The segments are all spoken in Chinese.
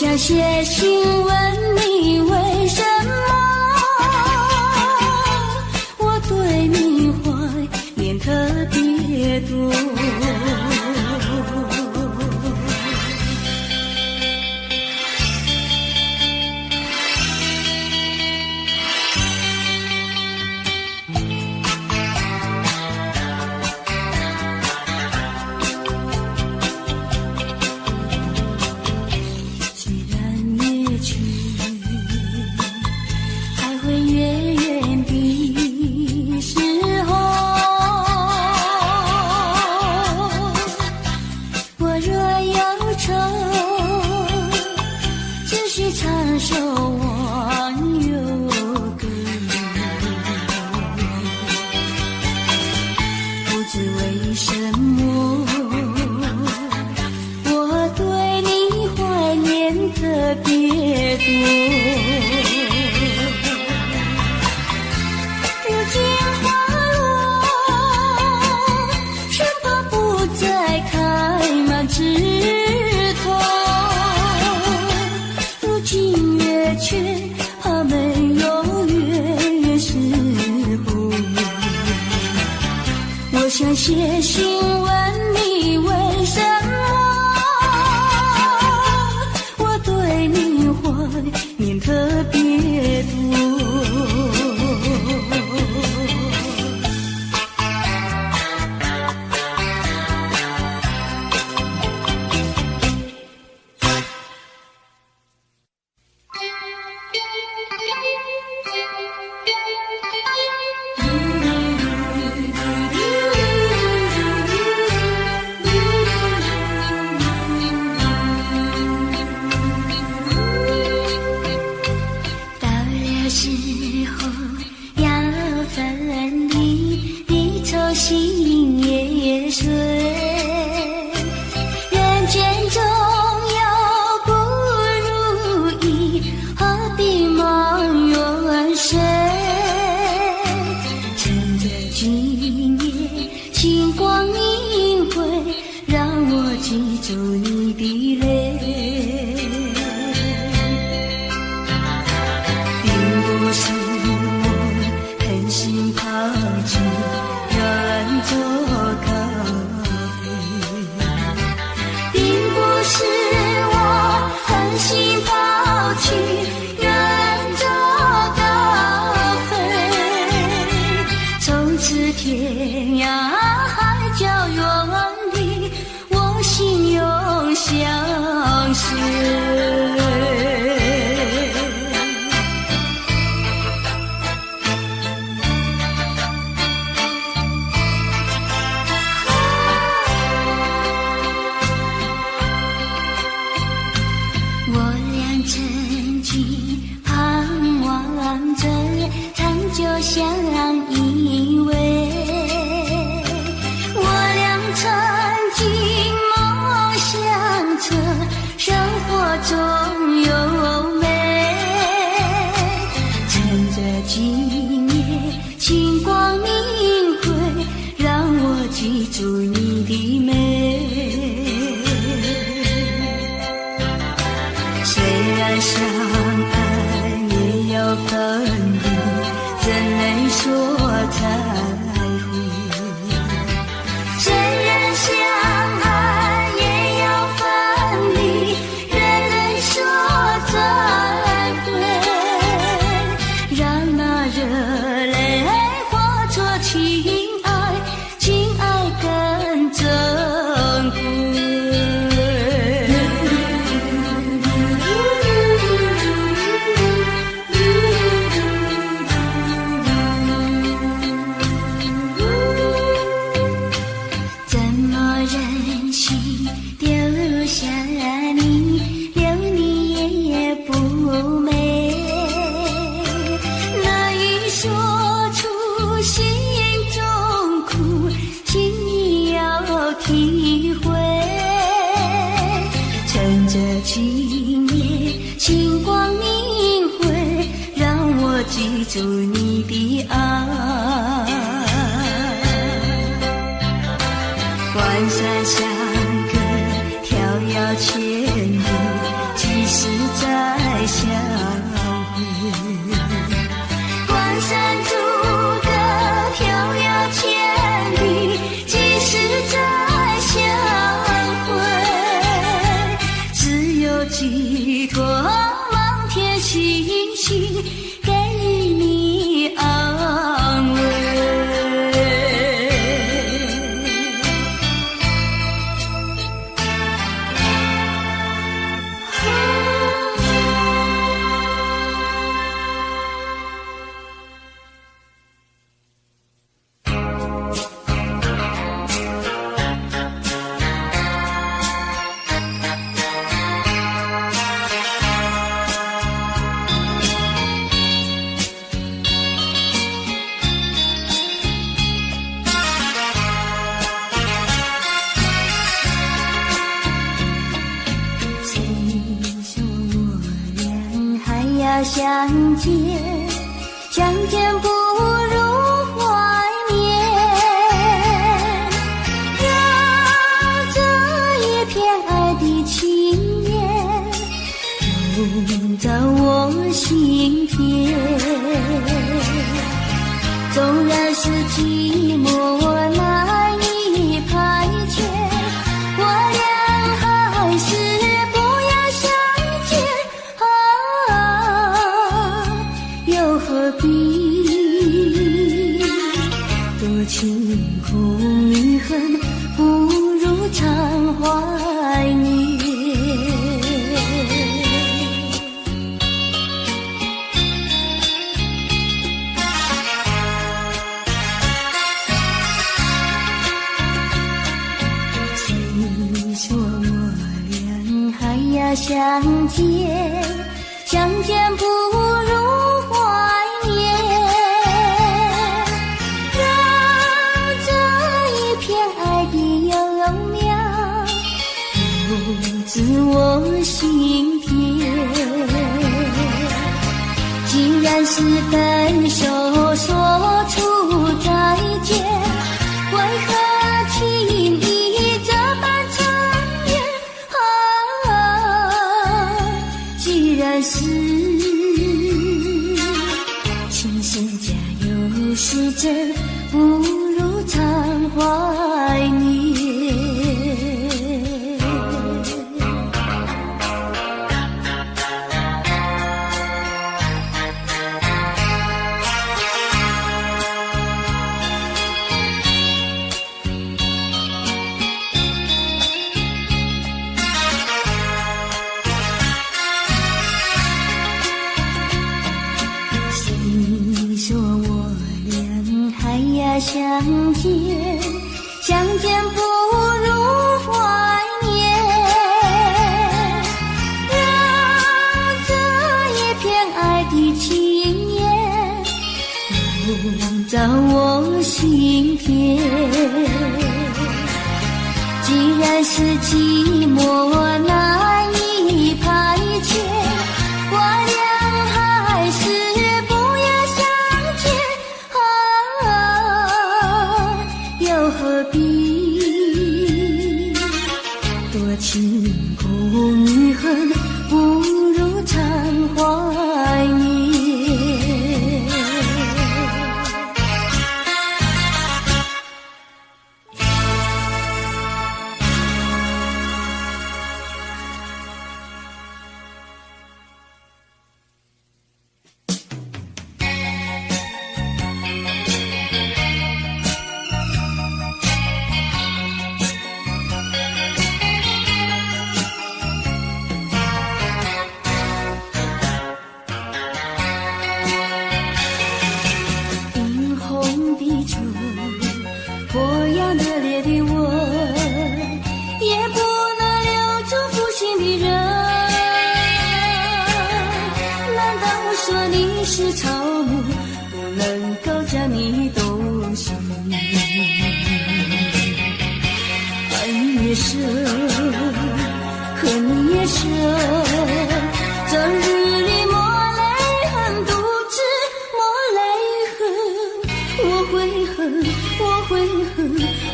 想写信问你为什么我对你怀念特别多。想写信问你为什么我对你怀念特别多。记住你的爱，关山相隔，迢遥千里，几时呀相见，相见不如怀念。让这一片爱的情缘融在我心田。纵然是寂寞难以排遣，我俩还是不要相见啊，又何必多情空余恨，不如常怀念。相见，相见不如怀念。让这一片爱的幼苗入自我心田。既然是分手说出再见，为何轻易这般残忍既然是情深假又是真，不如常怀念。相见，相见不如怀念。让这一片爱的情缘融在我心田。既然是寂寞难以排遣，我俩还是不要相见又何必多情空余恨，不如常怀念。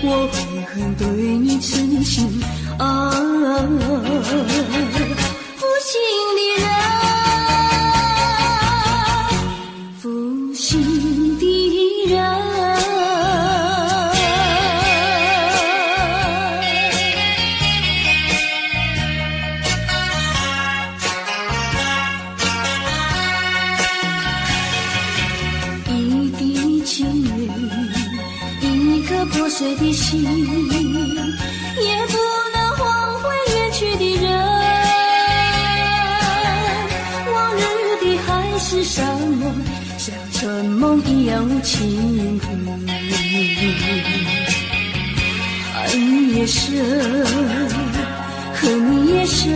我会恨对你痴情啊，负心的人，负心的人。一滴情泪，一颗破碎的心，也不能换回远去的人。往日的海誓山盟，像春梦一样无情恨。爱你也深，恨你也深，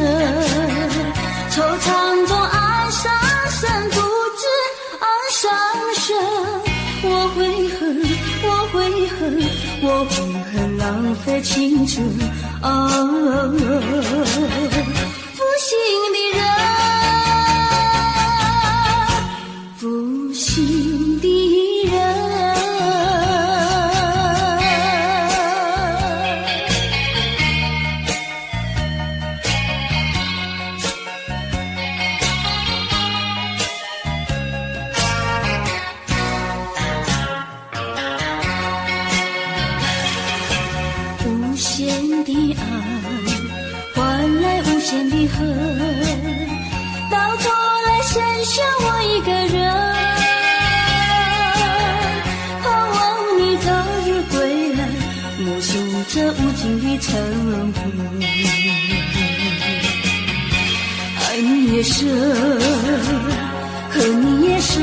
惆怅中爱上深，不知爱上深。我会恨，我会恨，我会恨浪费青春啊！负心的人。只剩我一个人，盼望你早日归来，默数这无尽的晨昏。爱你也舍，恨你也舍，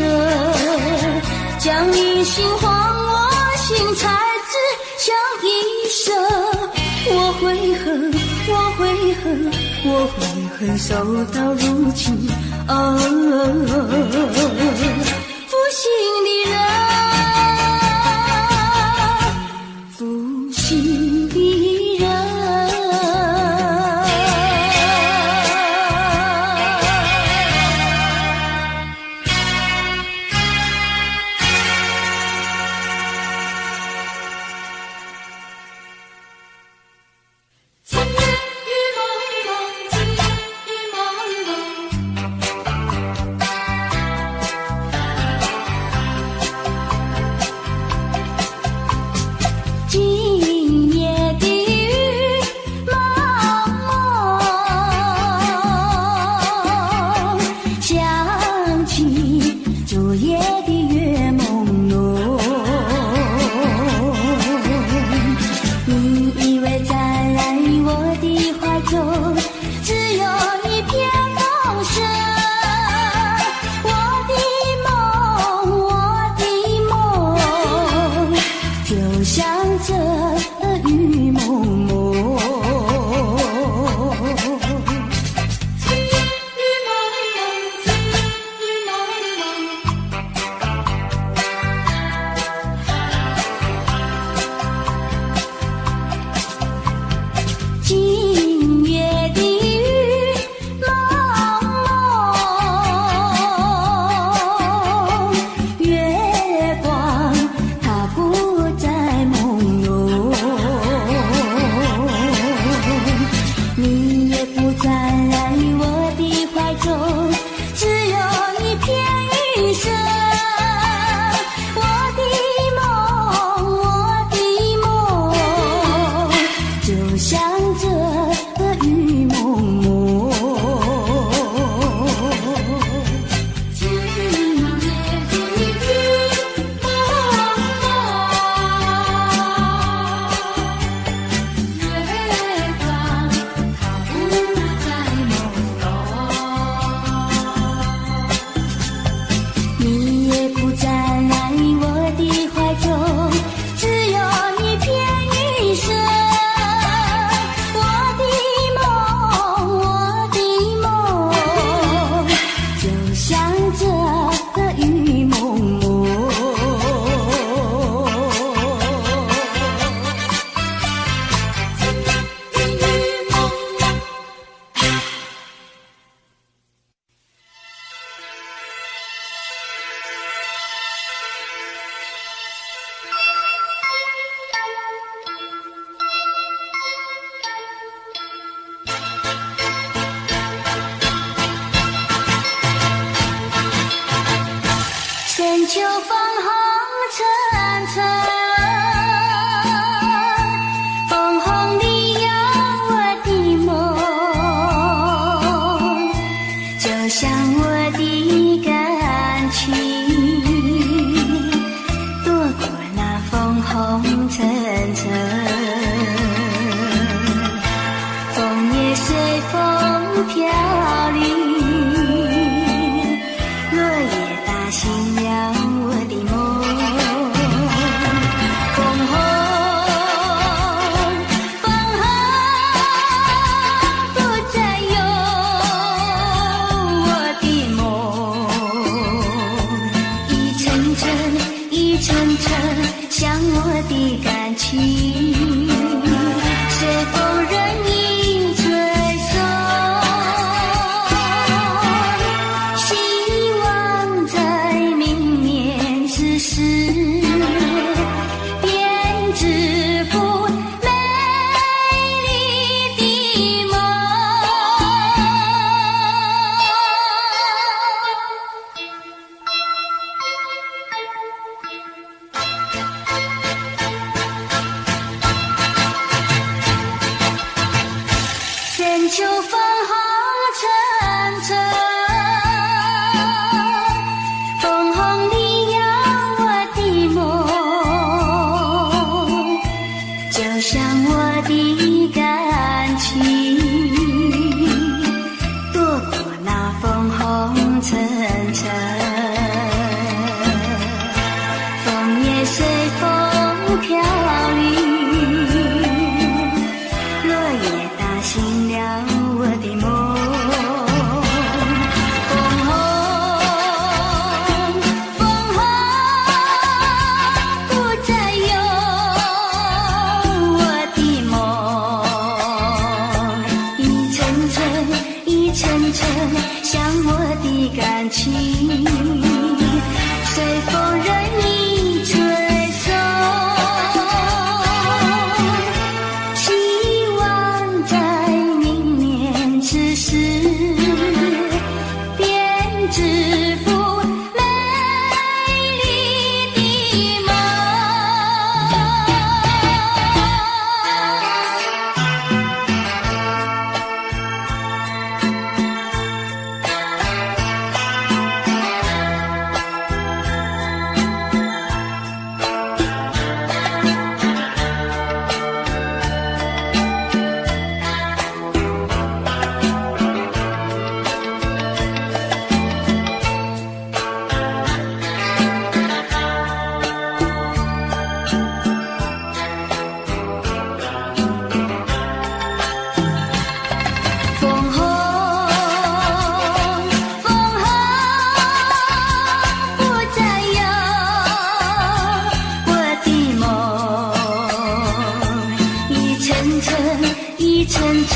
将你心还我心，才只想一生。我悔恨，我悔恨，我悔恨，守到如今。负心的人，负心的人。秋风红尘尘，枫红里有我的梦，就像我的感情，躲过那枫红尘尘，枫叶随风飘零。像我的感情，随风任意吹送，希望在明年此时编织幅美丽的梦。秋风红尘尘，随风飘零。落叶打醒了我的梦，风红风红不再有我的梦，一层层一层层像我的感情，随风任意吹送，希望在明年此时便知付美丽的梦。一层层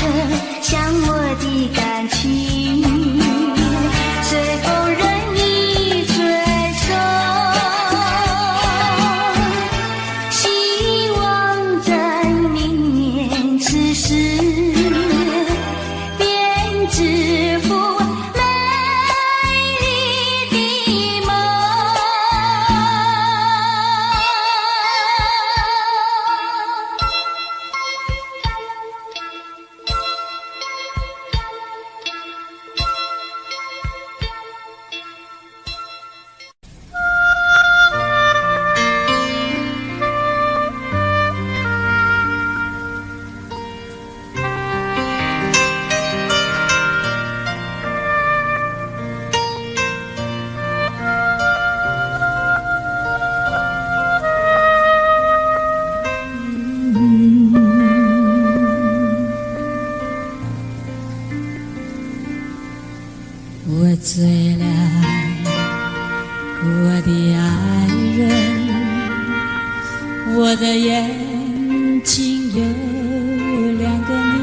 像我的感情，随风任意吹送，希望在明年此时便知付美丽的梦。我醉了，我的爱人，我的眼睛有2个你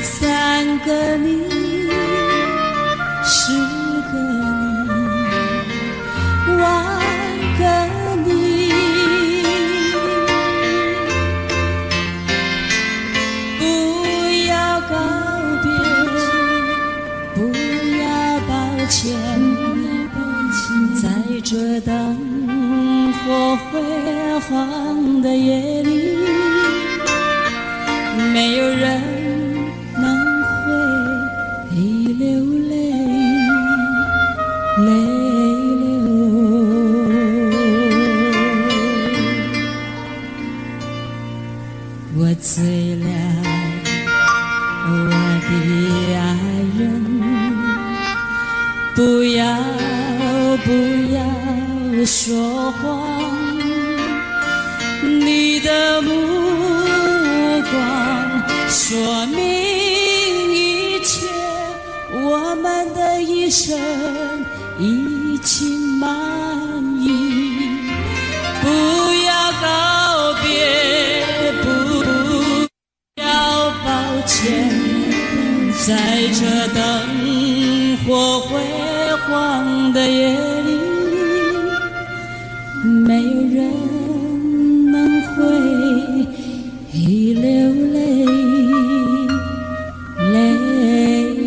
，3个你，10个你，100个你，不要告别，不要抱歉，在这灯火辉煌的夜里，没有人能会流泪，泪流。我醉了，我的爱人，不要说谎，你的目光说明一切，我们的一生已经满意，不要告别，不要抱歉，在这灯火辉煌的夜里，没有人能会流泪，泪流。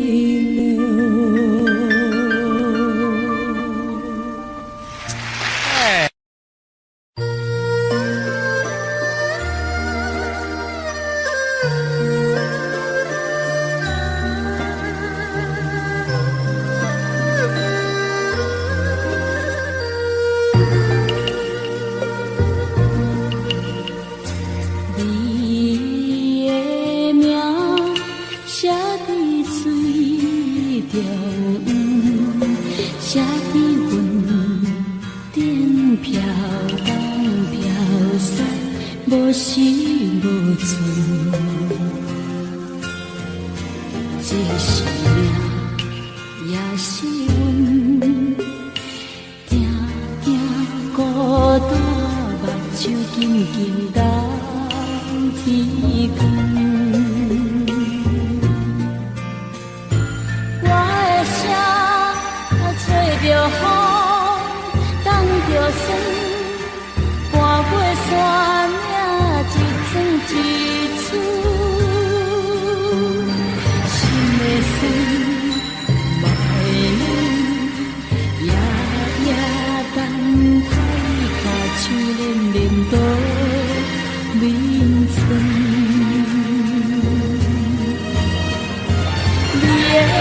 飘东飘西，无时无存。这是命，也是运。定定孤单，目睭紧紧等天光。着风，等着霜，跋过山岭，一寸一寸，心的酸，目的冷，夜夜等待，脚手连连倒眠床。你的名。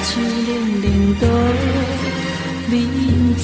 手冷冷倒眠床。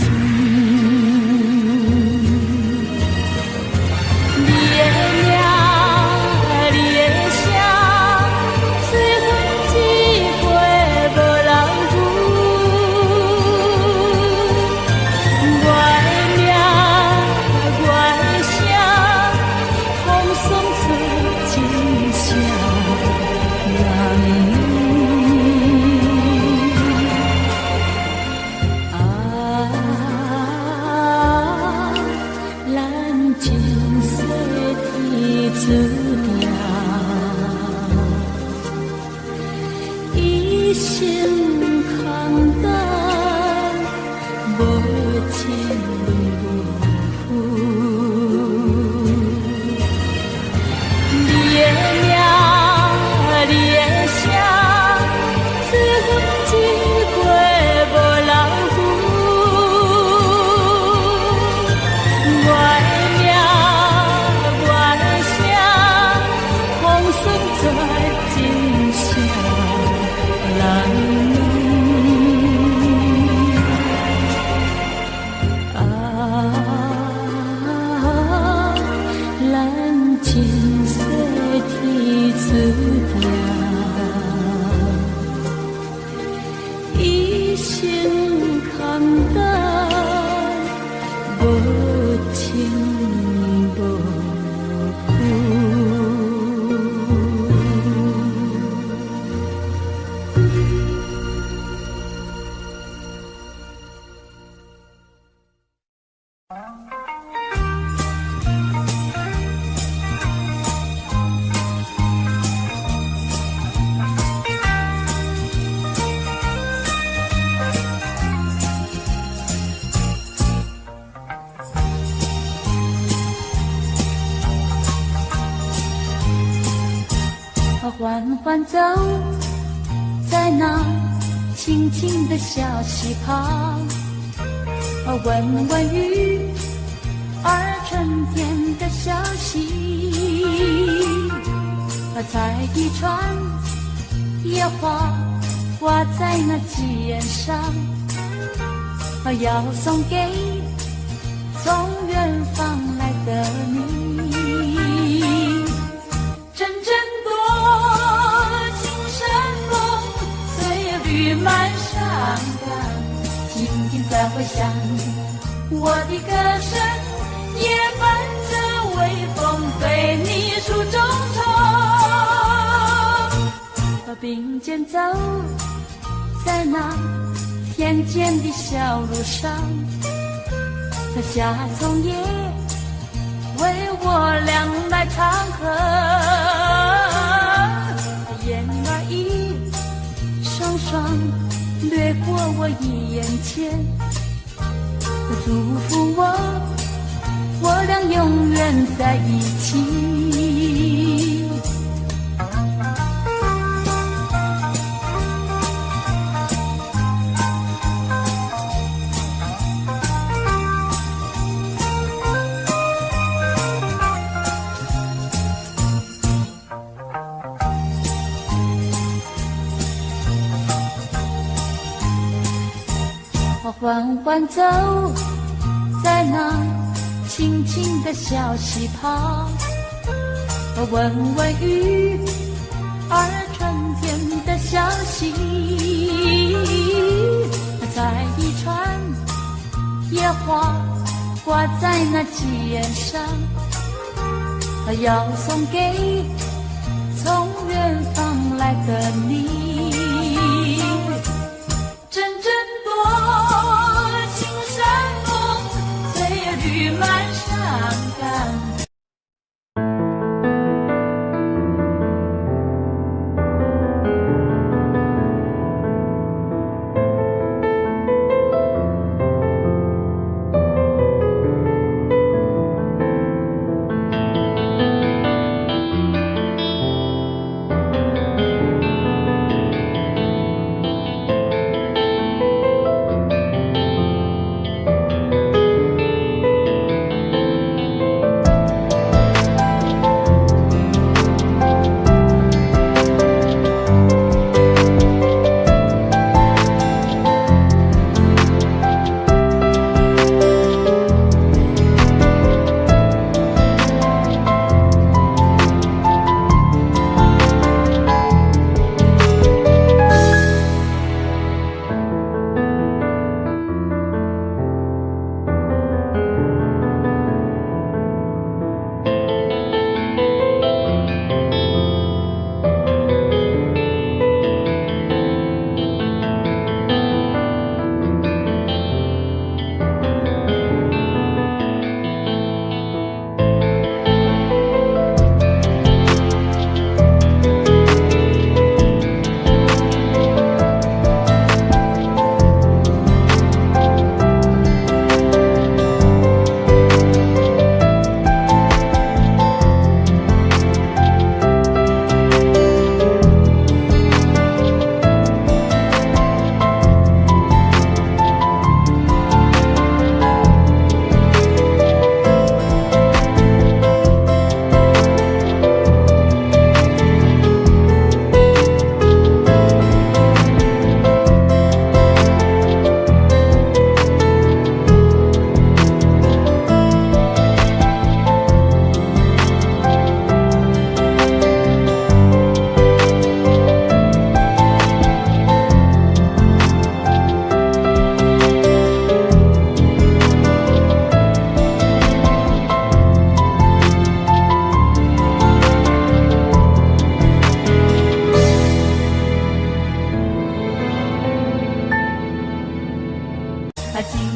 缓缓走在那清清的小溪旁，问问鱼儿成天的消息，采一串野花挂在那鸡眼上，要送给从远方来的你。阵阵多情山风，翠绿满山岗，静静在回响，我的歌声也伴着微风对你诉衷肠。并肩走在那田间的小路上，夏葱也为我俩来唱和，燕儿一双双掠过我眼前，祝福我俩永远在一起。缓缓走在那清清的小溪旁，闻闻雨儿春天的消息，采一串野花挂在那鸡眼上，要送给从远方来的你。阵阵多情山风，翠绿满山岗。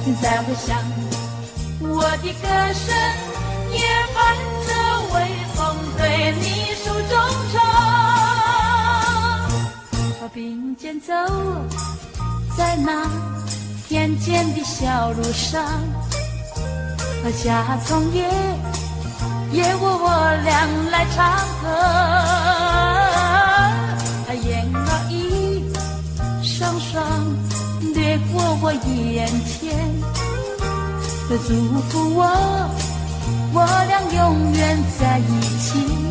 静在回响，我的歌声也伴着微风对你诉衷肠。并肩走在那田间的小路上，夏葱也我俩来唱和，燕儿一双双掠过我眼前，祝福我俩永远在一起。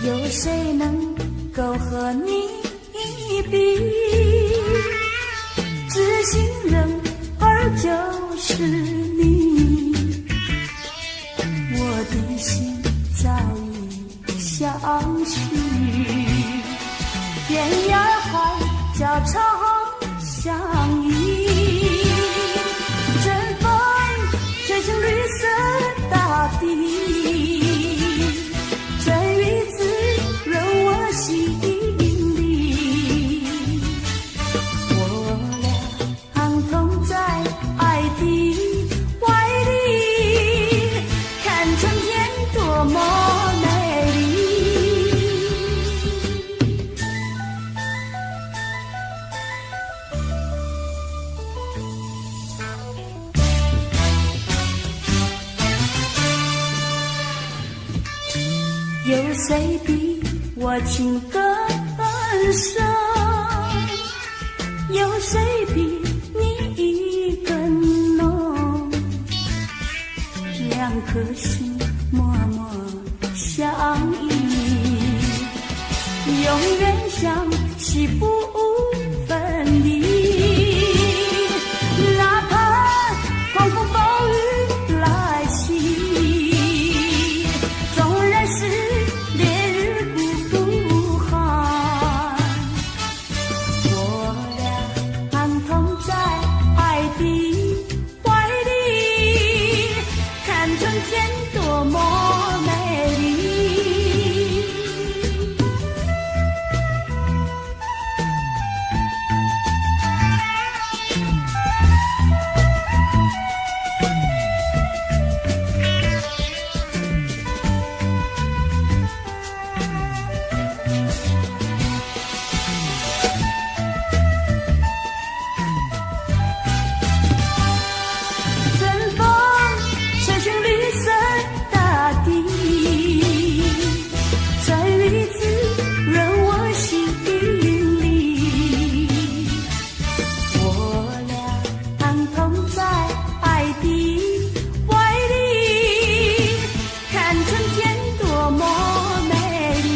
有谁能够和你比？知心人儿就是你，我的心早已相许。天涯海角常相依，阵风吹进绿色大地。有谁比我情更深？有谁比你更浓？两颗心默默相依，永远相岂不分离？哪怕狂风暴雨来袭，纵然是烈日孤寒，我俩同在爱的怀里，看春天多么美丽。春风吹寻绿色大地，春雨滋润我心里。我俩同在爱的怀里，看春天多么美丽。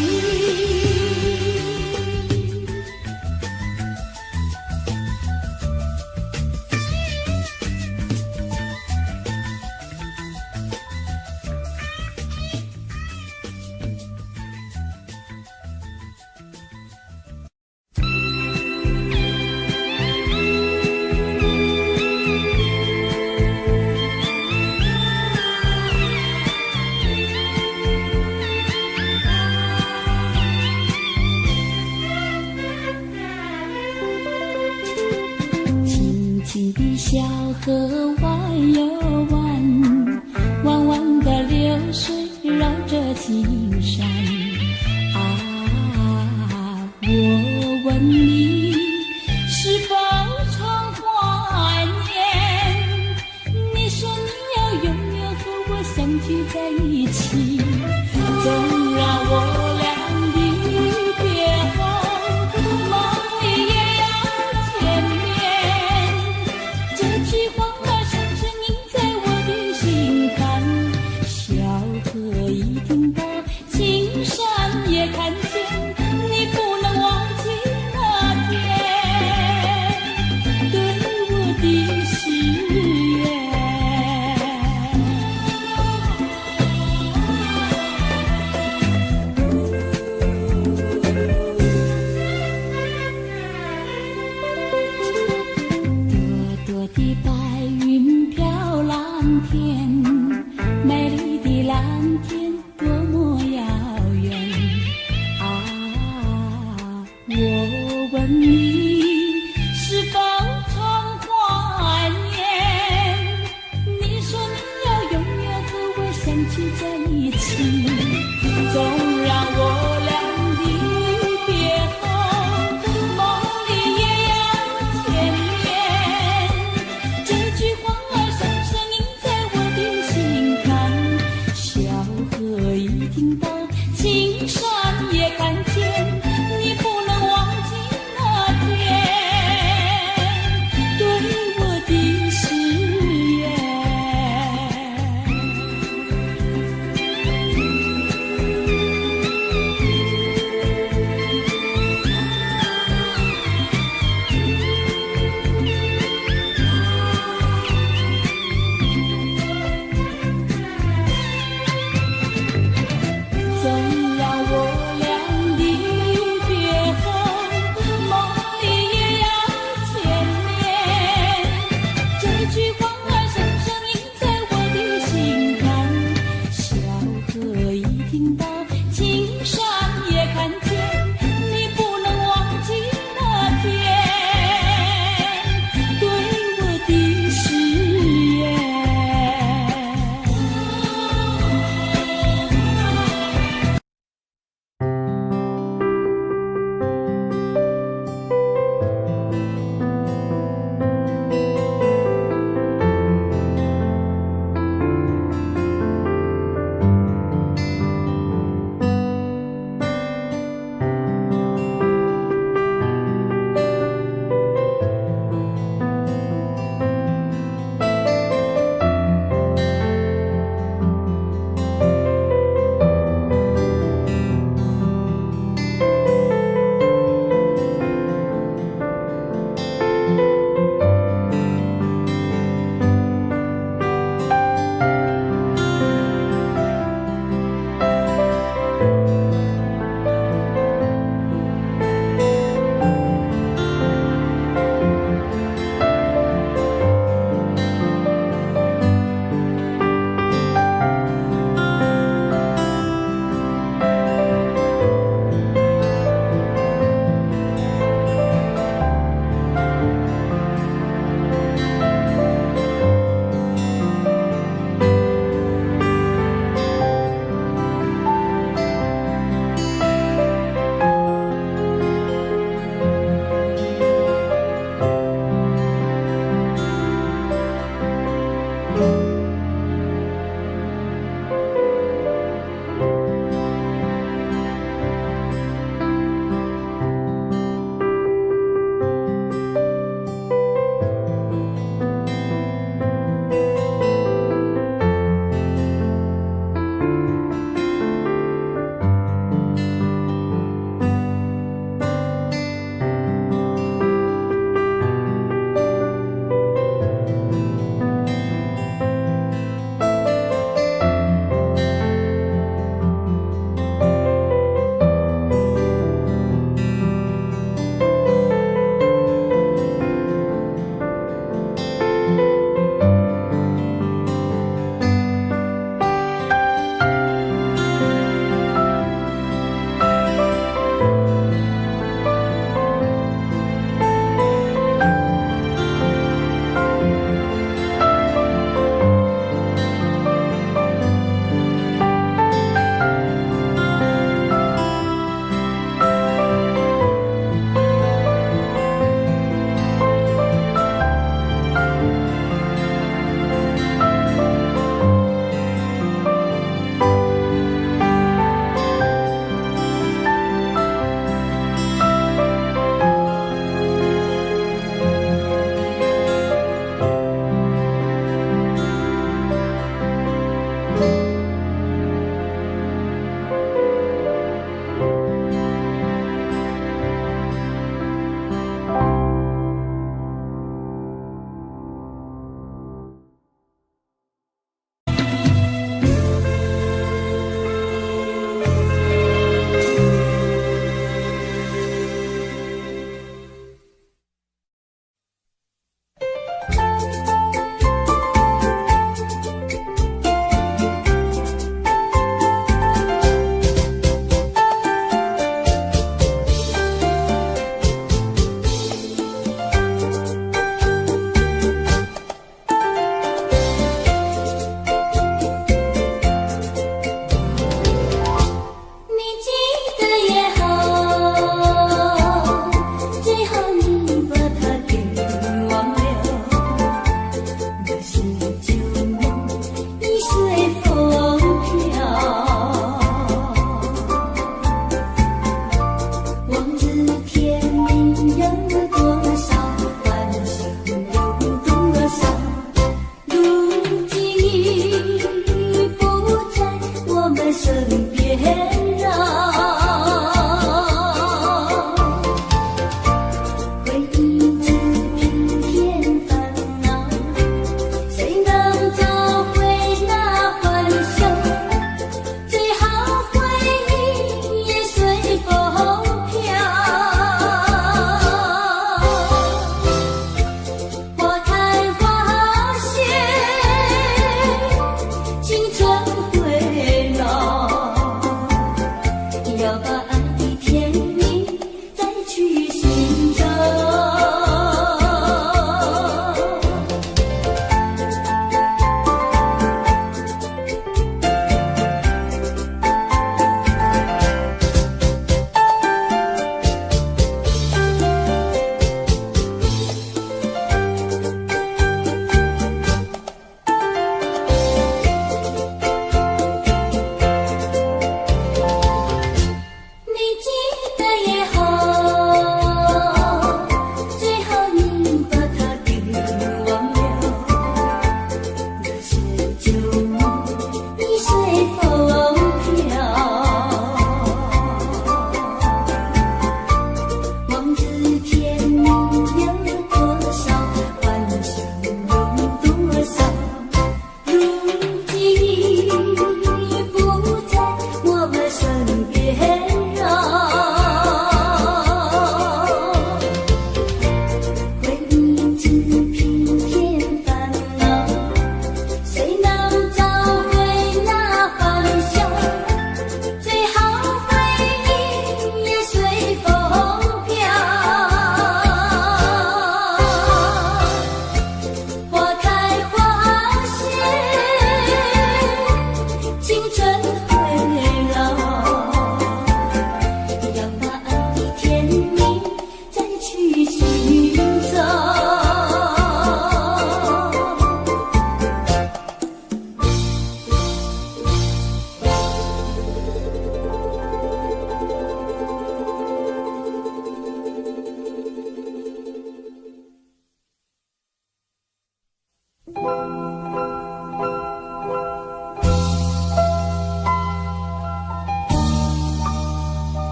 轻轻的小河弯又弯，弯弯的流水绕着青山。啊，我问你，是否常怀念？你说你要永远和我相聚在一起，纵然我俩离别后，梦里也要见面。这句话深深印在我的心坎，小河一听到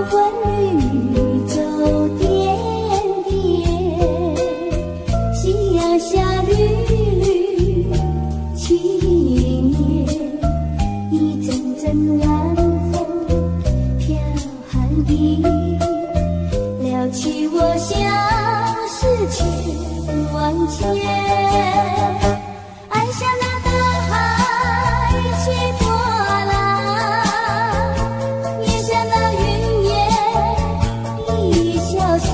昏绿洲点点，夕阳下绿绿青叶，一阵阵晚风飘寒意，撩起我相思千万结。爱像那大海起波浪，也像那云烟一潇洒，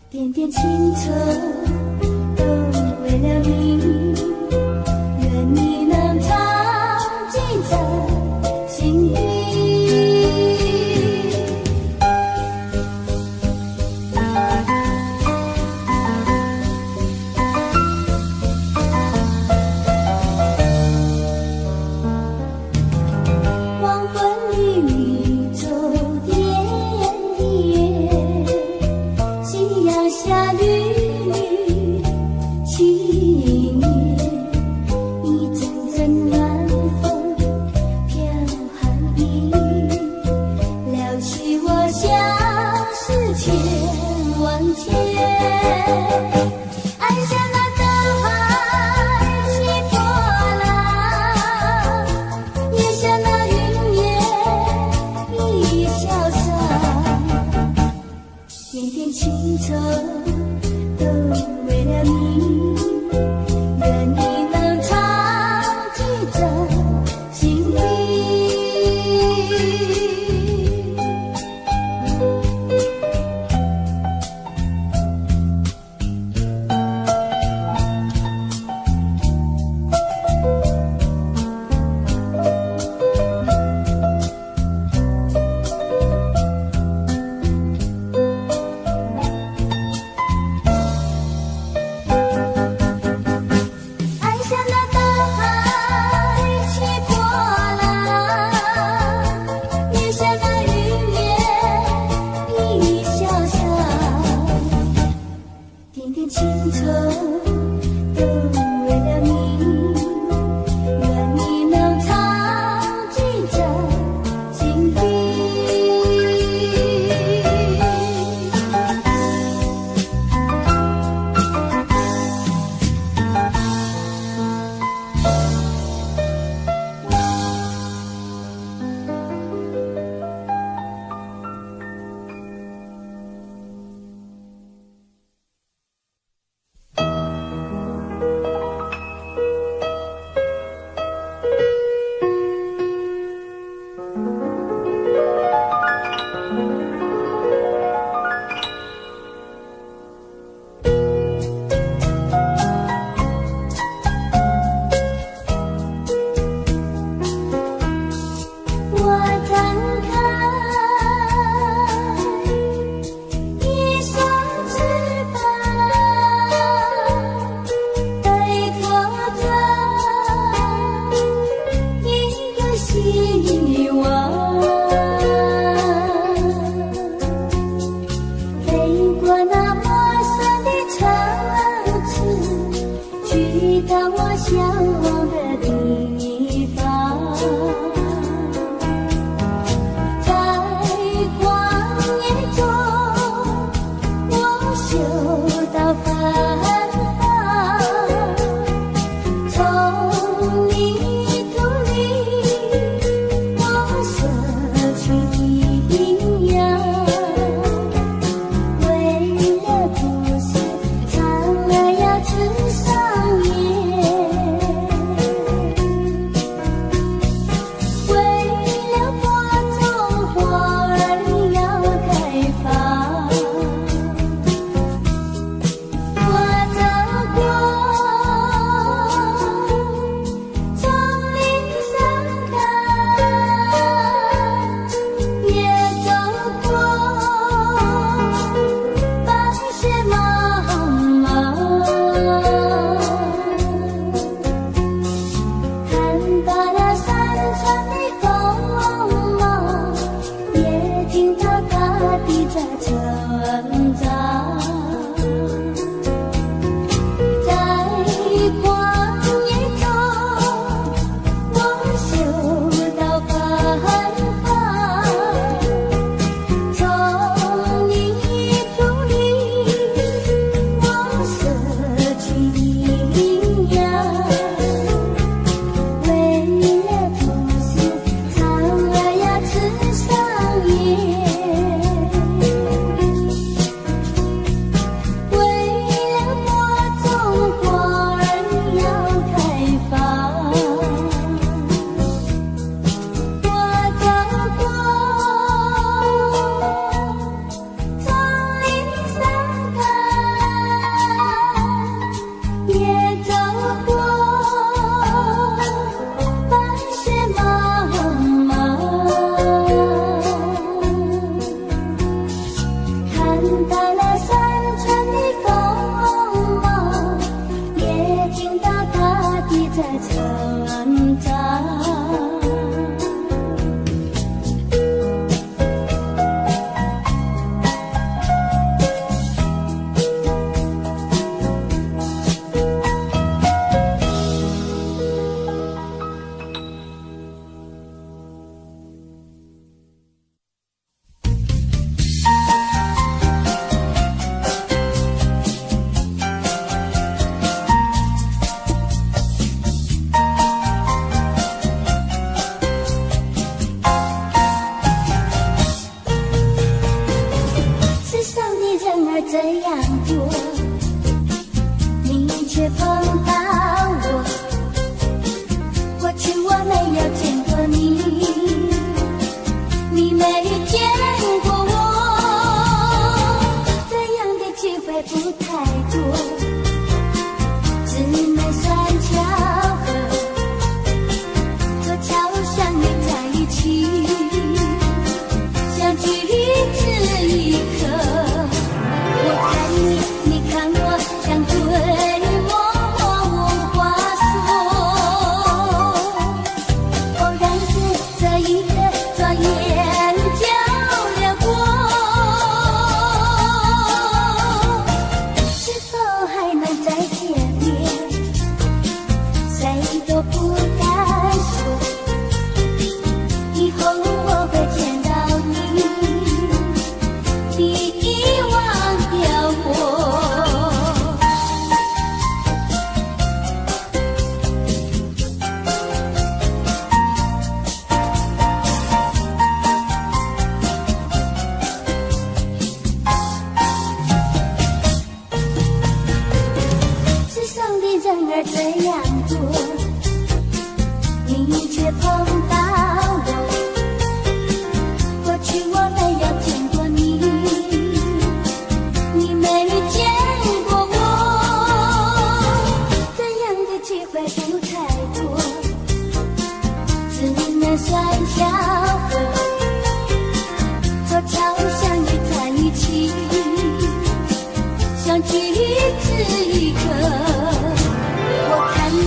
点点青春都为了你，愿你能常记在心底。黄昏绿洲点点，夕阳下绿绿青叶，一阵阵晚风飘寒意，撩起我相思千万结。爱像那大海起波浪，也像那云烟一潇洒，点点青春都为了你，愿你能常记在心底。转巧合，悄悄相遇在一起，相聚只一刻。我看你，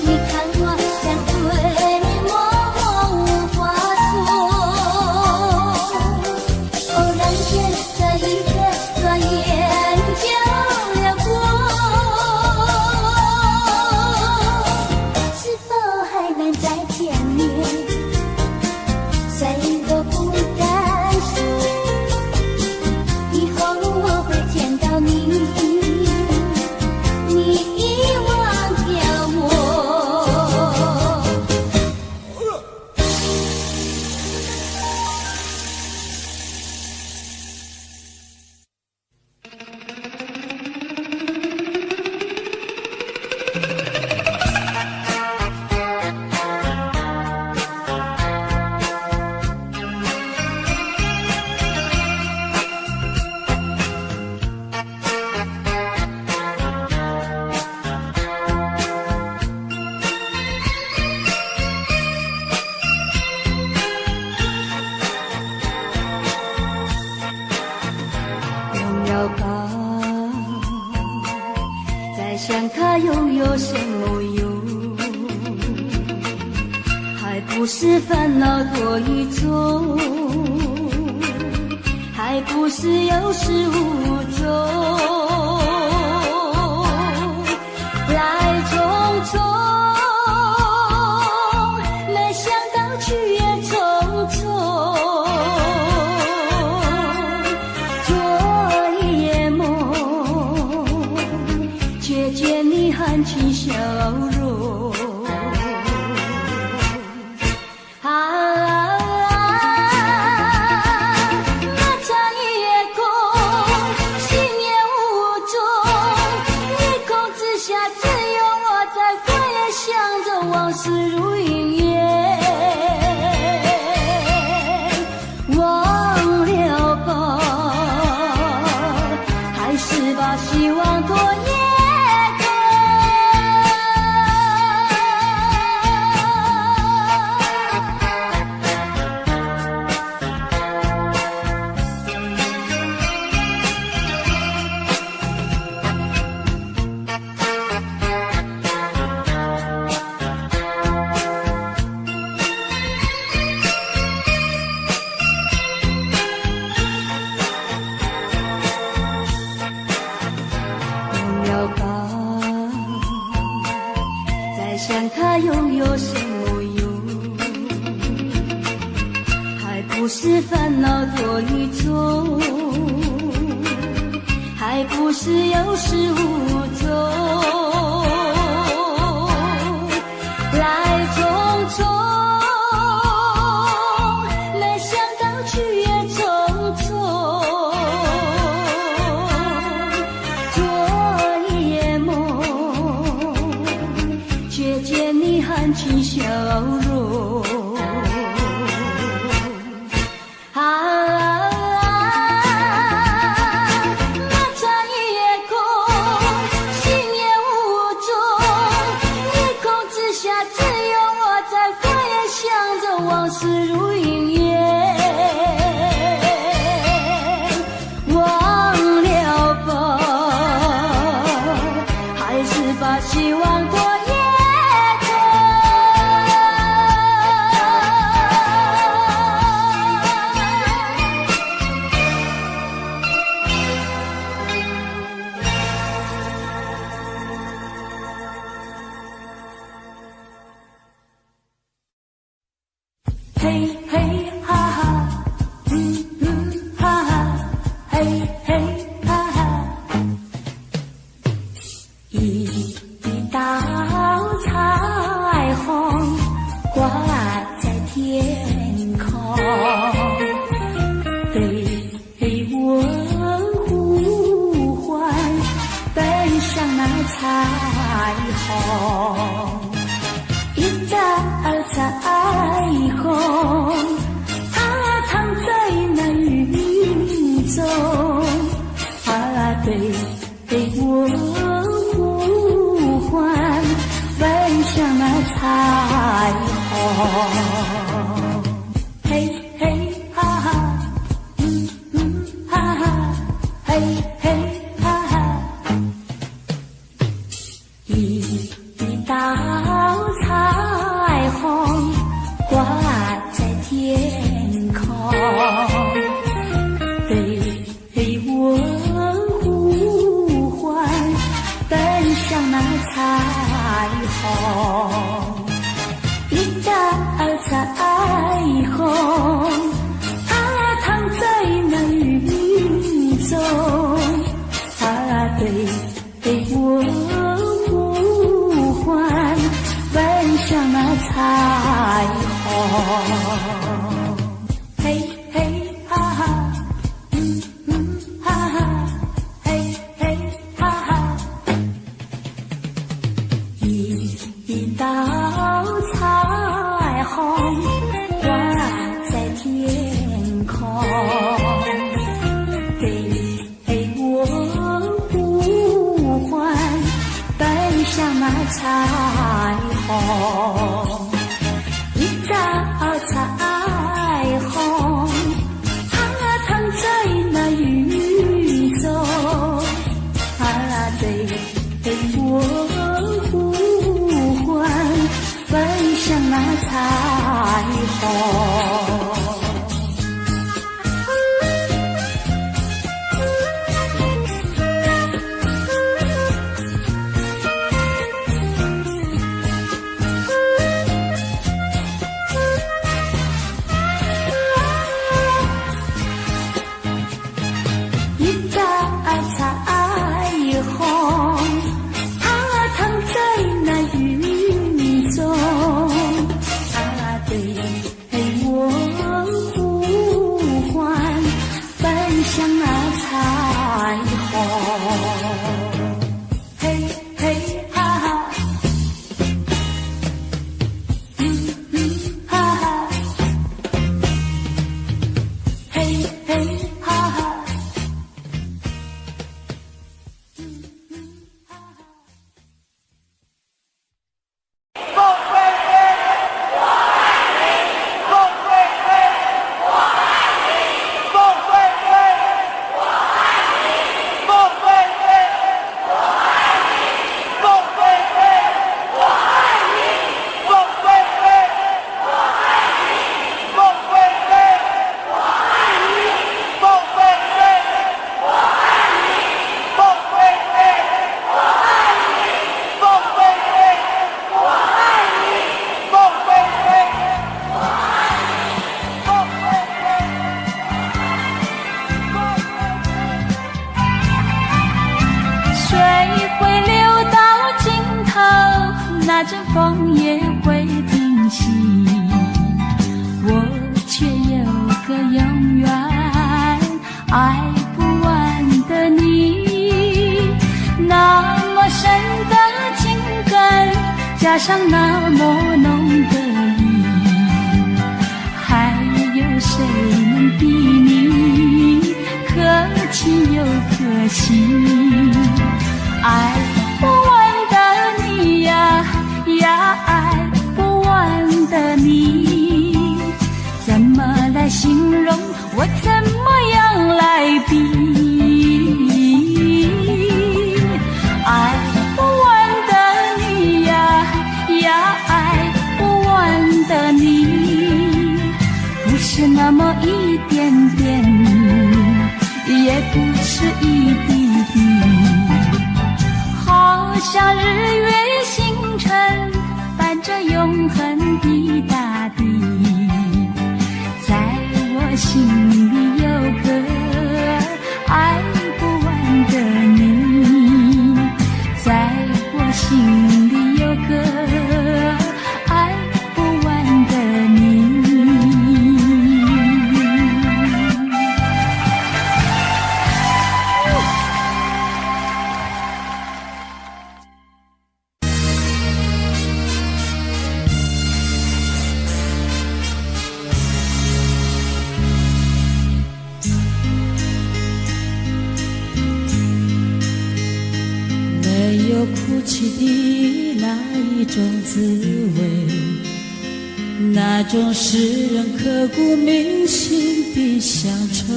你看我，两对默默无话说。偶然间，这一刻转眼就了过。是否还能再见面？谁都不敢说。以后我会见到你，你已忘掉我。拥有吧，再想它又有什么用？还不是烦恼多一种，还不是有始无终。来匆匆，没想到去也匆匆。做一夜梦，却见你含情笑容。那场夜空，心也无踪，夜空之下只有我在回想着往事如云烟。忘了吧，还是把希望拖延。再想它又有什么用？还不是烦恼多一种，还不是有始无终。来匆匆，没想到去也匆匆。做一夜梦，却见你含情笑容。那场夜空，心也无踪，夜空之下只有我在回想着往事如云烟。忘了吧，还是把希望拖延。嘿嘿哈哈，哈哈，嘿嘿哈哈，一道彩虹挂在天空，对我呼唤，奔向那彩虹。一道彩虹，它躺在那云中，对我呼唤，奔向那彩虹。嘿嘿哈哈，哈哈，嘿嘿哈哈，一道彩虹挂在天空，给我呼唤，奔向那彩虹。一道彩虹躺在那雨中，对我呼唤，奔向那彩虹。那阵风也会停息，我却有个永远爱不完的你。那么深的情感，加上那么浓的意，还有谁能比你可亲又可惜？爱不完的你呀，爱不完的你，怎么来形容？我怎么样来比？爱不完的你呀，爱不完的你，不是那么一点点，也不是一滴滴，好像日月星辰伴着永恒的大地，在我心里有个爱不完的你，在我心里有个爱不完的你。哭泣的那一种滋味，那种使人刻骨铭心的乡愁，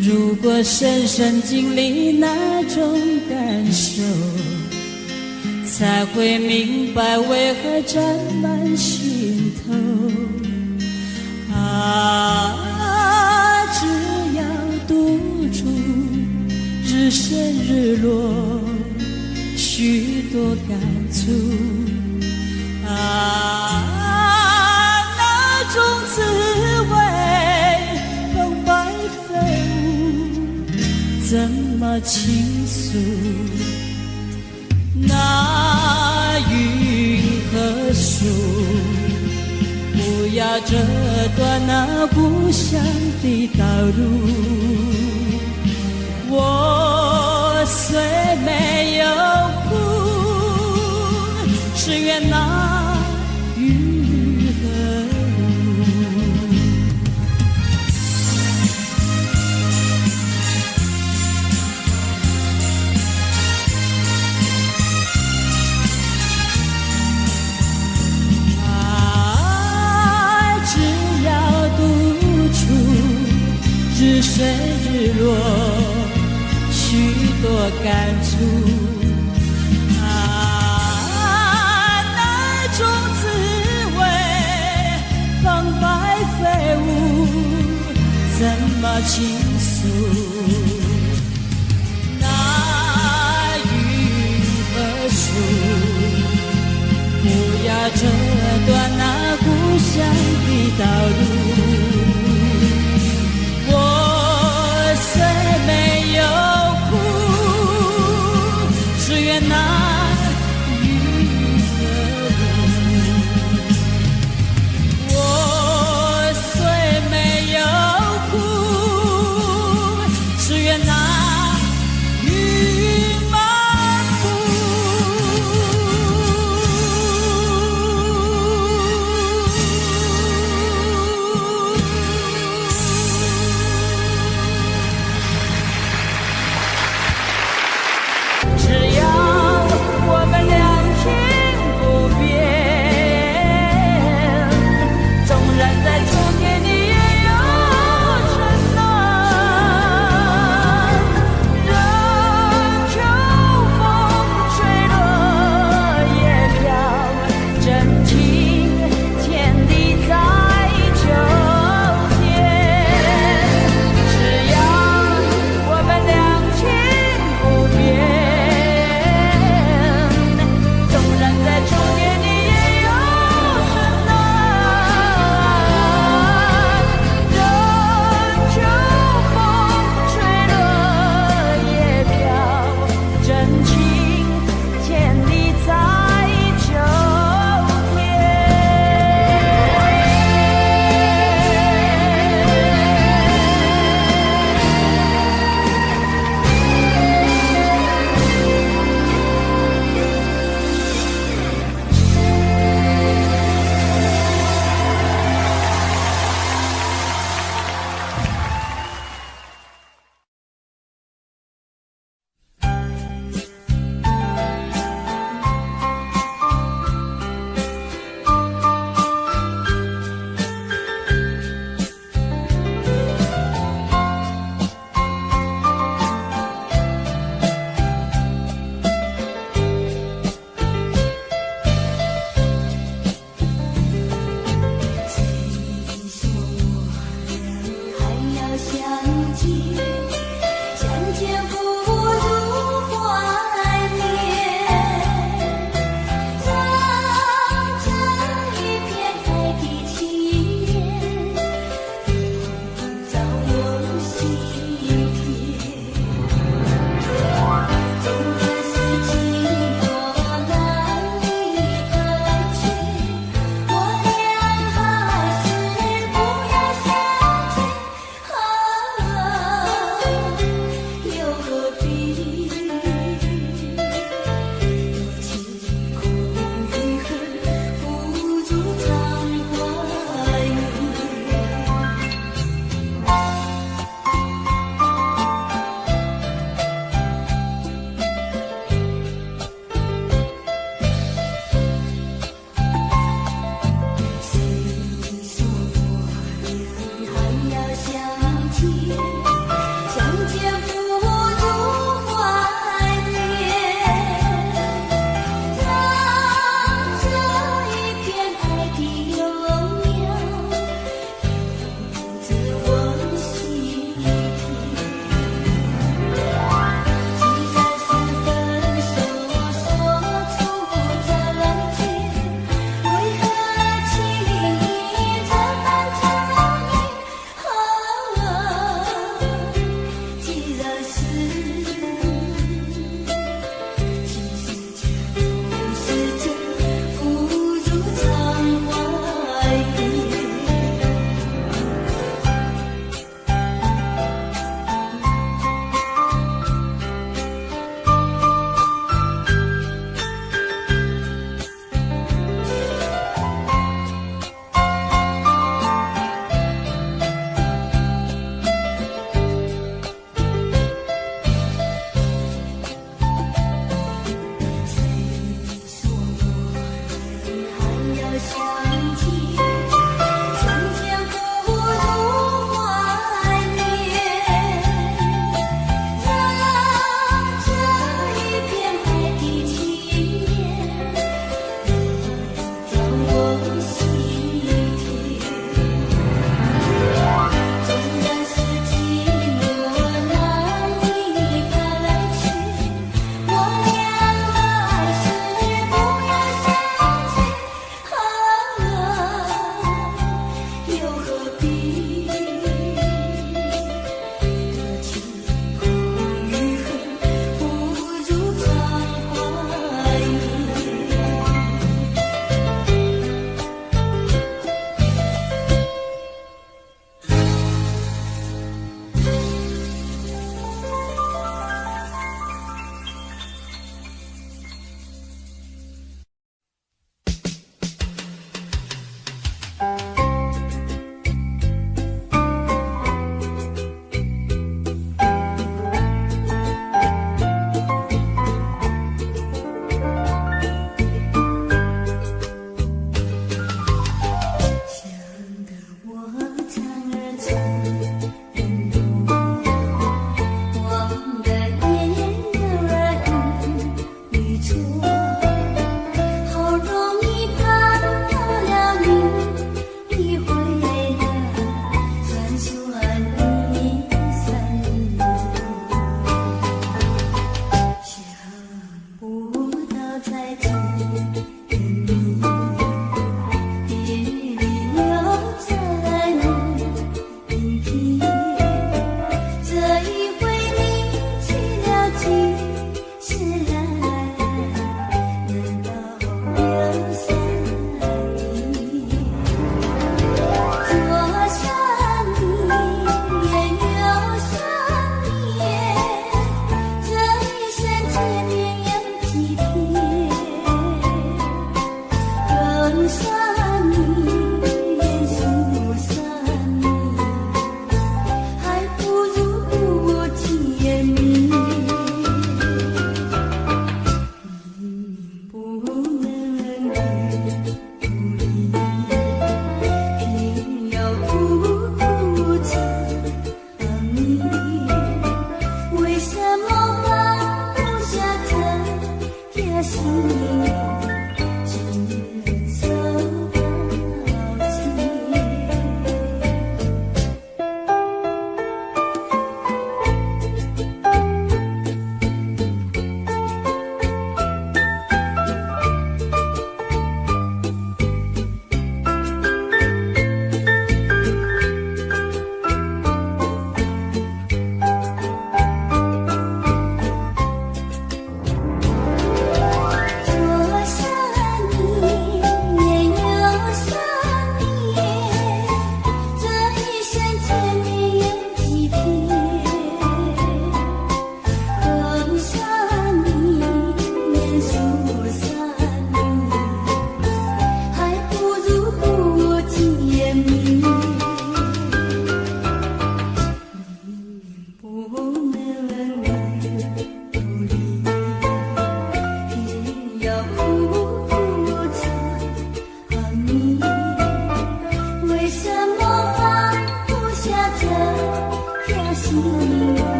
如果深深经历那种感受，才会明白为何沾满心头。啊，只要独处，日升日落，许多感触啊，那种滋味更白飞舞，怎么倾诉？那云和树，不要要这段那故乡的道路。我虽没有哭，只愿那雨和路。爱只要独处，日升日落，许多感触啊，那种滋味，澎湃飞舞，怎么倾诉？那雨和树，不要折断那故乡的道路。我虽没有只愿那雨和路。我虽没有哭，只愿那雨漫步。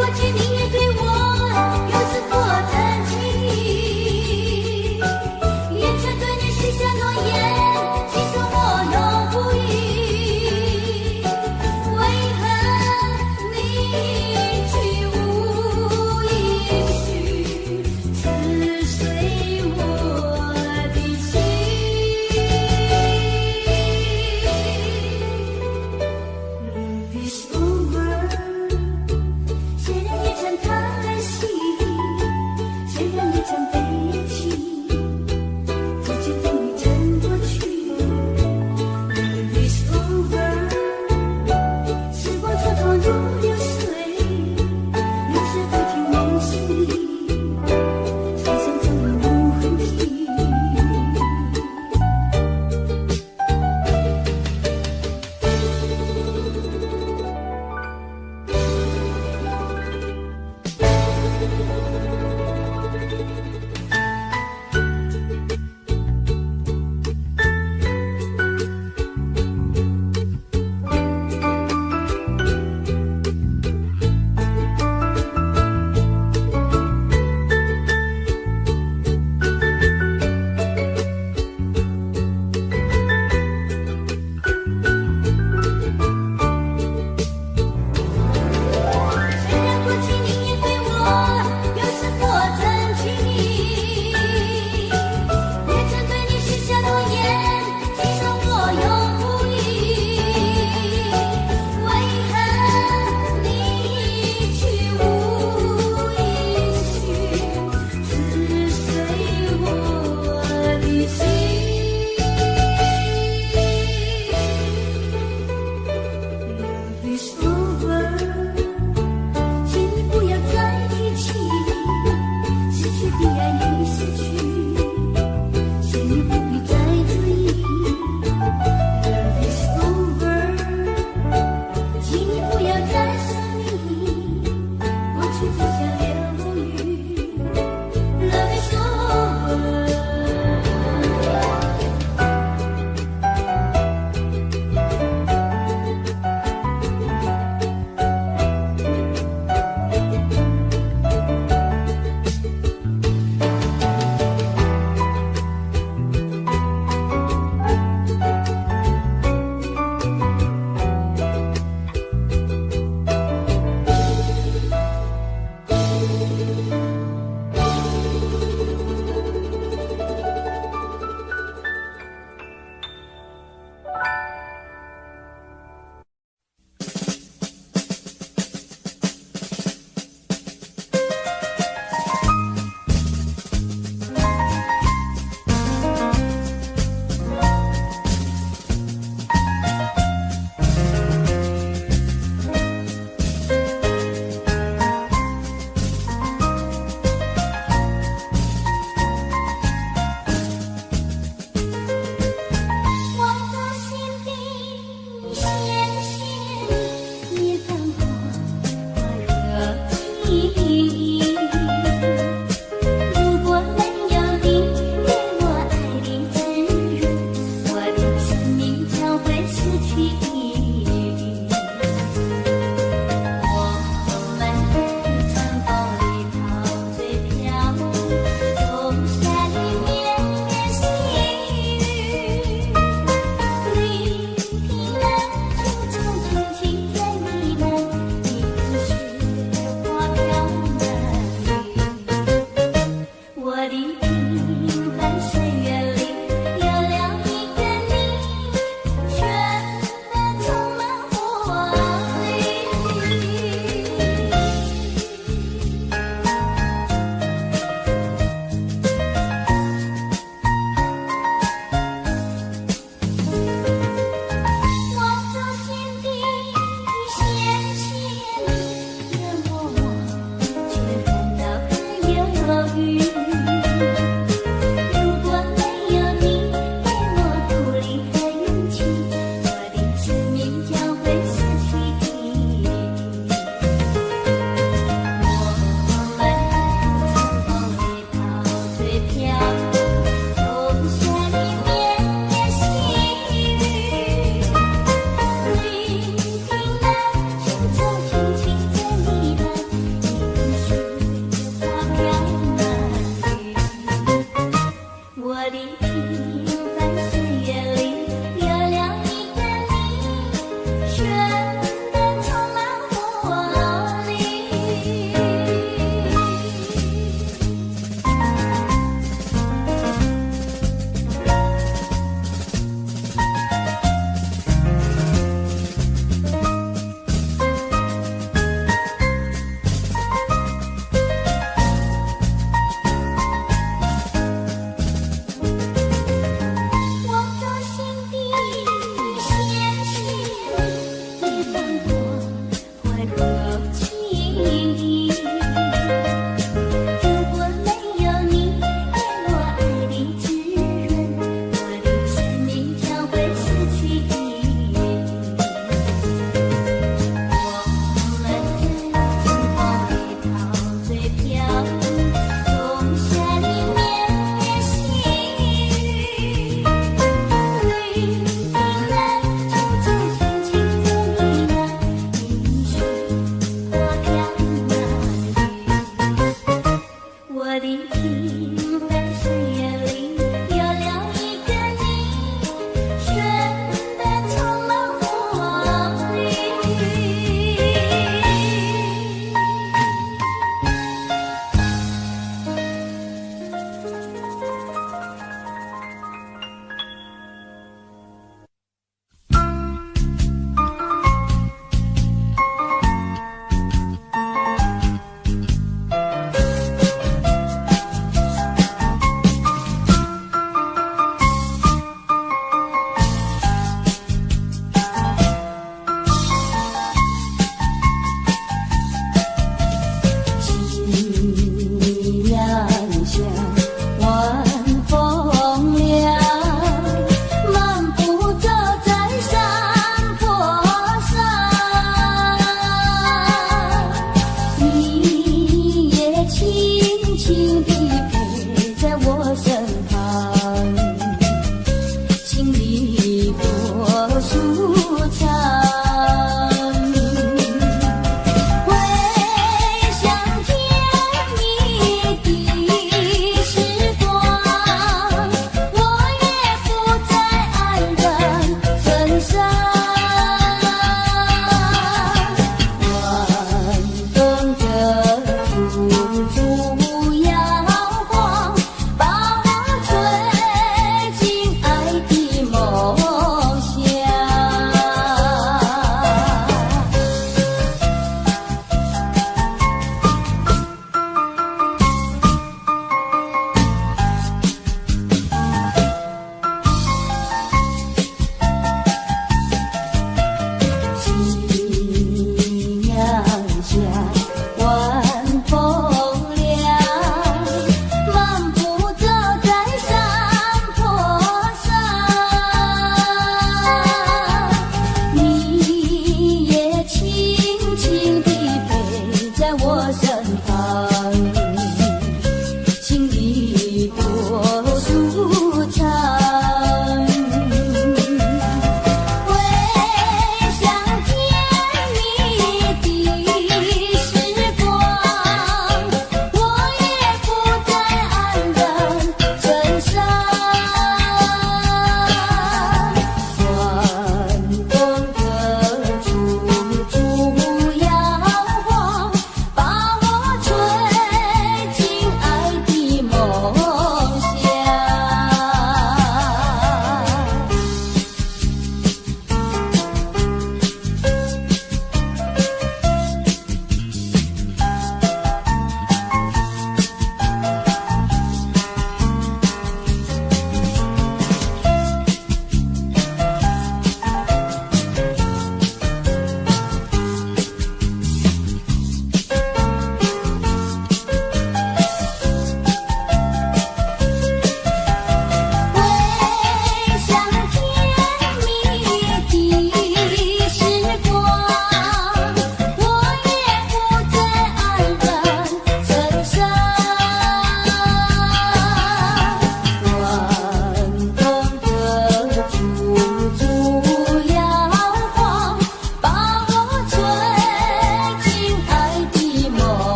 过去你也对我有着过真情。的平凡岁月里，有了一个你，全都充满活力。望着心底纤纤的我，却感到很忧郁。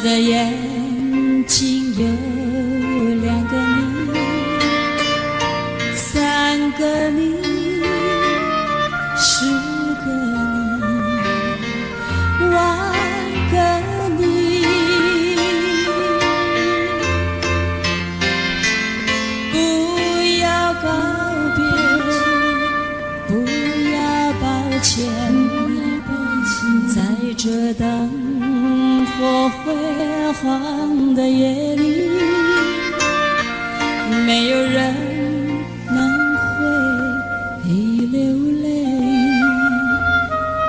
我的眼睛有2个你，3个你，10个你，100个你。不要告别，不要抱歉，在这灯火辉煌的夜里，没有人能会流泪，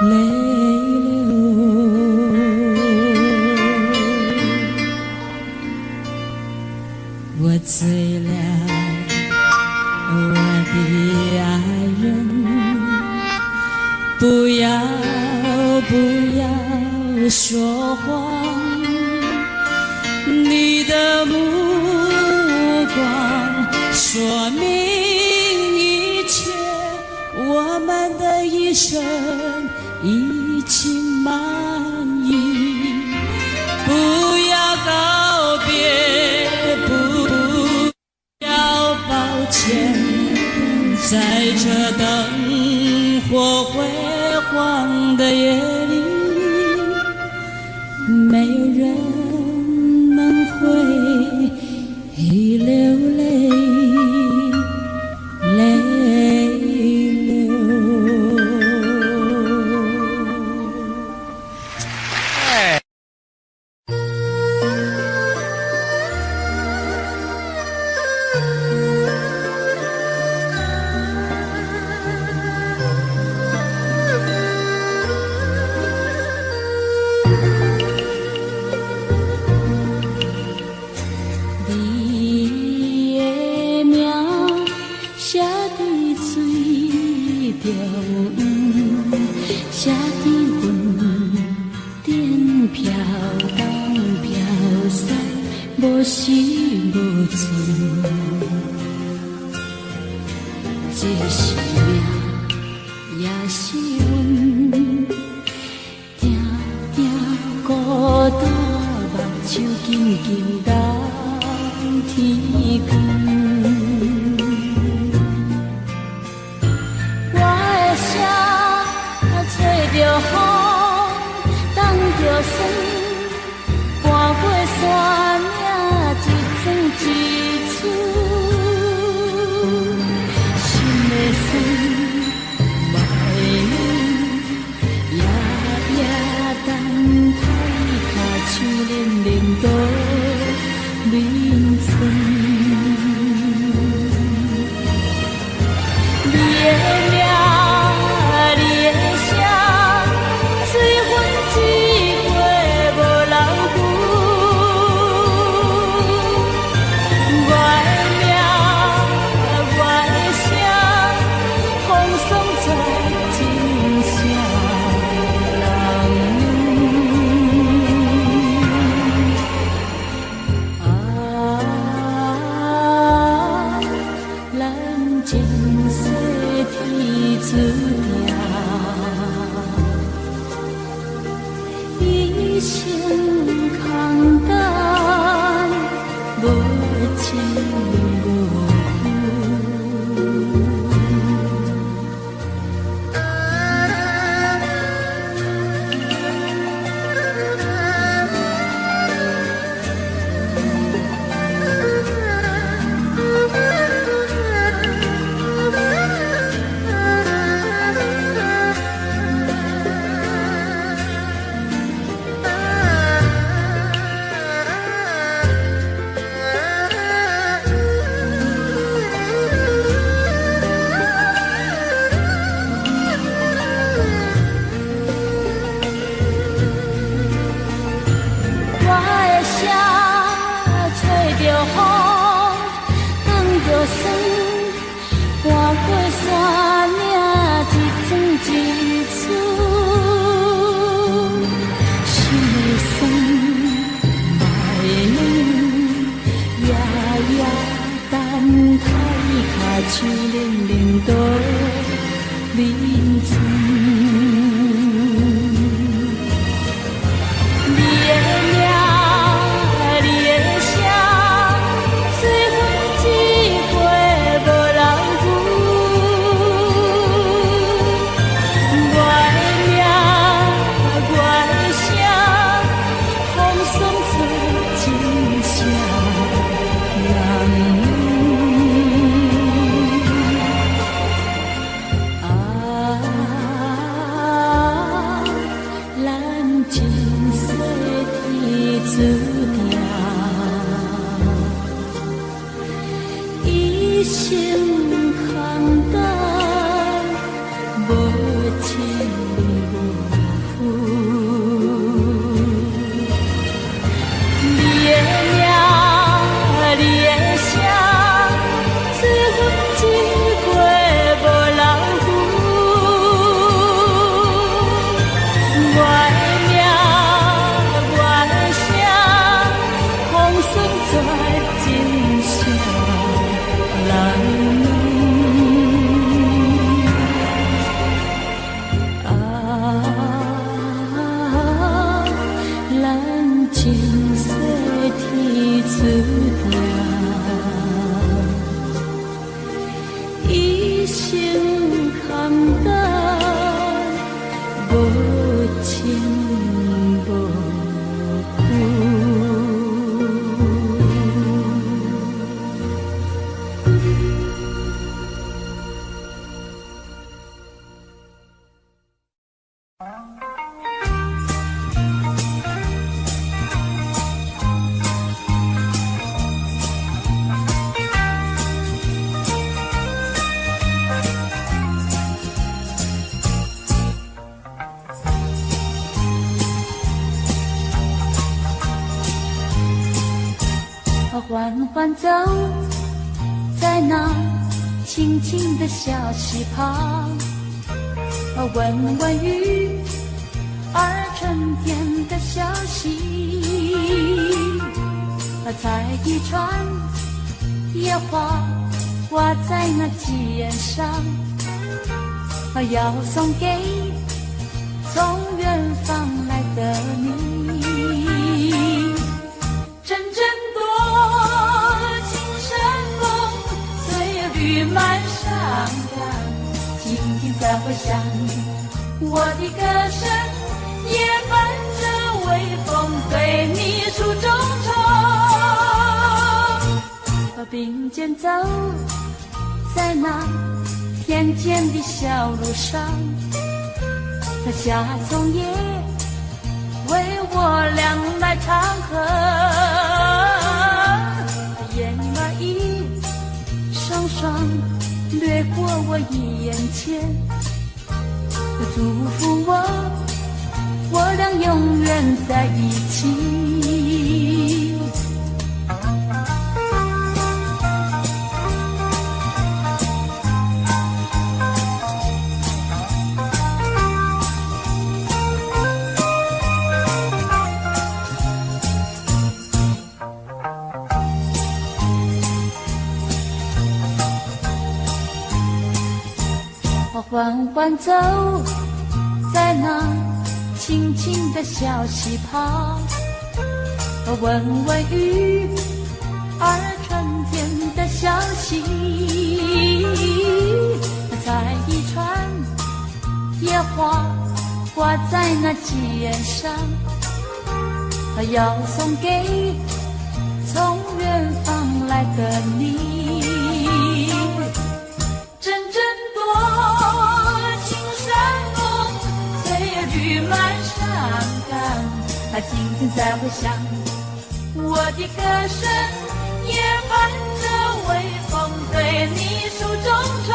泪流。我醉了，我的爱人，不要说谎，你的目光说明一切，我们的一生已经满意。不要告别，不要抱歉，在这灯火辉煌的夜里，没有人能会流泪，泪流。写在云顶飘东飘西，无时无存。这是命，也是运，定定孤单，目睭紧紧等天光。着风，挡着霜，搬过山岭，一寸一寸，心的酸，目的冷，夜夜等待，脚手冷冷倒眠床。你的名。一生空等，无情无手冷冷倒眠床，你的名条，一生空等，无情无负。你的名，你的声，催阮一过无老夫。我的名，我的声，风霜绝真声人。咱前世天注定，一生空等，无情无负。缓缓走在那清清的小溪旁，闻闻雨儿春天的消息，采一串野花挂在那枝叶上，要送给从远方来的你。阵阵绿满山岗，静静在回响，我的歌声也伴着微风对你诉衷肠。并肩走在那田间的小路上，夏虫也为我俩来唱和，燕儿一双双掠过我眼前，祝福我俩永远在一起。缓缓走在那清清的小溪旁，闻闻雨儿春天的消息，采一串野花挂在那枝叶上，要送给从远方来的你。阵阵青山风，岁月绿满山岗，静静在回响，我的歌声也伴着微风对你诉衷肠。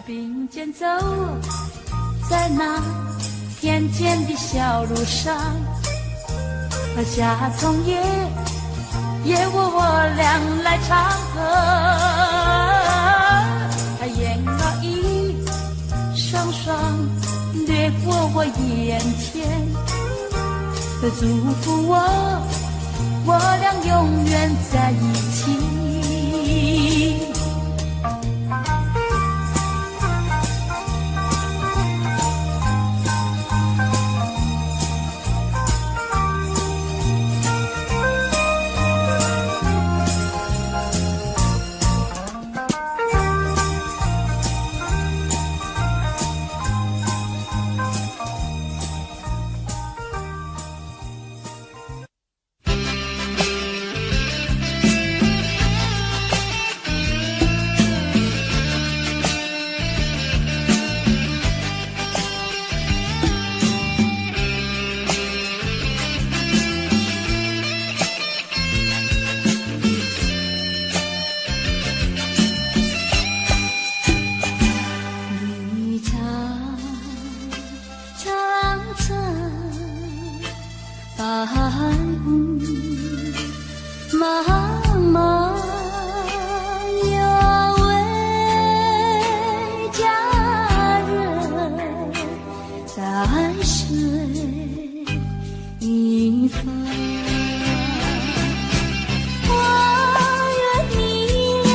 并肩走在那田间的小路上，夏虫也为我俩来唱和，燕儿一双双掠过我眼前，祝福我俩永远在一起。水一方。我愿逆流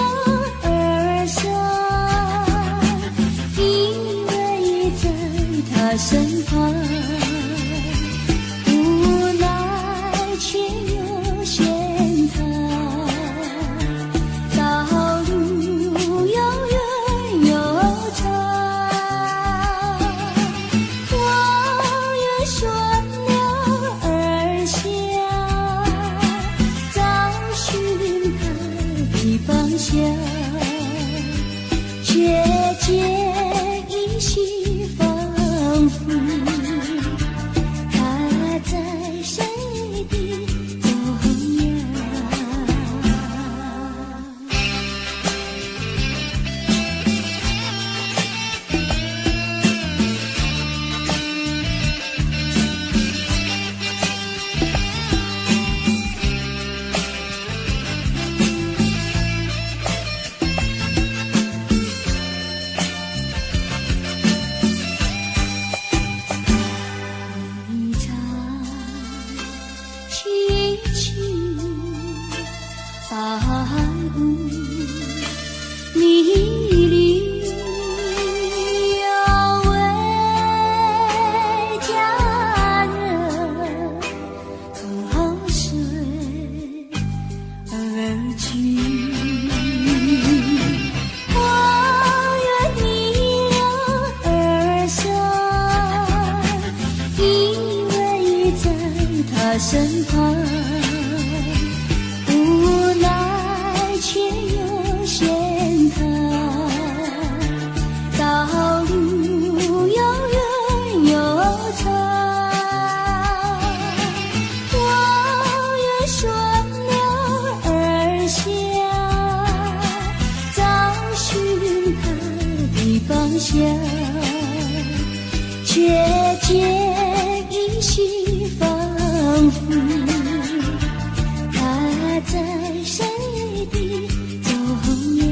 而上，依偎在他身旁，无奈却又嫌他道路遥远又长。我愿顺流而下，找寻他的方向，却见依稀仿佛他在谁的中央。一场凄凄爱慕，迷离要为家人口水而去。我愿逆流而上，依偎在他身旁，无奈却又嫌他道路遥远又长。我愿顺流而下，找寻他的方向，却见依稀仿佛他在谁的中央。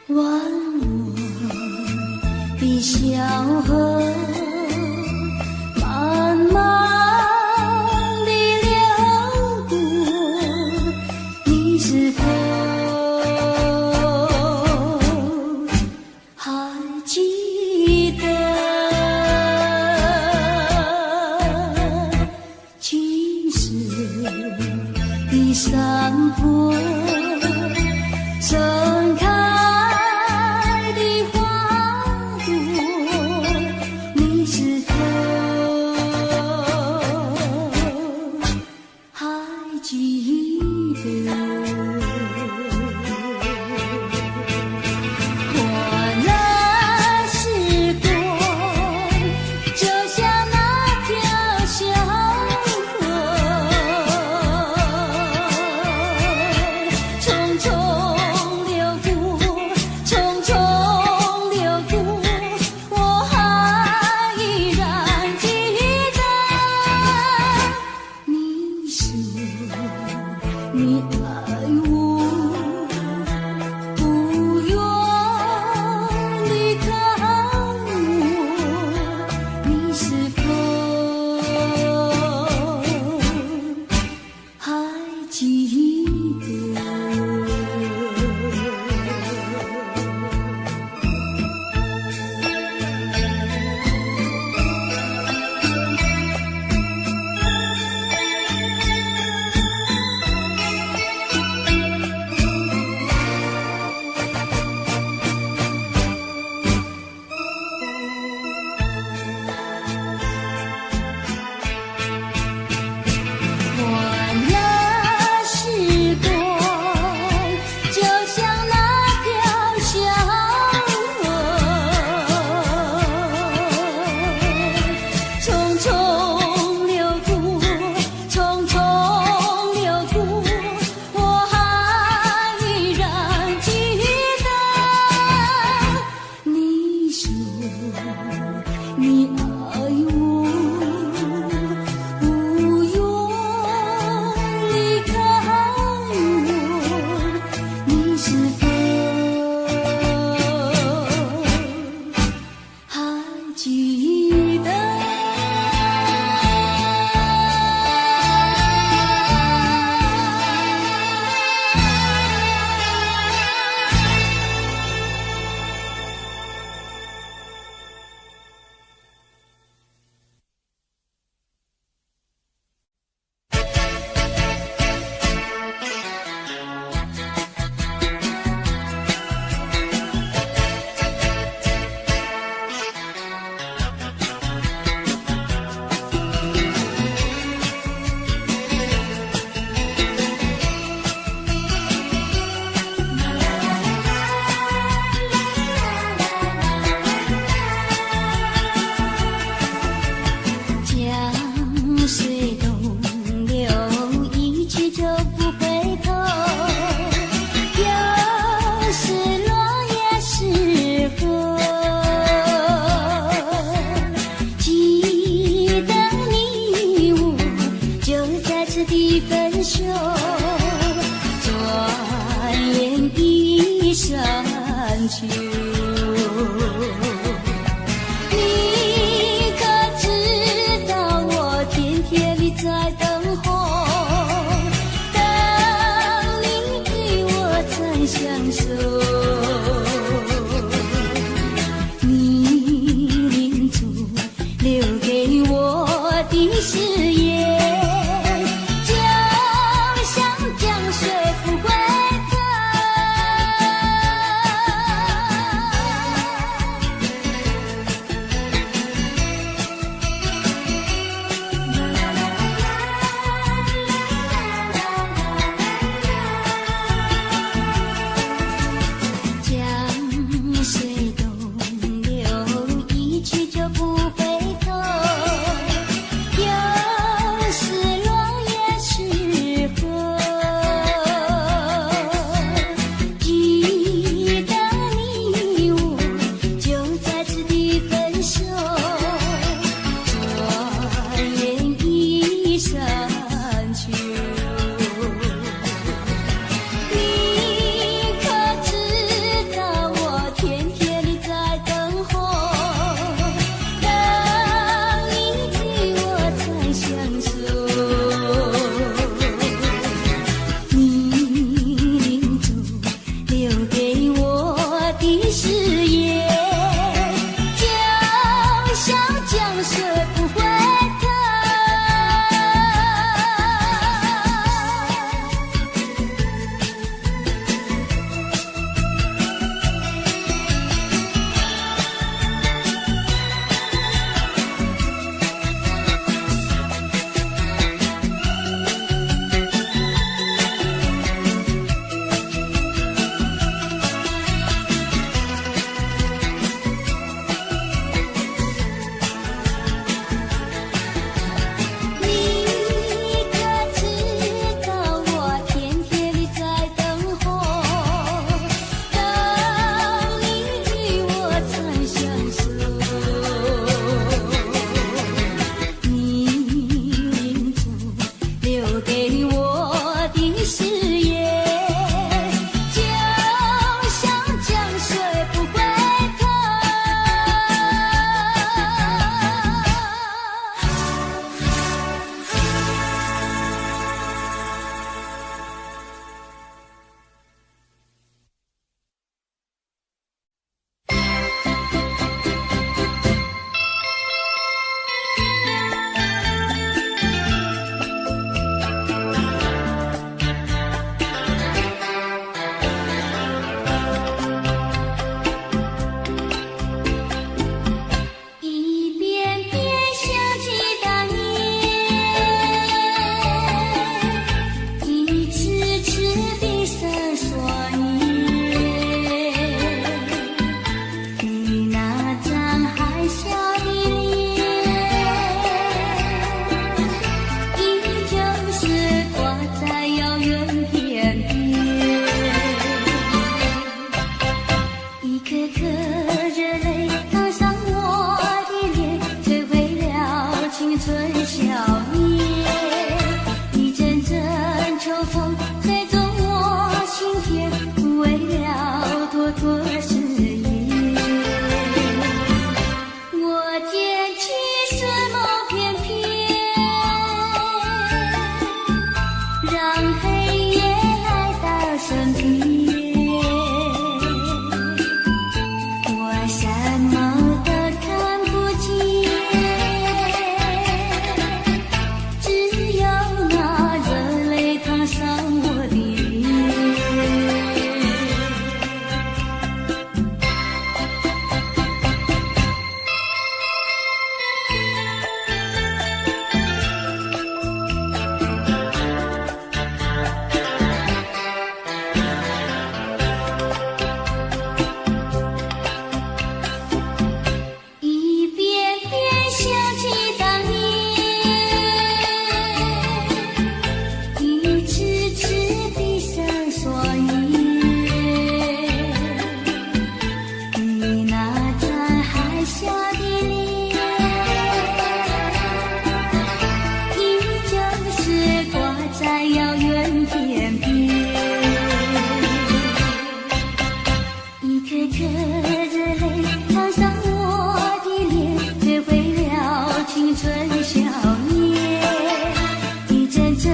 忘我的小河，慢慢地流过，你是否还记得青石的山坡，盛开的花朵，你是否还记得？换了时光，就像那条小河，次的分手，转眼一山秋。你可知道我天天地在等候，等你与我再相守。你临终留给我的誓言，就像江水不回头。江水东流，一去就不回头。有时落叶时候，记得你我就在此地分手，转眼一山秋。你可知道我天天地在等候，等你与我再相守。你临终留给我的誓言，就像江水不回头。在遥远天边，一颗颗热泪烫伤我的脸，摧毁了青春少年。一阵阵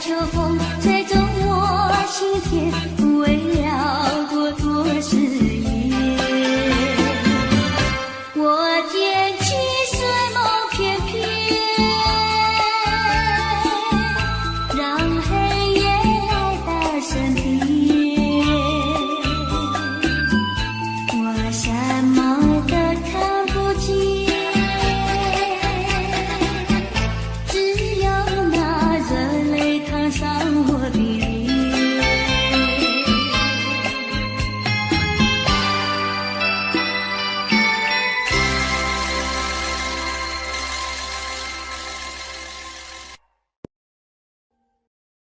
秋风吹动我心田，抚慰了朵朵誓言。我捡起睡梦片片，让黑夜来到身边。我什么都看不见，只有那热泪烫伤我的脸。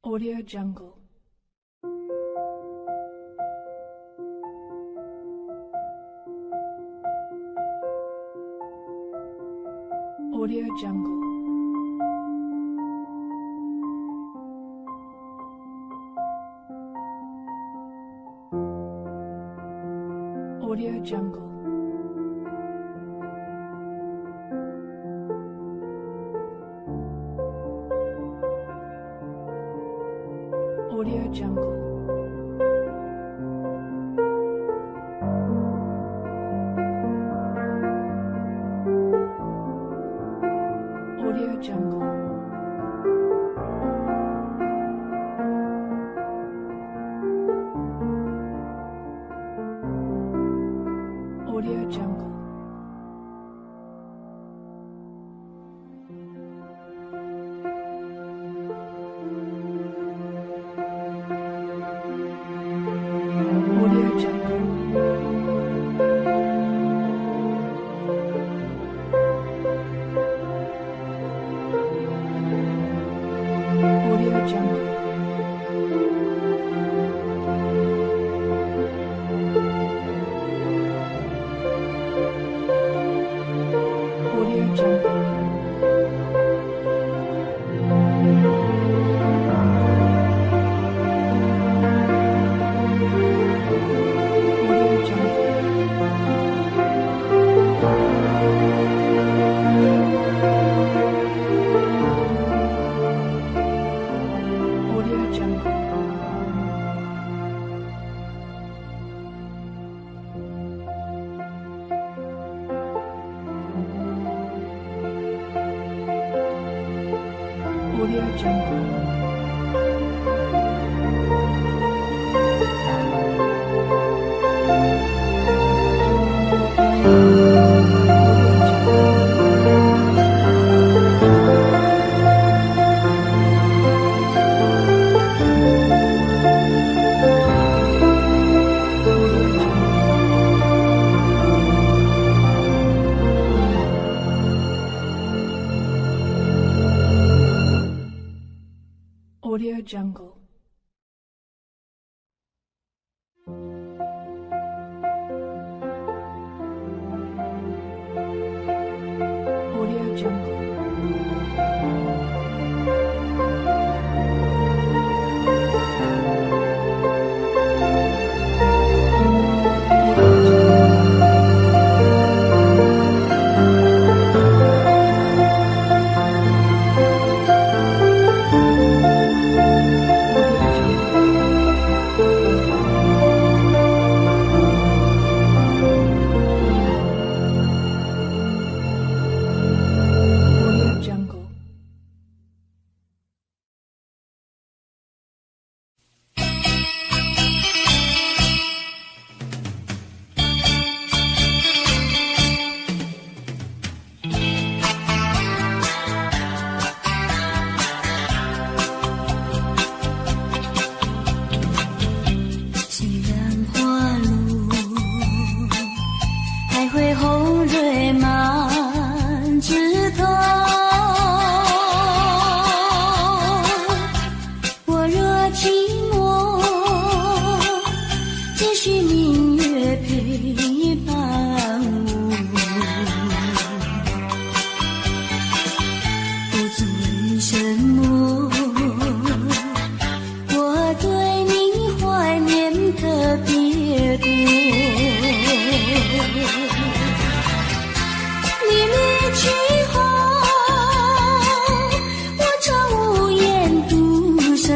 Audio Jungle. Audio Jungle. Audio Jungle. Audio Jungle. Audio Jungle. Audio Jungle. Audio Jungle. Audio Jungle. Audio Jungle. Audio Jungle. Audio Jungle. Audio Jungle. Audio Jungle. Audio Jungle. Audio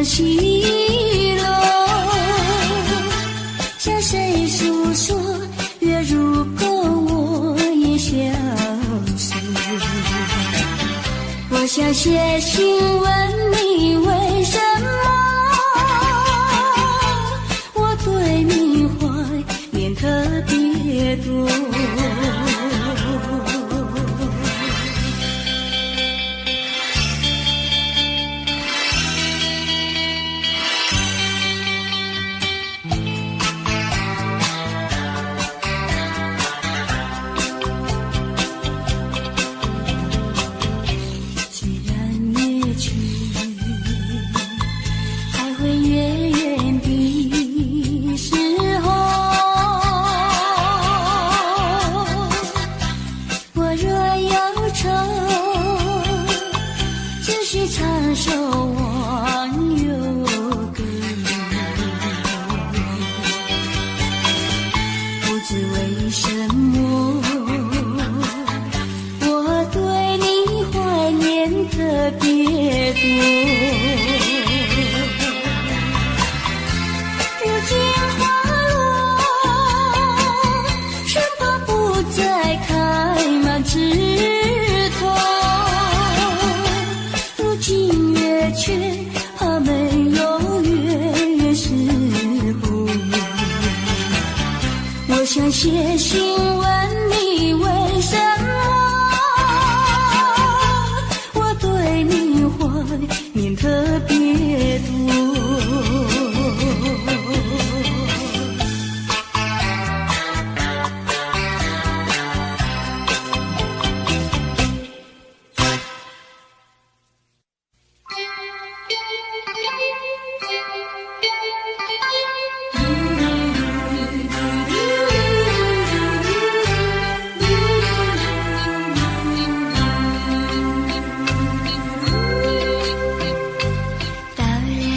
的稀落，向谁诉说？月如钩，我也消失。我想写信问你，为什么我对你怀念特别多？唱首忘忧歌，不知为什么我对你怀念特别多。如今花落，生怕不再开满枝头，今夜却怕没有月时候。我想写信问你，为什么我对你怀念特别多。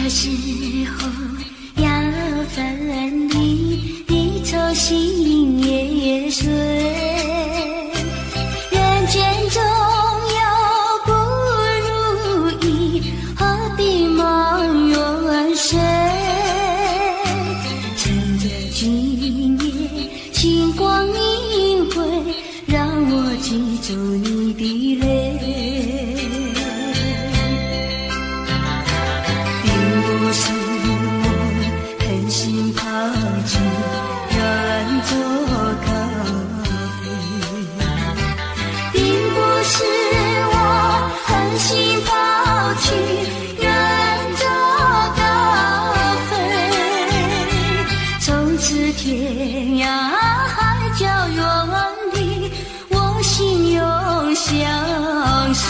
时候要分离，离愁心也碎。人间总有不如意，何必忙远身？趁着今夜星光明辉，让我记住你的泪。不是我狠心抛弃远做咖啡，并不是我狠心抛弃远做咖啡。从此天涯海角远离，我心永相随。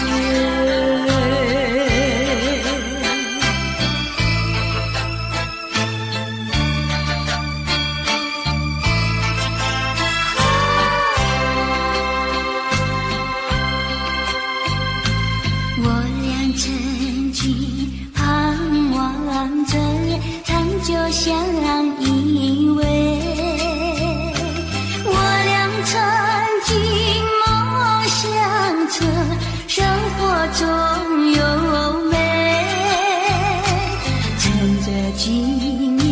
曾经盼望着长久相依偎，我俩曾经梦想着生活中有美。趁着今夜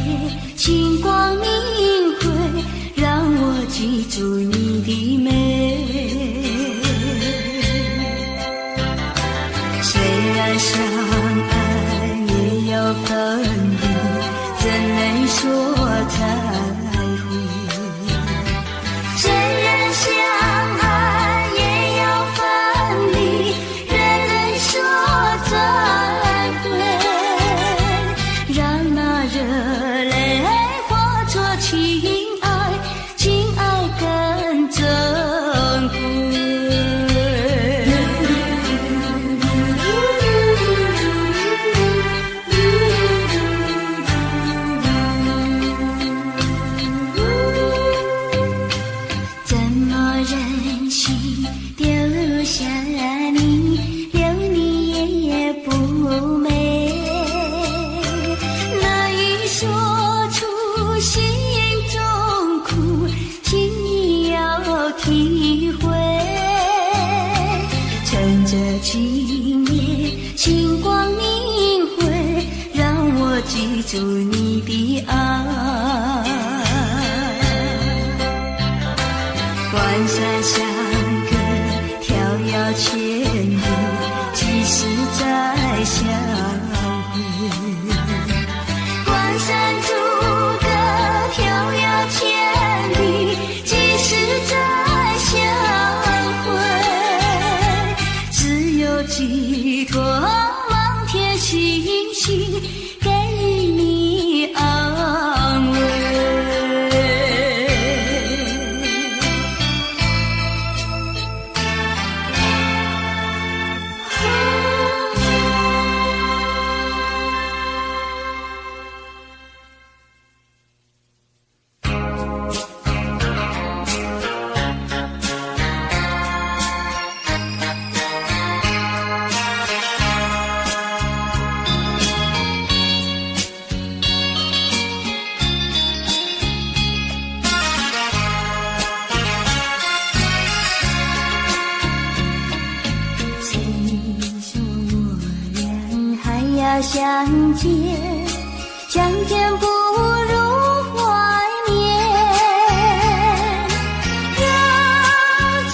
星光明辉，让我记住你的美。虽然相爱也要分离，怎能说记住你的爱。关山相隔，迢遥千里，几时再相会？关山阻隔，迢遥千里，几时再相会？只有寄托满天星星，给你安慰。相见，相见不如怀念。让这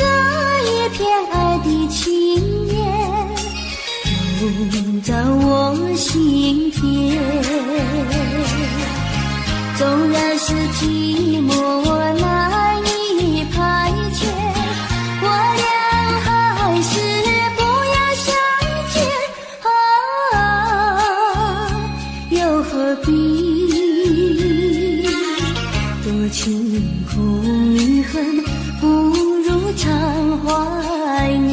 一片爱的情缘融在我心田。纵然是寂寞难以排遣，我俩还是不要相见。又何必多情空与恨，不如常怀念。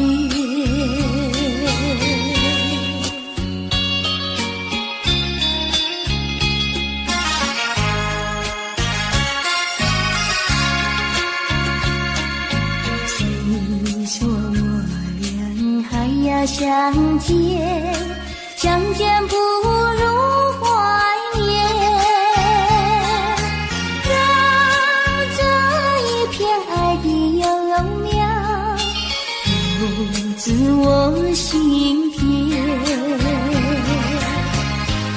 谁说我俩还要相见，相见不如怀念。让这一片爱的幼苗入至我心田。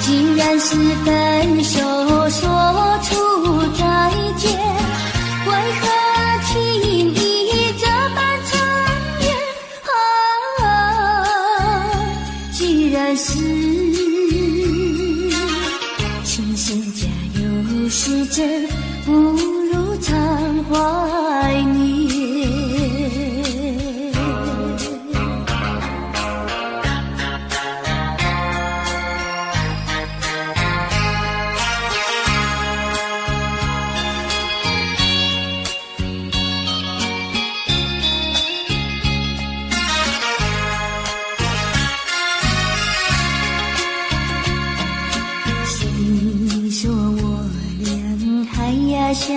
既然是分手说出再见，为何轻易这般残忍？既然是情是假又是真，不如常怀念。相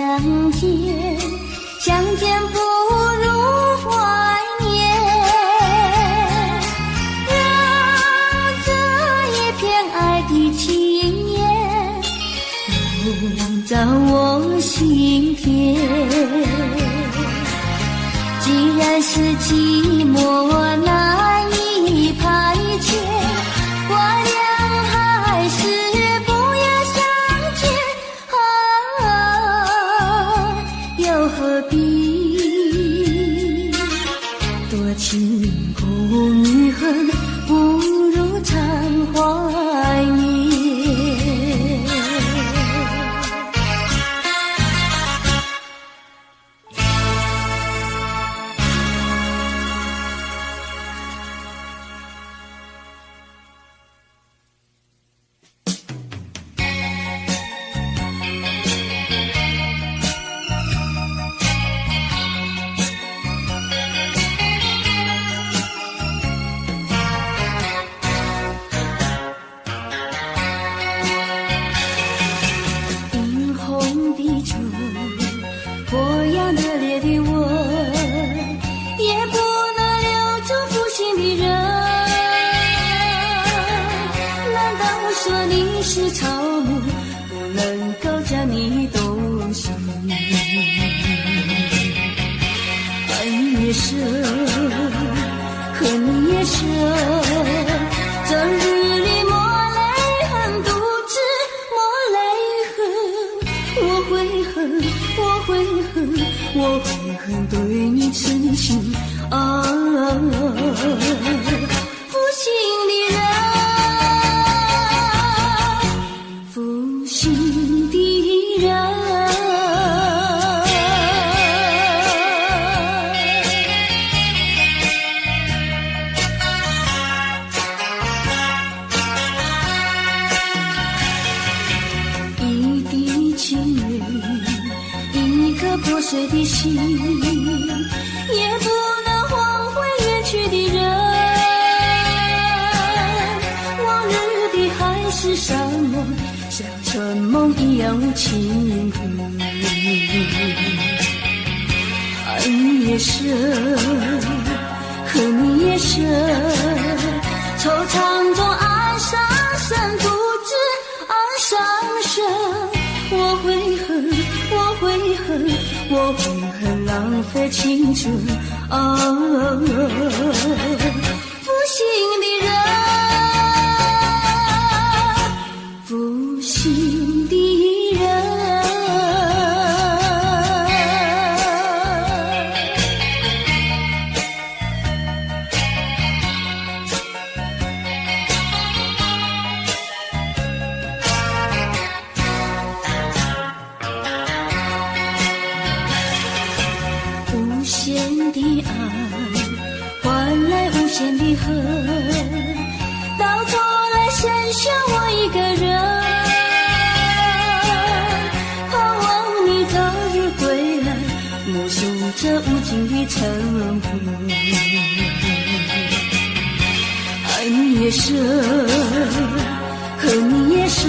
见，相见不如怀念。让这一片爱的情缘融在我心田。既然是寂寞难以排遣，我俩还是不要相见。又何必多情空与恨，不如常怀念。是草木，不能够将你动心。爱你也深，恨你也深，整日里抹泪恨独知，我会很对你痴情啊，负心的人，负心的人。一滴情泪，一颗破碎的心，也不能换回远去的人。往日的海誓山盟，像春梦一样无情。爱你也深，恨你也深，惆怅中爱上深，不知爱上深。我会恨，我会恨，我会恨浪费青春啊！负心的人，负心的人。无限的爱换来无限的恨，到头来剩下我一个人。盼望你早日归来，默数这无尽的晨昏。爱你也深，恨你也深，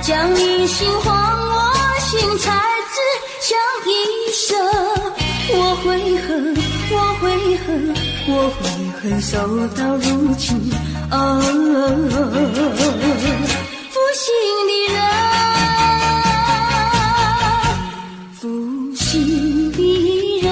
将你心还我心，才知晓一生。我会恨，我会恨，我会恨，守到如今啊！负心的人，负心的人。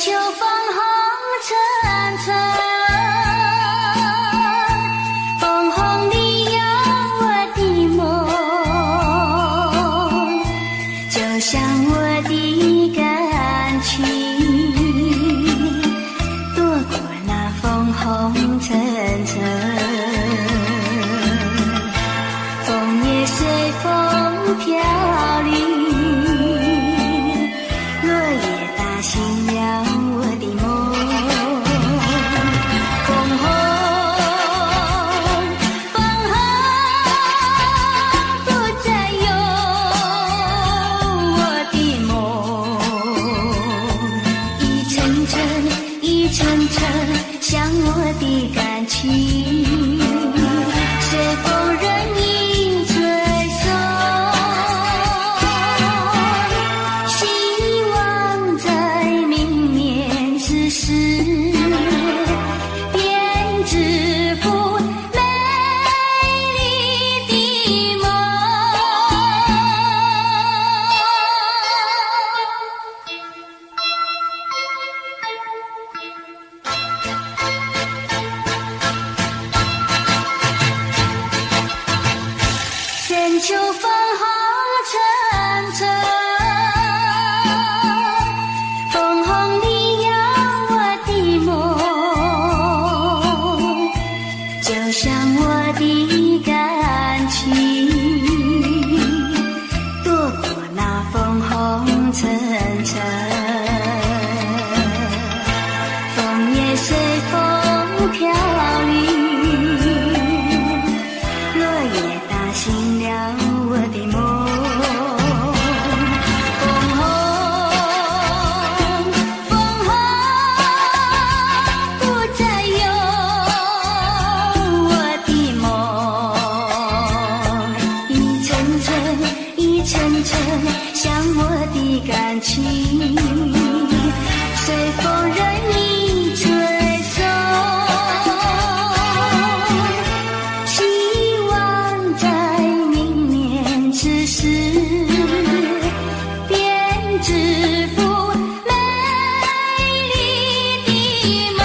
秋风红尘尘，枫红里有我的梦，就像我的感情，躲过那枫红尘尘，枫叶随风飘零，落叶打醒了我的梦。枫红，枫红不再有我的梦，一层层一层层像我的感情，随风任意吹送，希望在明年此时编织幅美丽的梦。深秋风红尘尘，枫红里有我的梦，就像我的感情，躲过那枫红尘尘，枫叶随风飘零，落叶打醒了我的梦。枫红，枫红不再有我的梦，一层层一层层像我的感情，随风任意吹送，希望在明年此时编织幅美丽的梦。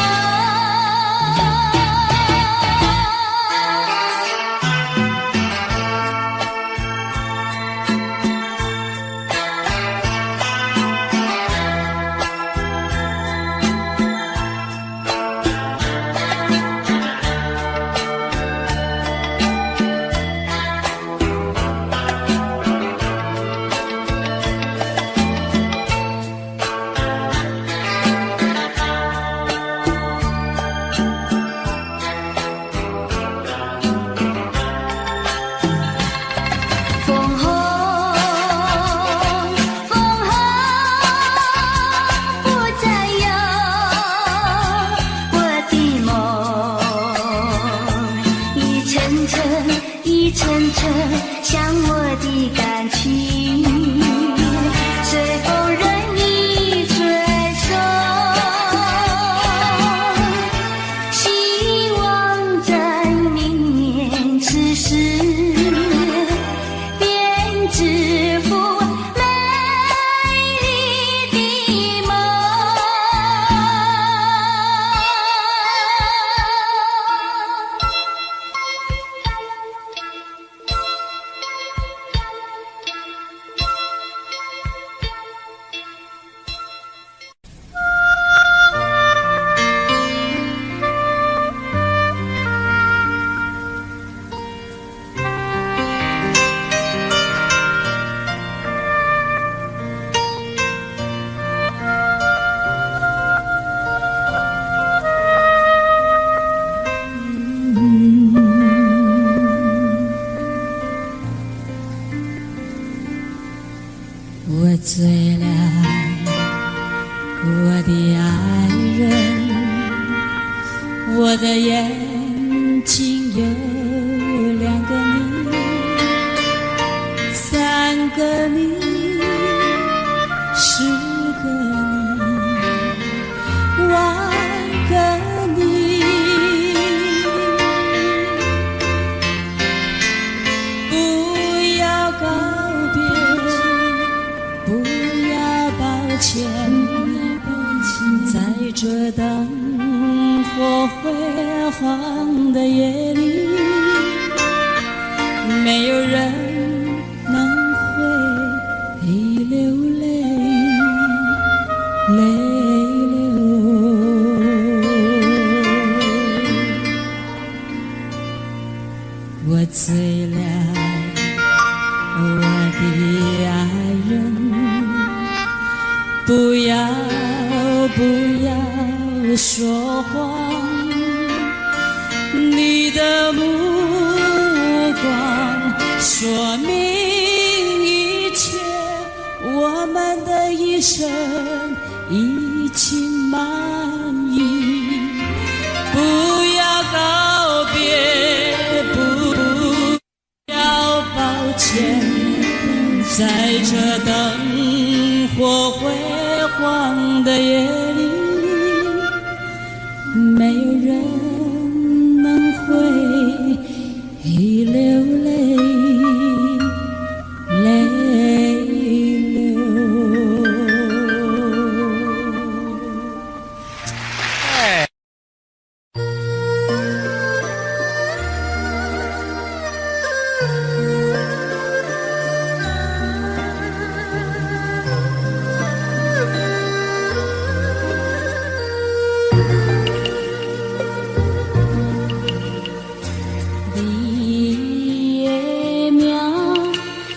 枫红，枫红不再有我的梦，一层层一层层像我的感情，随风任意吹送，希望在明年此时编织幅美丽的梦。我醉了，我的爱人，我的眼睛有2个你，3个你，10个你，万个你。不要告别，不要抱歉，再着灯火辉煌的夜里，没有人能会流泪，泪流。我醉了，我的爱人，不要说谎，你的目光说明一切，我们的一生已经满意。不要告别，不要抱歉，在这灯火辉煌的夜里，没有人能会流泪，泪流。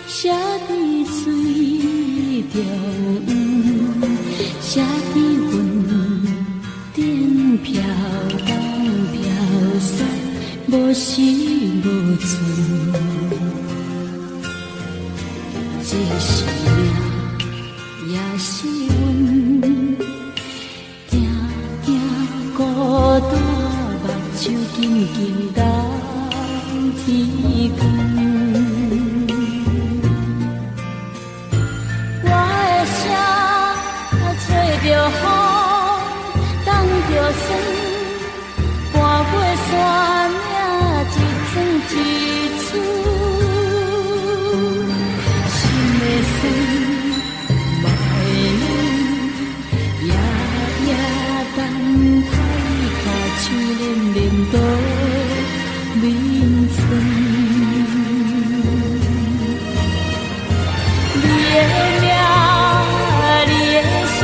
写在云顶飘东飘西，无时无存。这是命，也是运，行行孤单，目睭紧紧等天光。着风，等着霜，搬过山岭，一寸一寸，心的酸，目的冷，夜夜等待，脚手连连到眠床。你的名，你的声。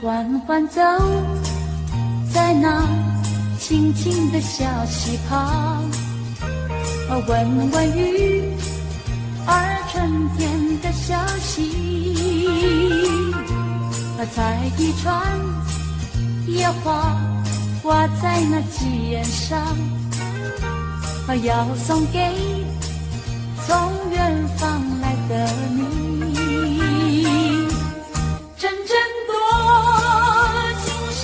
缓缓走在那清清的小溪旁，闻闻雨儿春天的消息，采一串野花挂在那枝叶上，要送给从远方来的你。阵阵多情山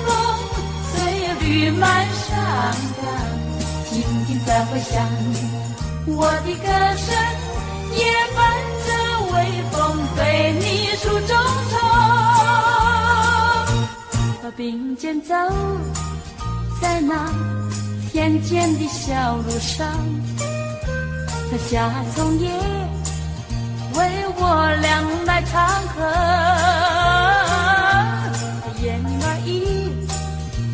风，岁月绿满山岗，静静在回响，我的歌声也伴着微风对你诉衷肠。并肩走在那田间的小路上，夏虫也为我俩来唱和，燕儿一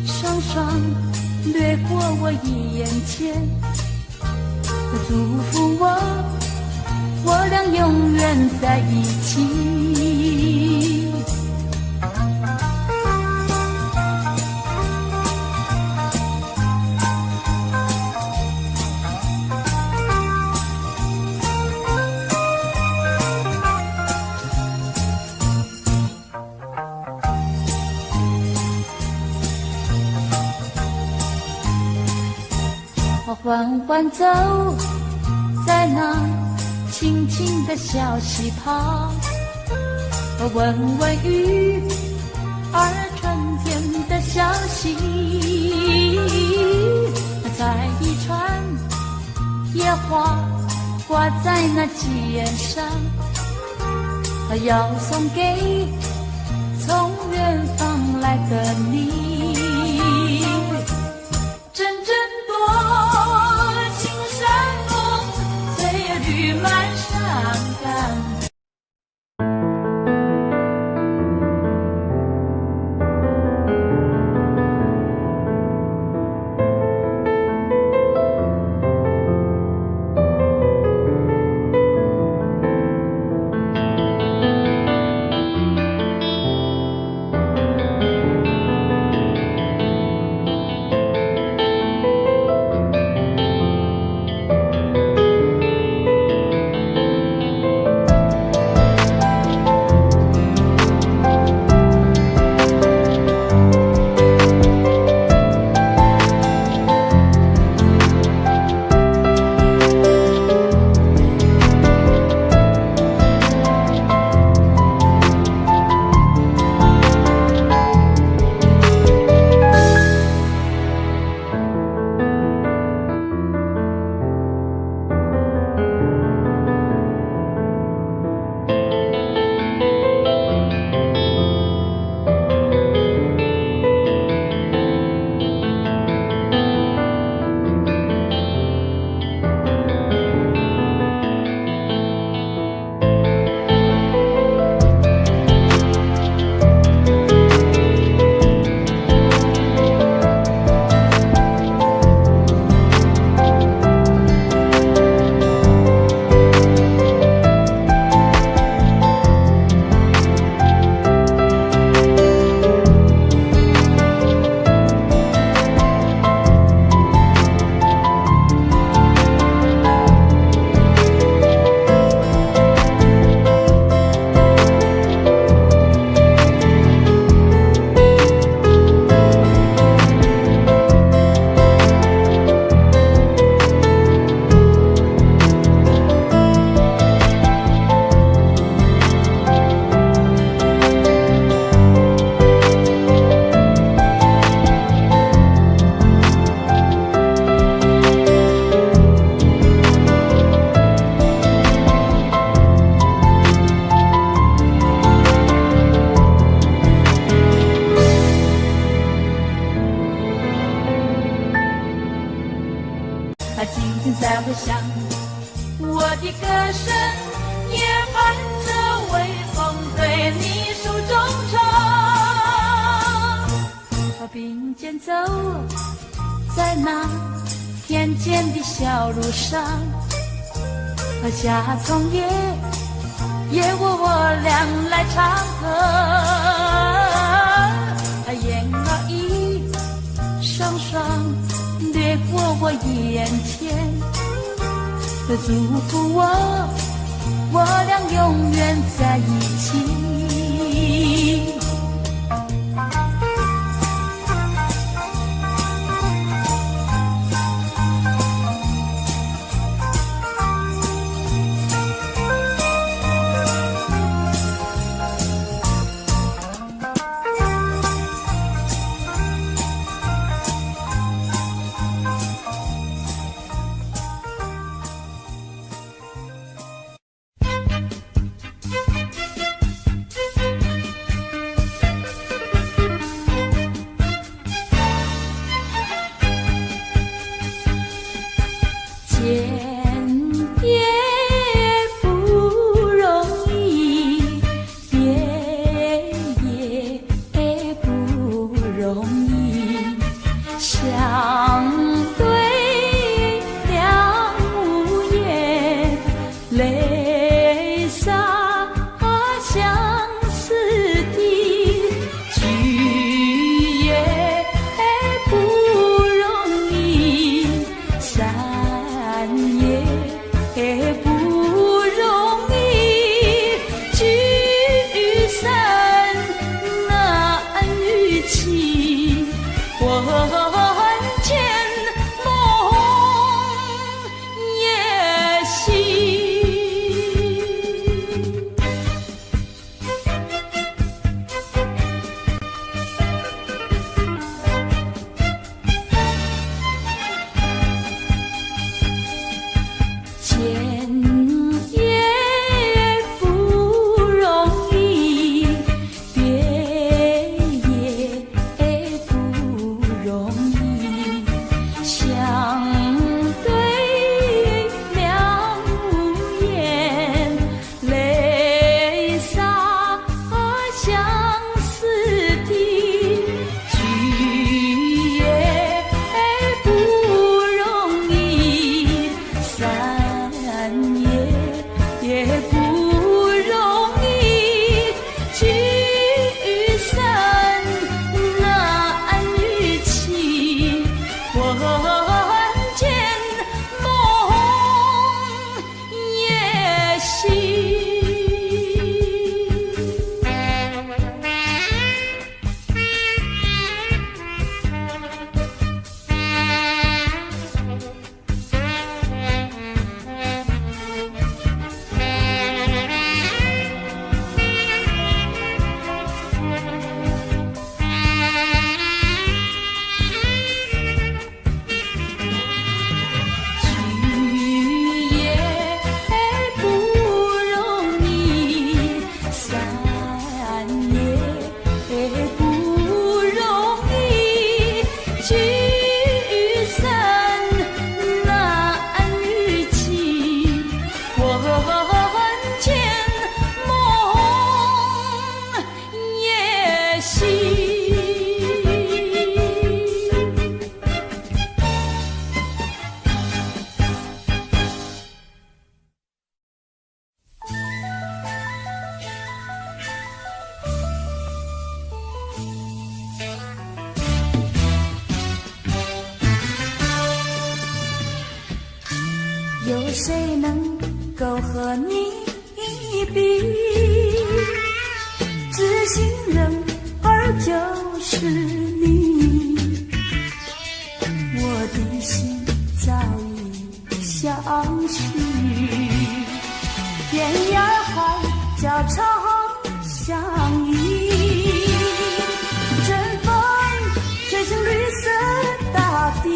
双双掠过我眼前，祝福我俩永远在一起。缓缓走在那清清的小溪旁，闻闻雨儿春天的消息，采一串野花挂在那枝叶上，要送给从远方来的你。阵阵多情山风，岁月绿满山岗。我的歌声也伴着微风对你诉衷肠。并肩走在那田间的小路上，夏虫也为我俩来唱和，燕儿一双双掠过我眼前，祝福我俩永远在一起。有谁能够和你比？知心人儿就是你，我的心早已相许。天涯海角常相依，阵风吹醒绿色大地。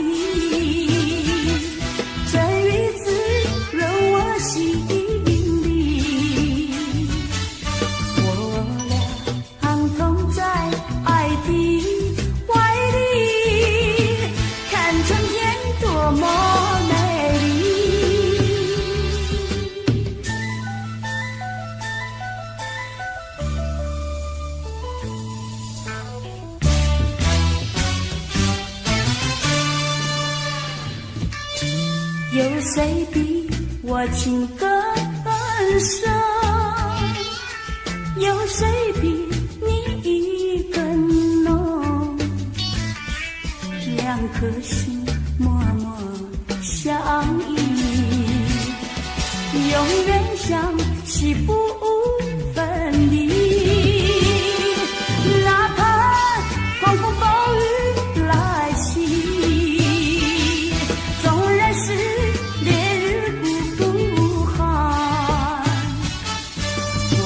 我情更深，有谁比你更浓？两颗心默默相依，永远相惜不分离。哪怕狂风暴雨来袭，纵然是烈日孤寒，我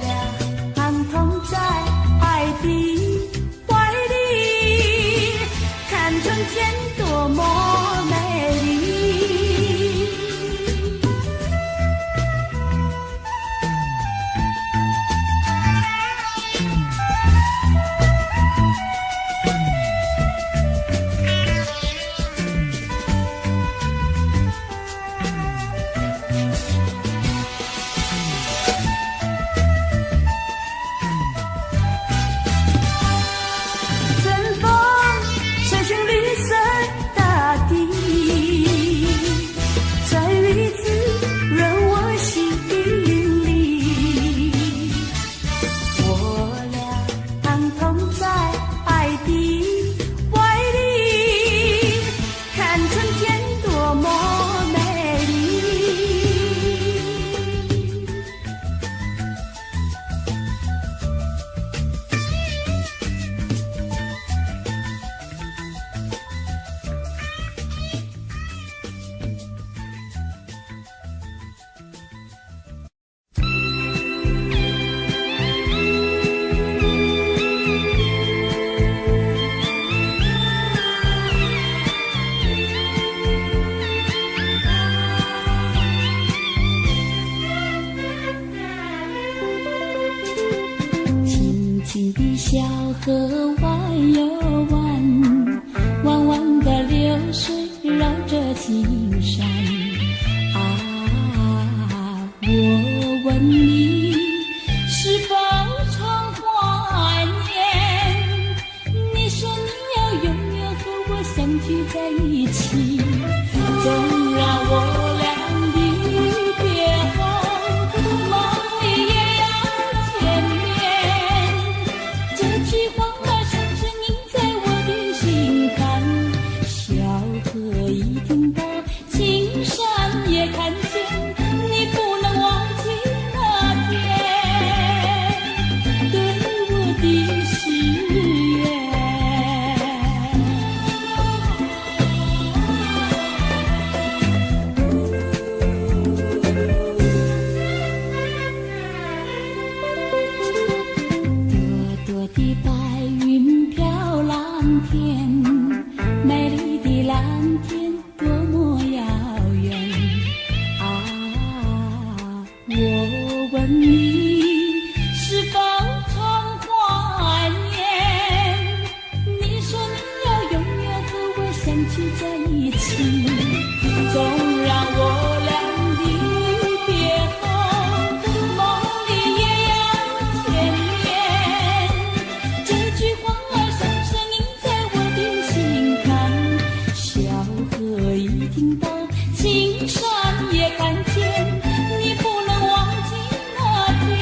俩同在爱的怀里，看春天多么美丽。小河弯又弯，弯弯的流水绕着青山。啊，我问你，是否常怀念？你说你要永远和我相聚在一起，纵然我俩离别后，梦里也要见面。这句话儿深深印在我的心坎，小河一听到，青山也看见，你不能忘记那天对我的誓言。朵朵的白云飘蓝天，美丽的蓝天多么遥远啊！我问你，是否常怀念？你说你要永远和我相聚在一起，纵然我俩离别后，梦里也要见面。这句话儿深深印在我的心坎，小河一听到，青山也看见，你不能忘记那天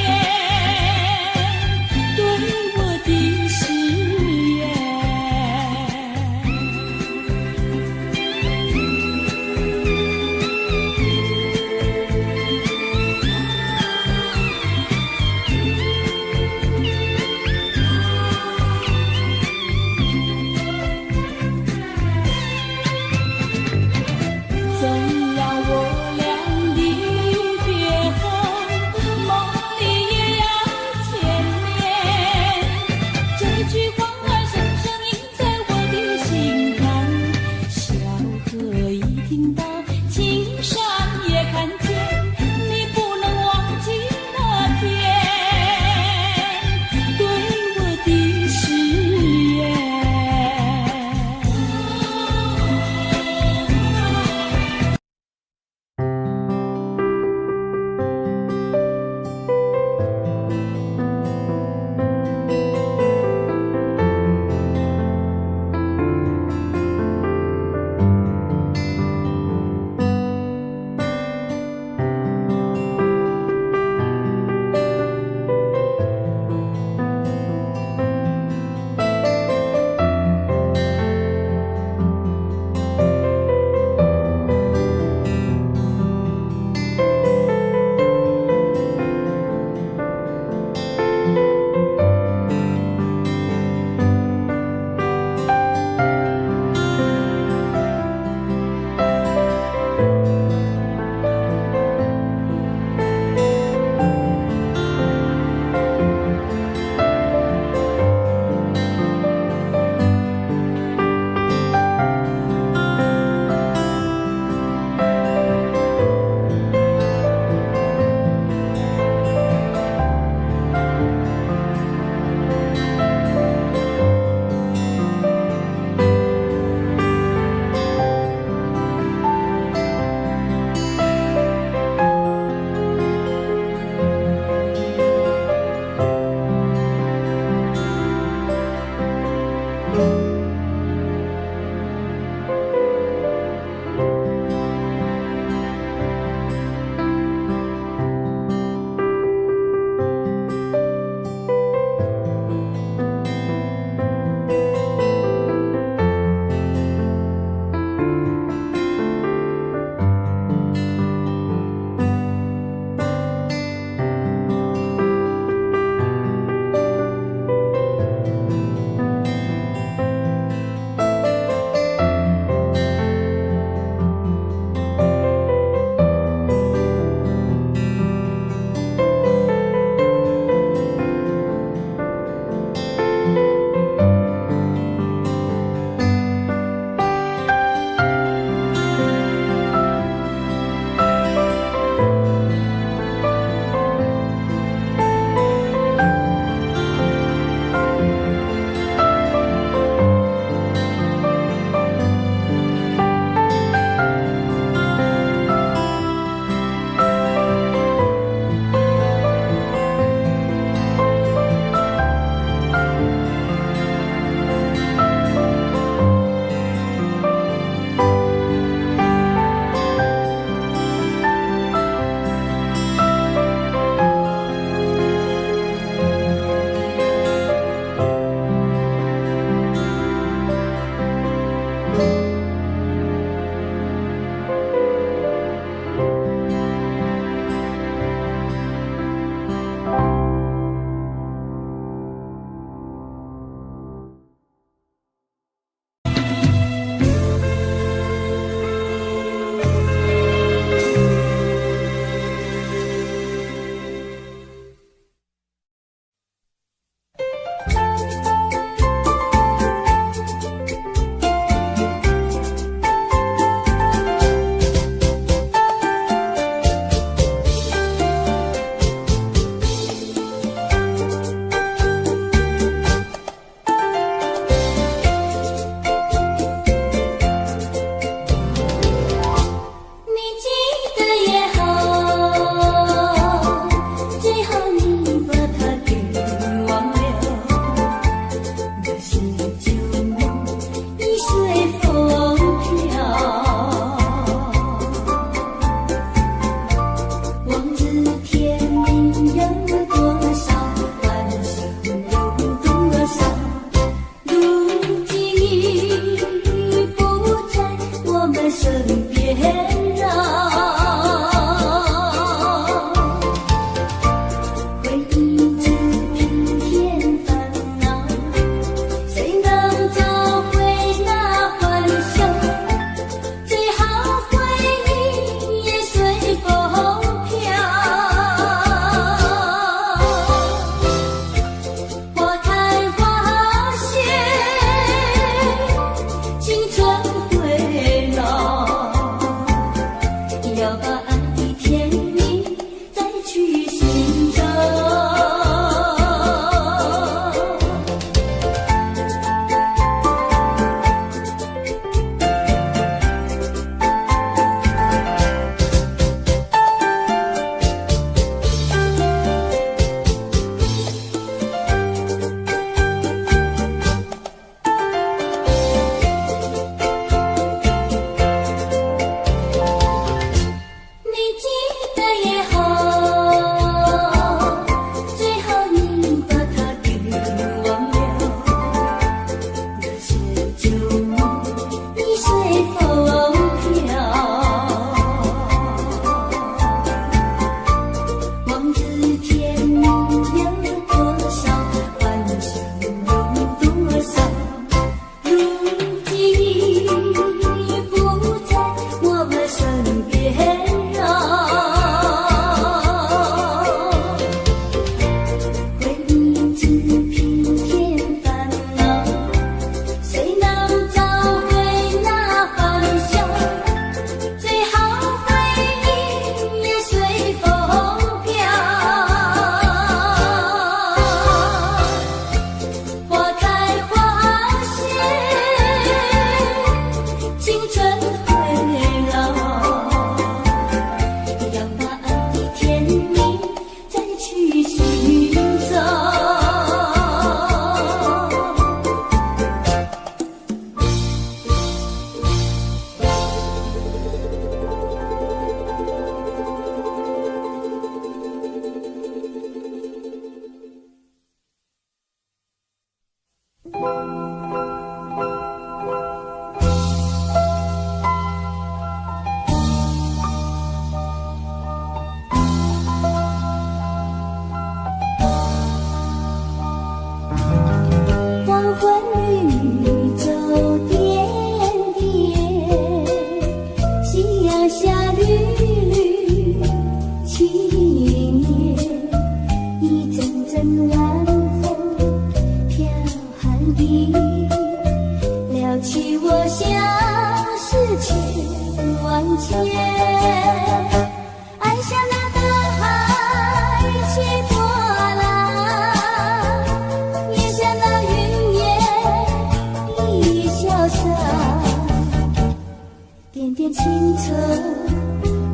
清澈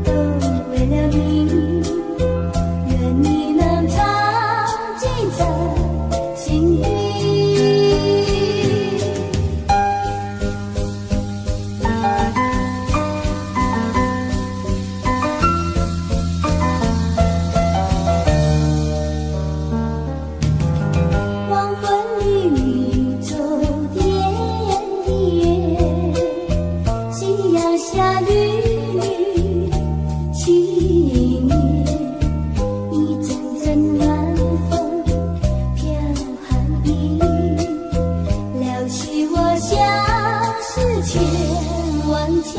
都为了你，愿你能常记在心里。黄昏里走点点，夕阳下绿绿青叶，一阵阵晚风飘寒意，撩起我相思千万结。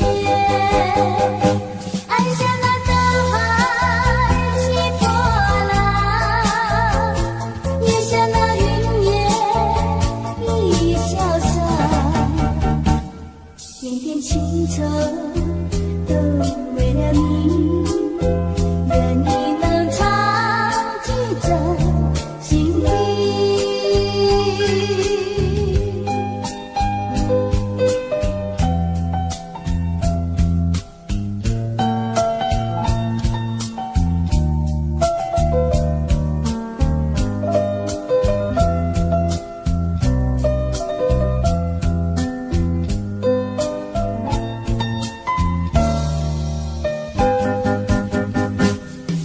爱像那大海起波浪，也像那云烟一潇洒，点点清澈都为了你，愿你能常记在心里。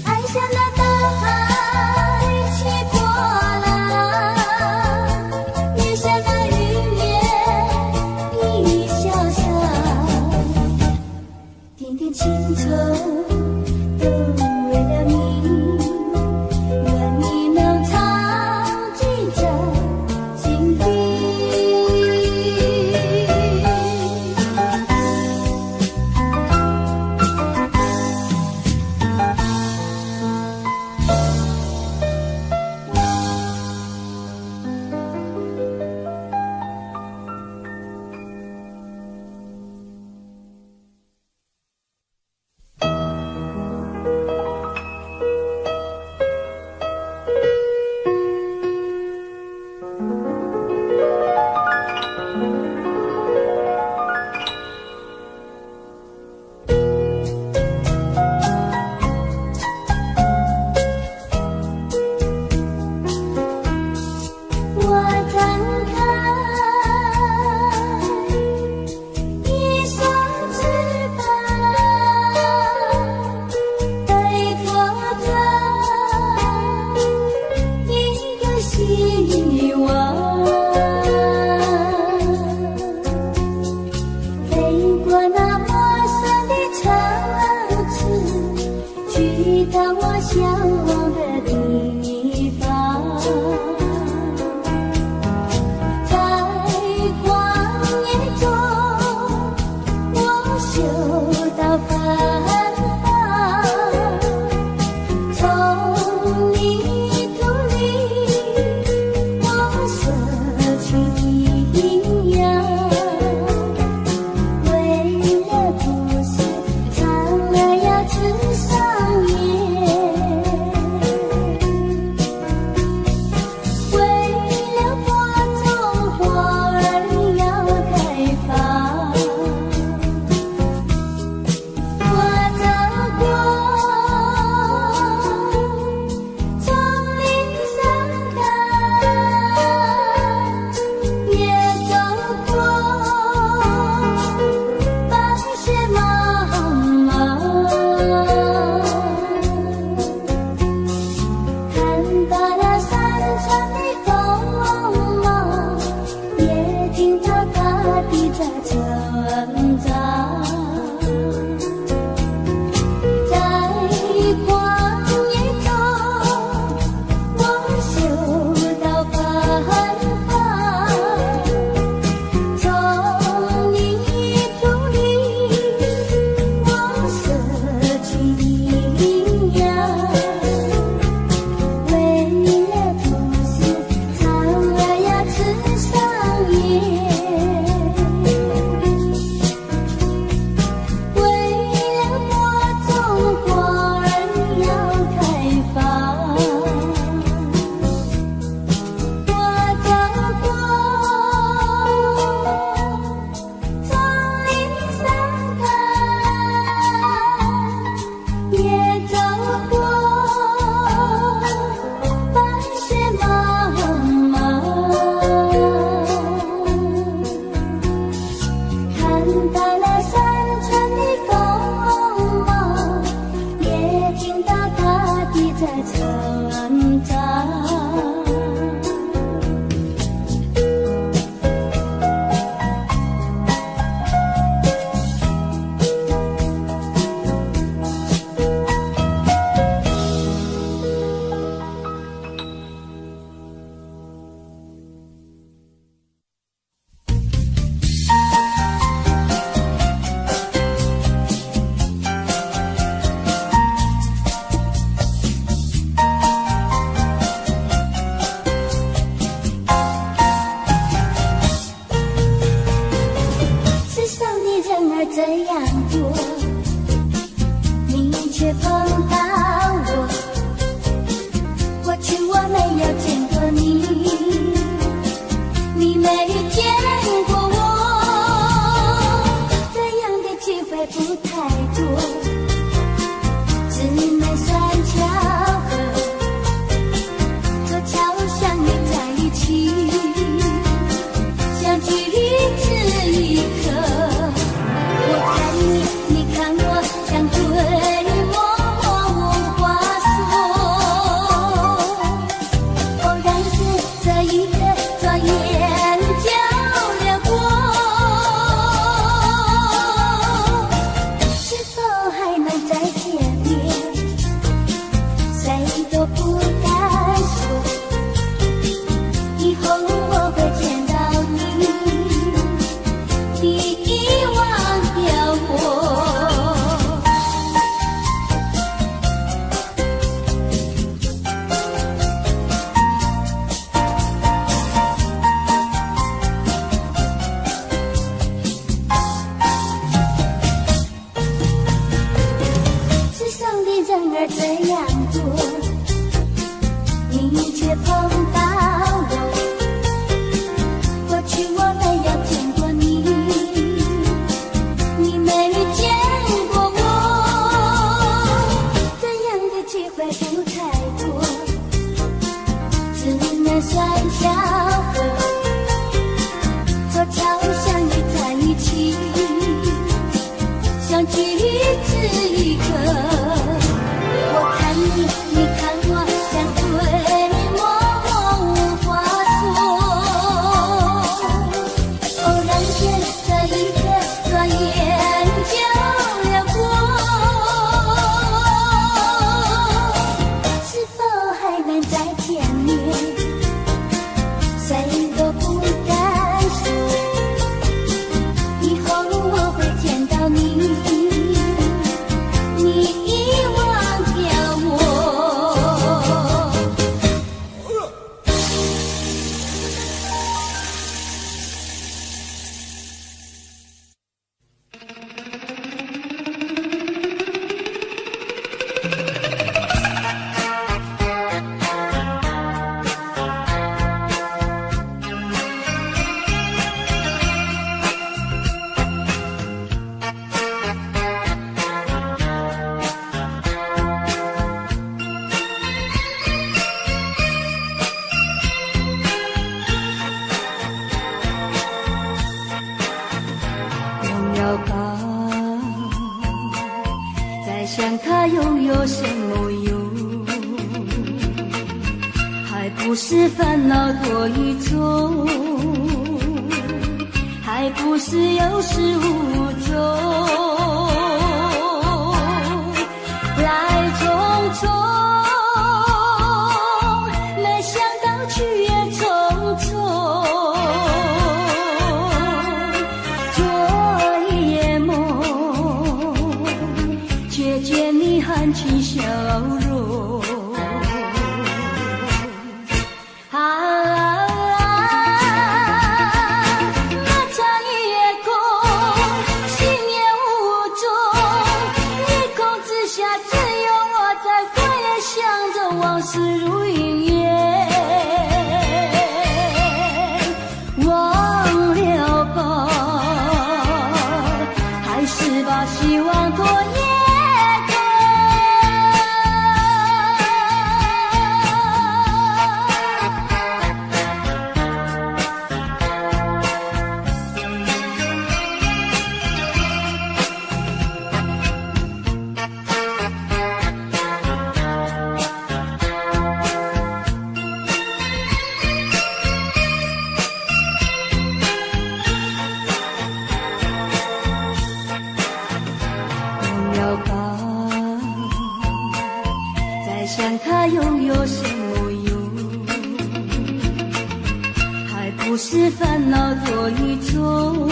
爱像那大海起波浪，也像那云烟一潇洒，点点清澈都为了你，愿你能常记在心里。我张开一双翅膀，背驮着一个希望，飞过那陌生的城池，去到我向往的地方。在旷野中，我嗅到芬芳，从泥土里我摄取营养，为了故事唱儿呀枝上叶。成长。这样多，你却碰到我。过去我没有见过你，你没见过我，这样的机会不太多，只能算巧合。这巧相遇在一起，相聚只一刻。我看你，你看我，像对默默无话说。偶然间，这一刻转眼就流过，是否还能再见面？谁都不敢说，以后我会见到你，你遗忘掉我。世上的人儿这样多，你却碰到我。过去我没有见过你，你没见过我，这样的机会不太多，只能算巧合。凑巧相遇在一起，相聚只一刻。我看你，你看我，像对默默无话说。偶然间，这一刻转眼就流过，是否还能再见面？谁都不敢说，以后我会见到你，你遗忘掉我。忘了吧，再想它又有什么用？还不是烦恼多一种，还不是有始无终。来匆匆，没想到去也匆匆。做一夜梦，却见你含情笑容。那场夜空，心也无踪，夜空之下只有我在回想着往事如云烟。忘了吧，还是把希望拖延。想它又有什么用？还不是烦恼多一种，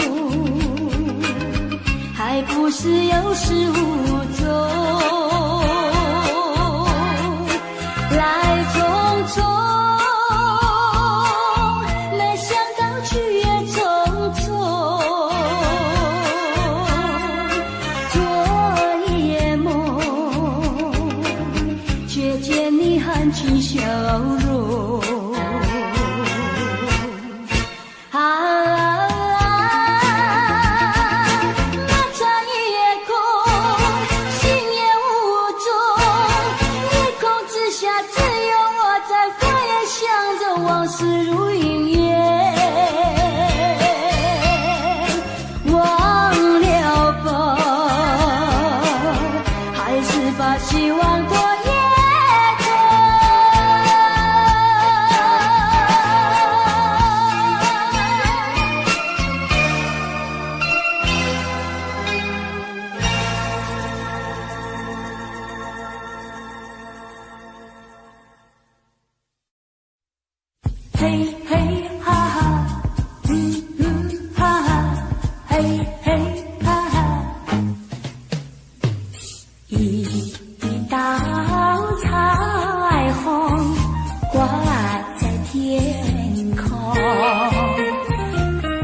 还不是有始无终，来匆匆，没想到去也匆匆，做一夜梦，却见你含情笑容。往事如云烟，忘了吧，还是把希望多夜嘿嘿哈哈，哈哈，嘿嘿哈哈，一道彩虹挂在天空，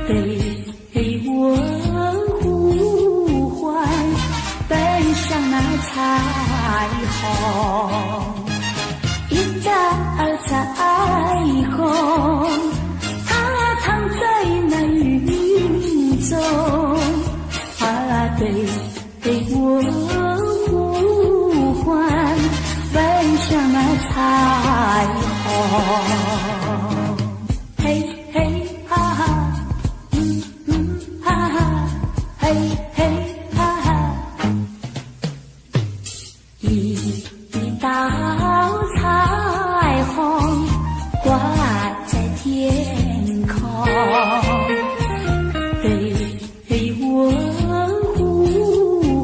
对我呼唤，奔向那彩虹。一道彩虹，它躺在那云中，对我呼唤，奔向那彩虹。嘿嘿哈哈，哈哈，嘿嘿哈哈，一道彩虹挂在天空，对我呼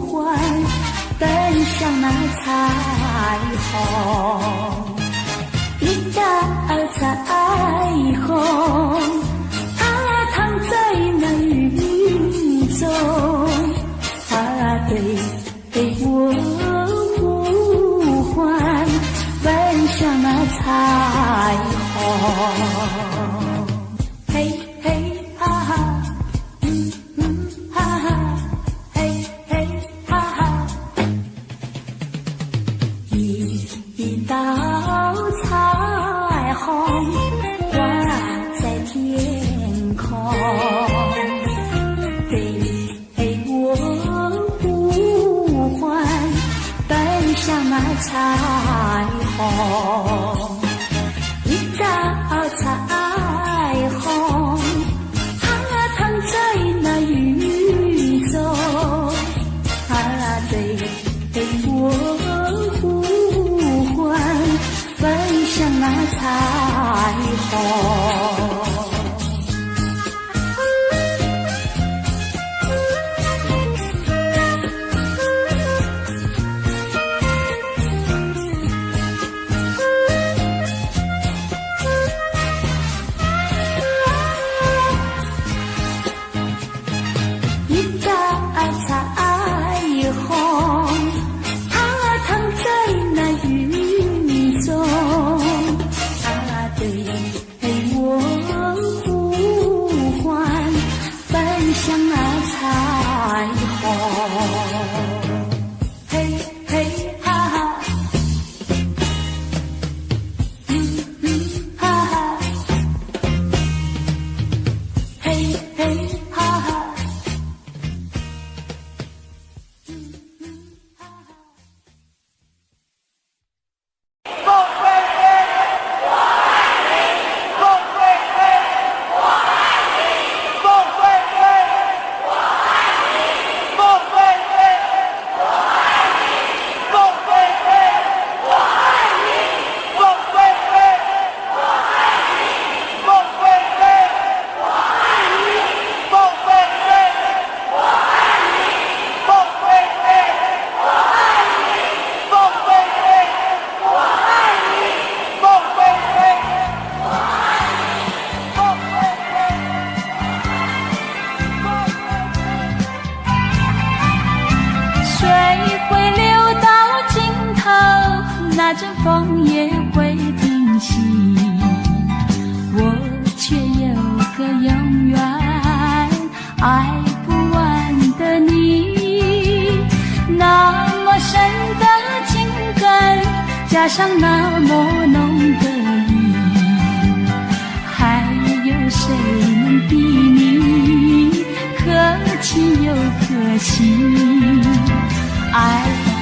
唤，奔向那彩虹。一道彩虹，它躺在那云中，对我呼唤，奔向那彩虹。嘿嘿哈哈，哈哈，嘿嘿哈哈，一道彩虹挂在天空，对我呼唤，奔向那彩虹。一道彩虹，它躺在那云中，对我呼唤，奔向那彩虹。风也会停息，我却有个永远爱不完的你。那么深的情感，加上那么浓的意，还有谁能比你可亲又可惜？爱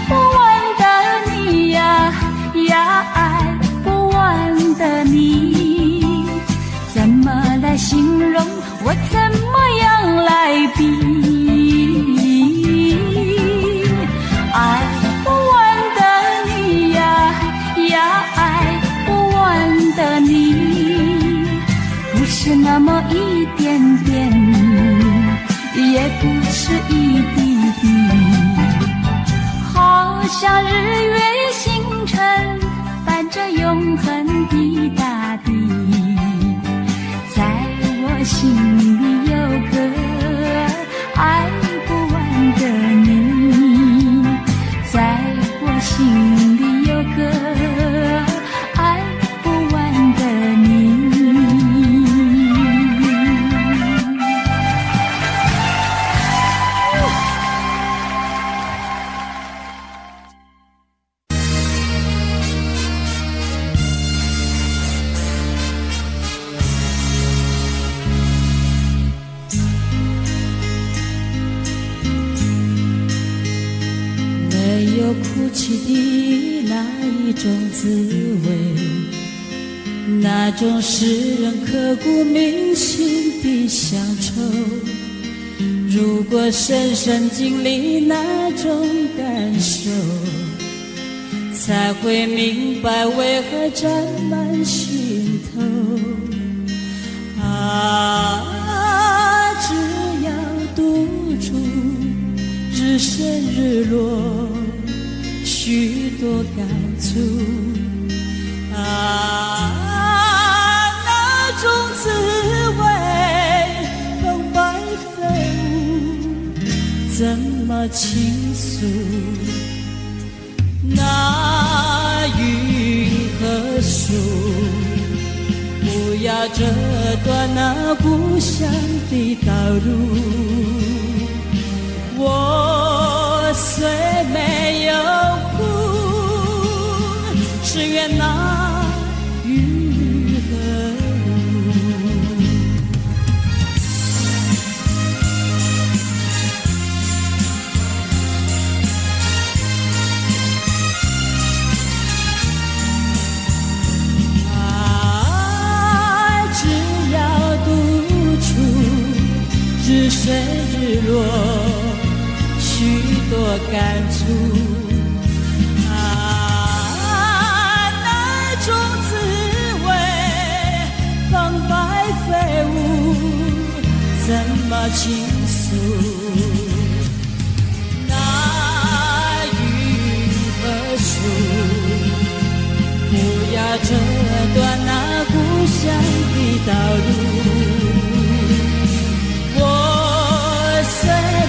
不完的你呀呀，爱不完的你，怎么来形容？我怎么样来比？爱不完的你呀呀，爱不完的你，不是那么一点点，也不是一滴滴，好像日月星辰伴着永恒的大地，在我心里有个爱不完的你，在我心里有个爱不完的你。没有哭泣的那一种滋味，那种使人刻骨铭心的乡愁。如果深深经历那种感受，才会明白为何沾满心头。啊，只要独处，日升日落，许多感触。啊，那种滋味澎湃飞舞，怎么倾诉？那云和树，不要折断那故乡的道路。我虽没有哭，只愿那雨和路。啊，只要独处，日升日落，许多感触。啊，那种滋味澎湃飞舞，怎么倾诉？那云和树，不要折断那故乡的道路。我虽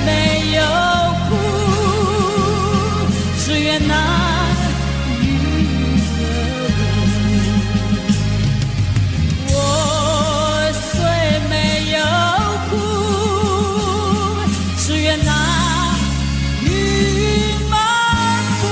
没有哭，只愿那雨和路。我虽没有哭，只愿那雨漫步。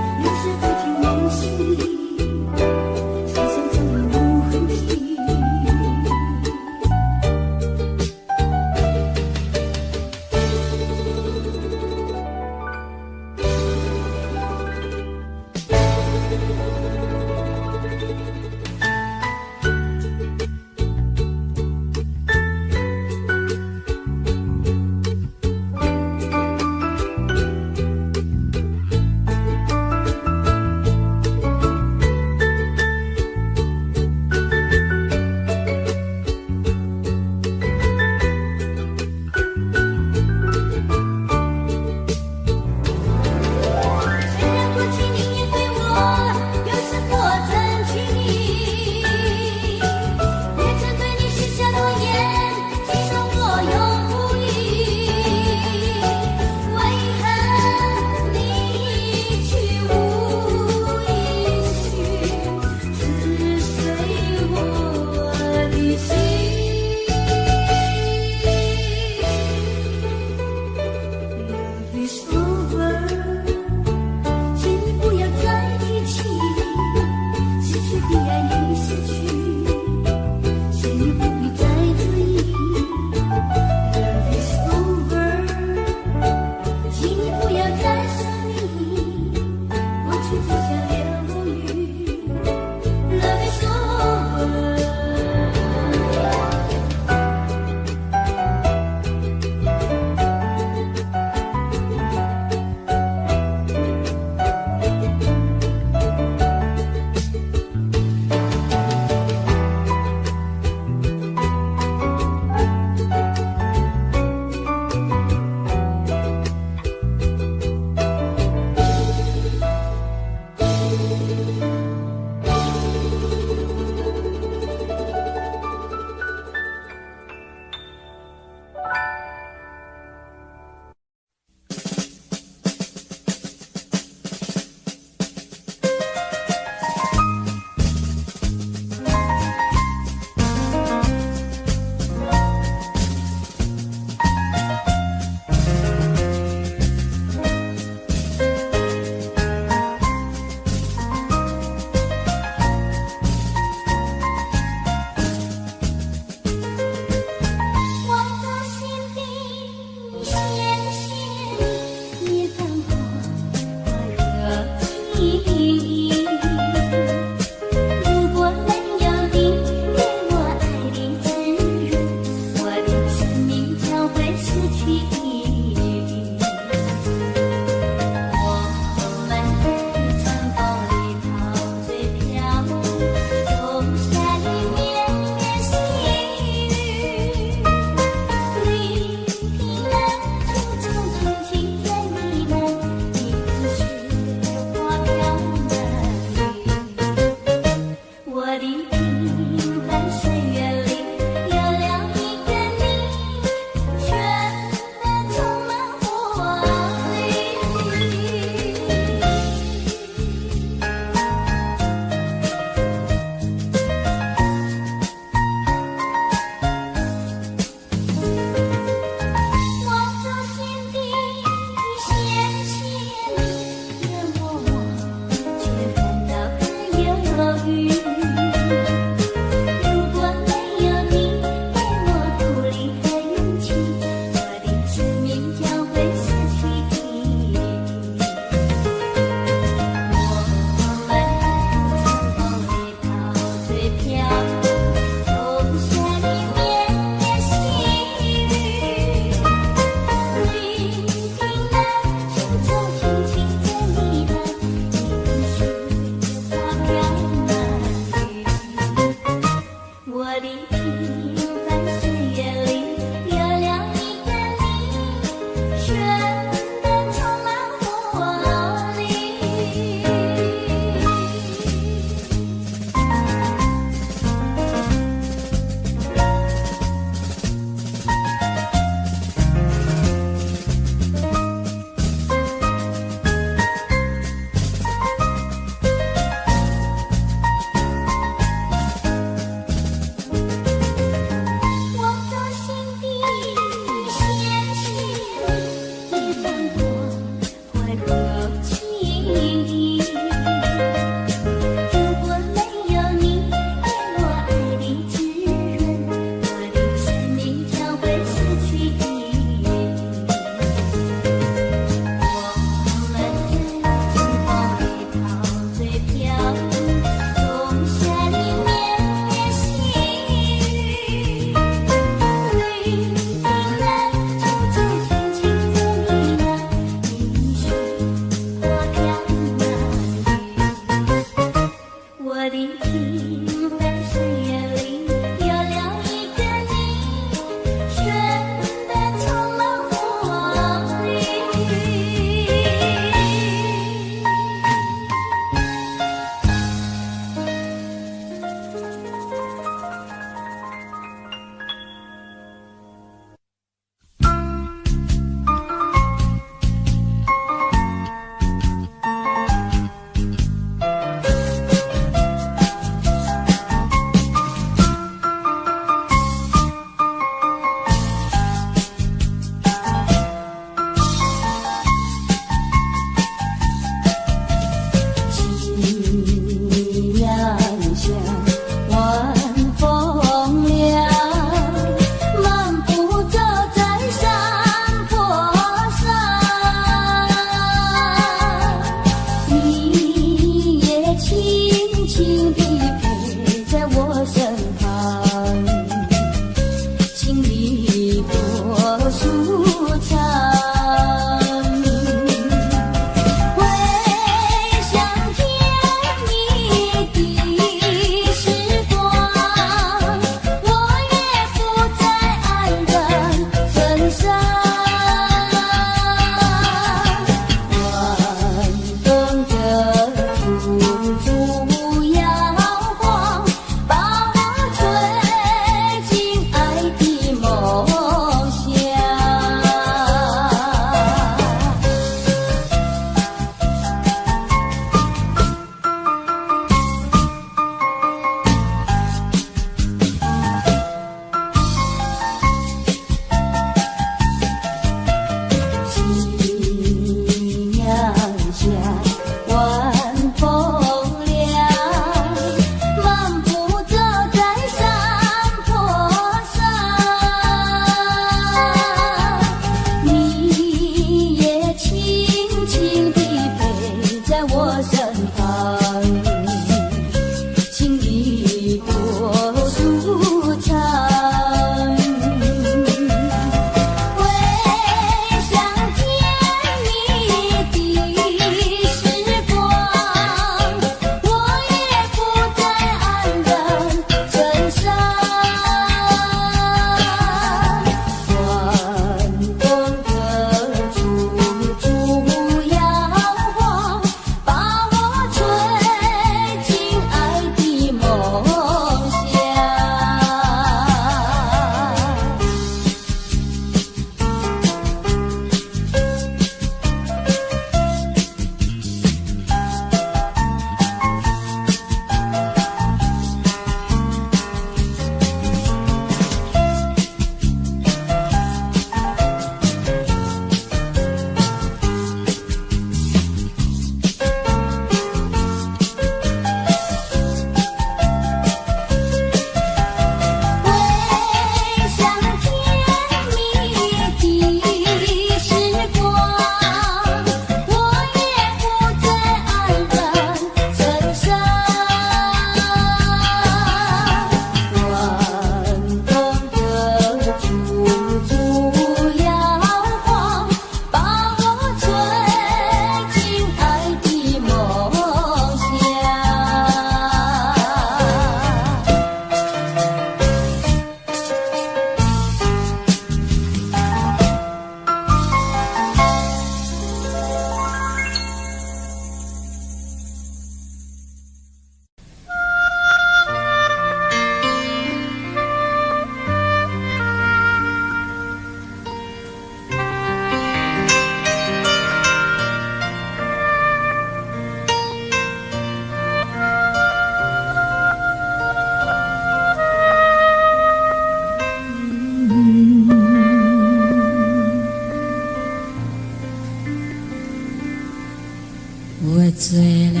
醉了，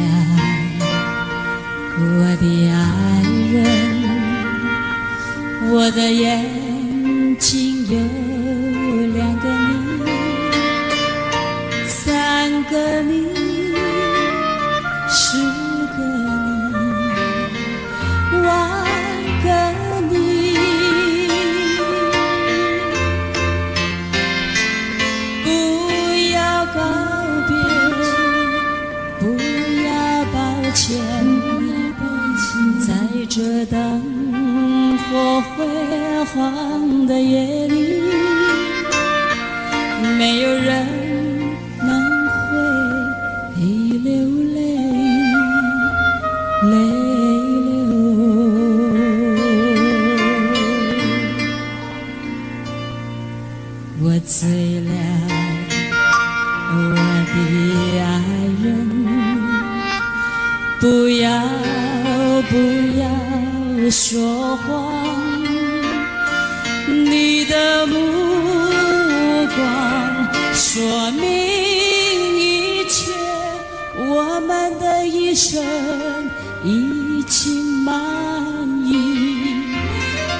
我的爱人，我的眼睛有2个你，3个你，10个你，万个你，不要告别，不要抱歉，在这灯火辉煌的夜里，没有人能会流泪，泪流。我醉了，我的爱人，不要说谎，你的目光说明一切，我我们的一生已经满意，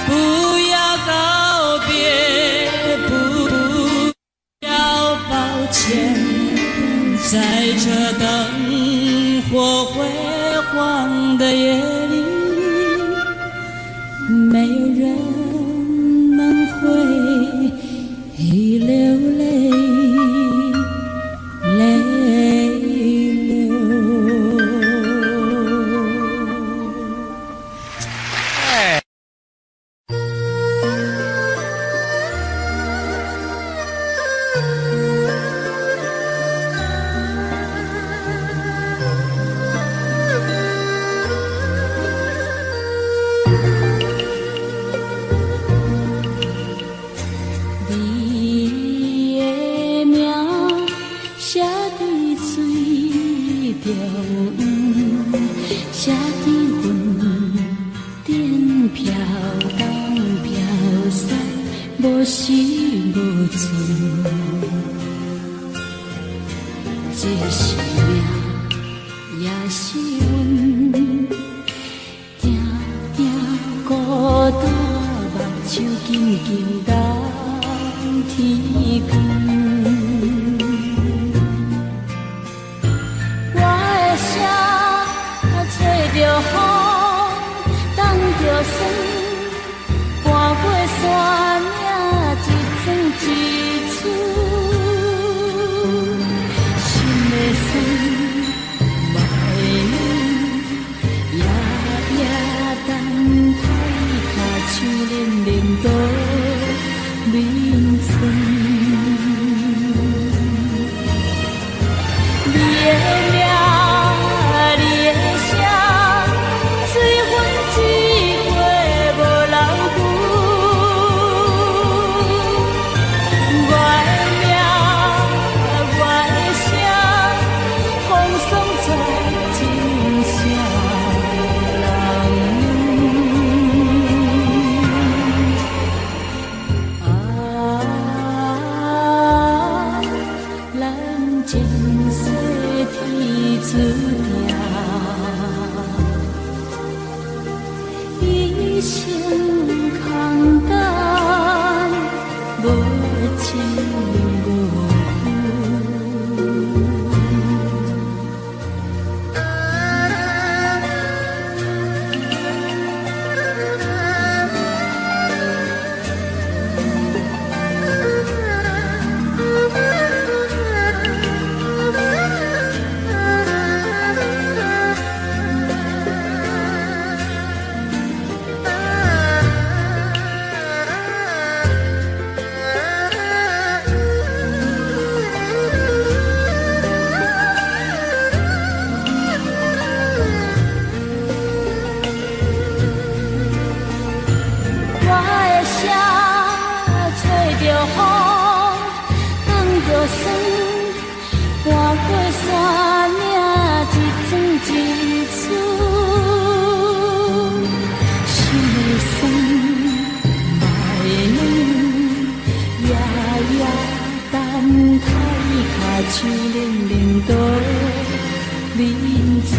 不要告别，不要抱歉，在这灯火辉煌的夜里，没有人能会流泪泪流。你的名写在水中央，写在云顶飘东飘西，无时无存。这是命，也是阮，定定孤单，目睭紧紧等天光。我的声吹着风，挡着霜，搬过山岭，一寸一寸。心的酸，目的冷，夜夜等待，脚手冷冷倒眠床。你的名，你的声，随风一过无人扶。我的名，我的声，风霜在真啥人？咱前世天注定，一生空等，无情无搬过山岭，一寸一寸，心的酸，目的冷，夜夜等待，脚手冷冷倒眠床。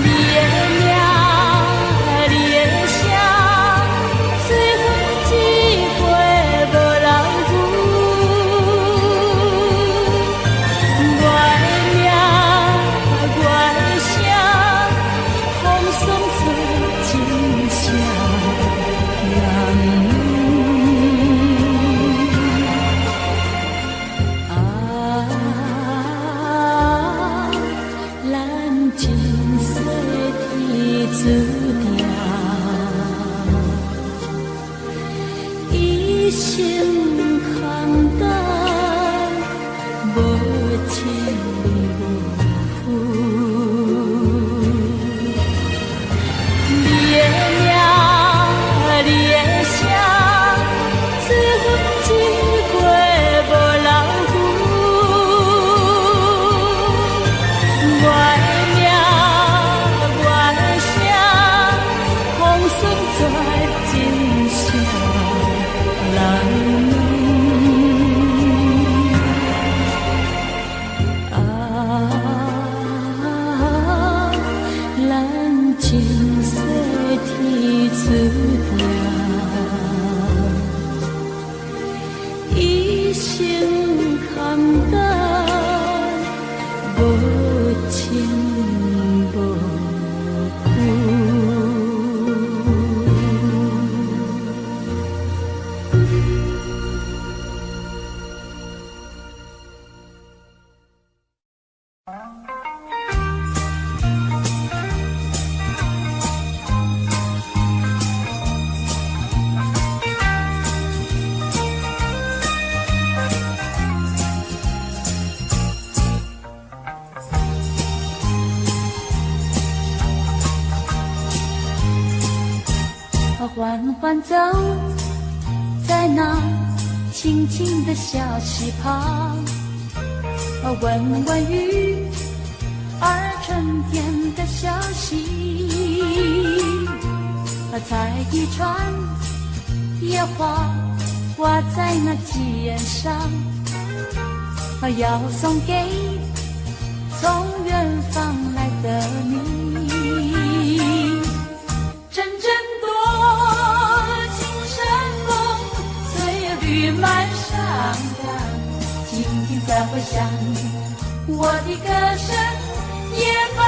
你的名，你的声，随风一过无人扶。我的名，我的声，风霜做真啥人？咱前世天注定，一生空等，无情无负。你的名，你的声，随风一过无人扶。我的名，我的声，风霜在真啥人？缓缓走在那清静的小溪旁，闻闻雨儿春天的消息，采一串野花挂在那枝叶上，要送给从远方来的你。阵阵多情山风，随绿满山岗，静静在回响。我的歌声也伴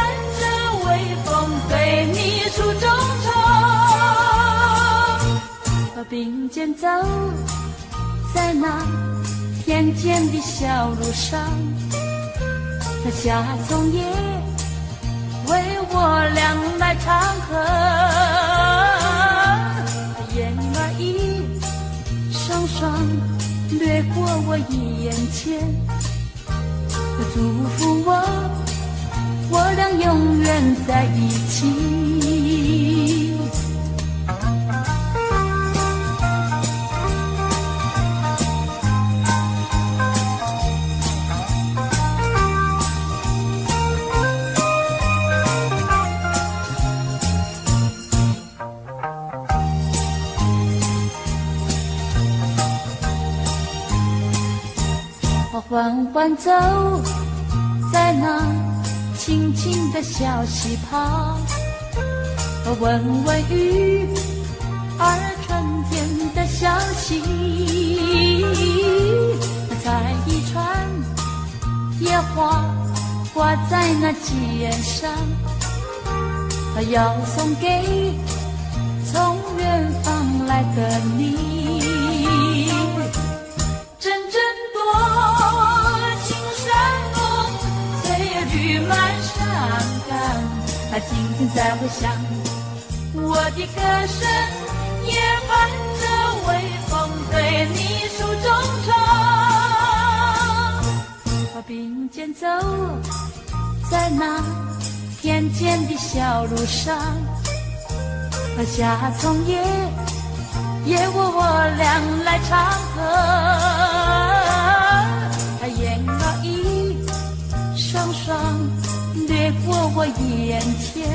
着微风，对你诉衷肠。并肩走在那田间的小路上，夏虫也为我俩来唱和，燕儿一双双掠过我眼前，祝福我俩永远在一起。缓缓走在那清静的小溪旁，闻闻雨儿春天的消息，采一串野花挂在那枝叶上，要送给从远方来的你。静静在回响，我的歌声也伴着微风，对你诉衷肠。并肩走在那田间的小路上，夏虫也我俩来唱和，燕儿一双双掠过我眼前，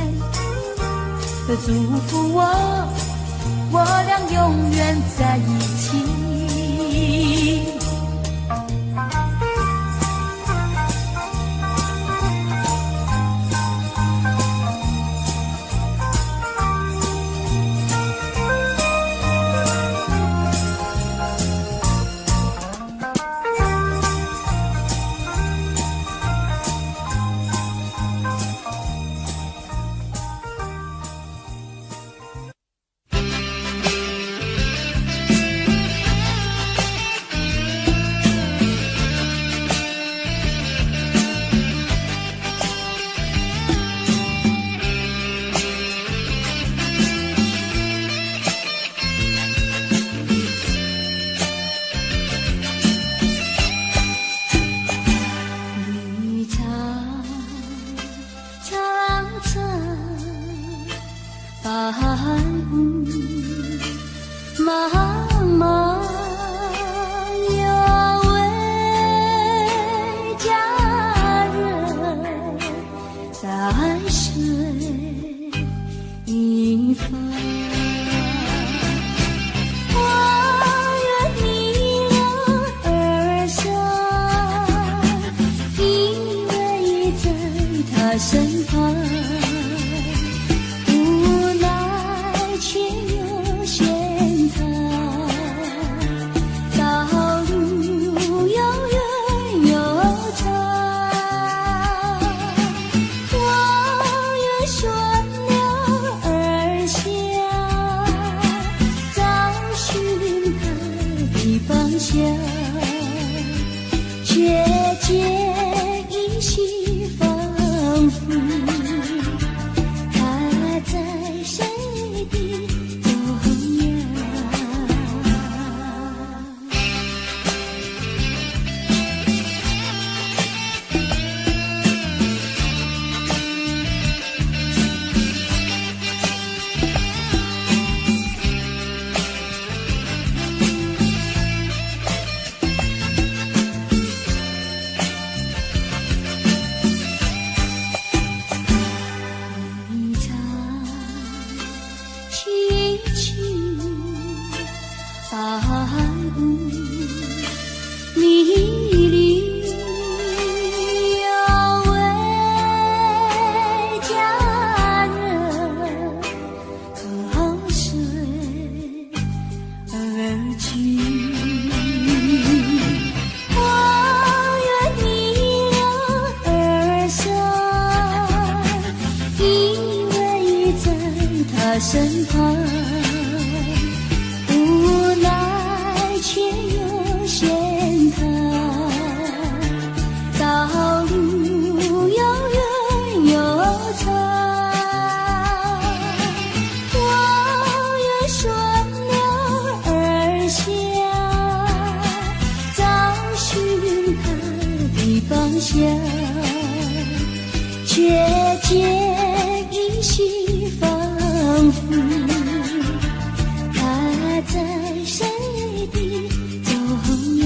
祝福我俩永远在一起。却见依稀仿佛他身旁，无奈却又嫌他道路又远又长。我又顺流而下，找寻他的方向，却见依稀仿佛他在谁的中央。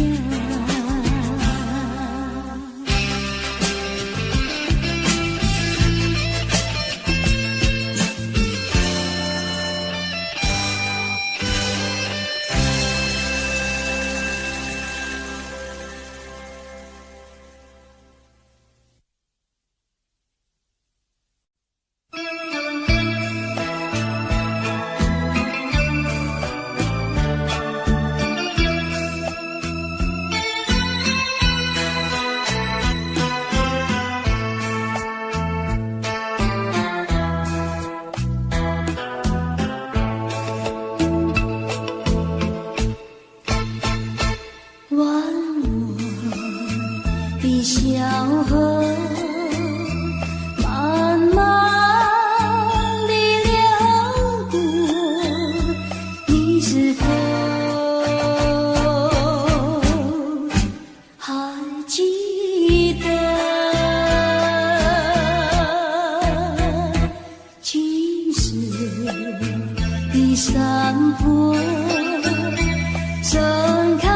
小河慢慢地流过，你是否还记得青石的山坡盛开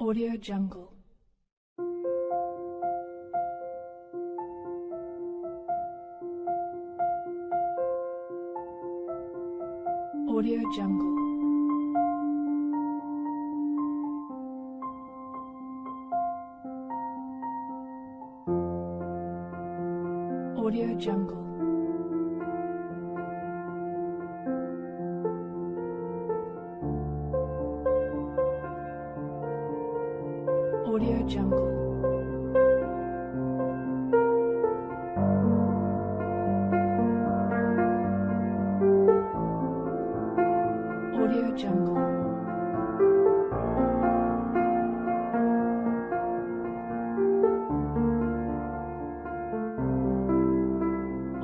Audio Jungle. Audio Jungle. Audio Jungle. Audio Jungle. Audio Jungle.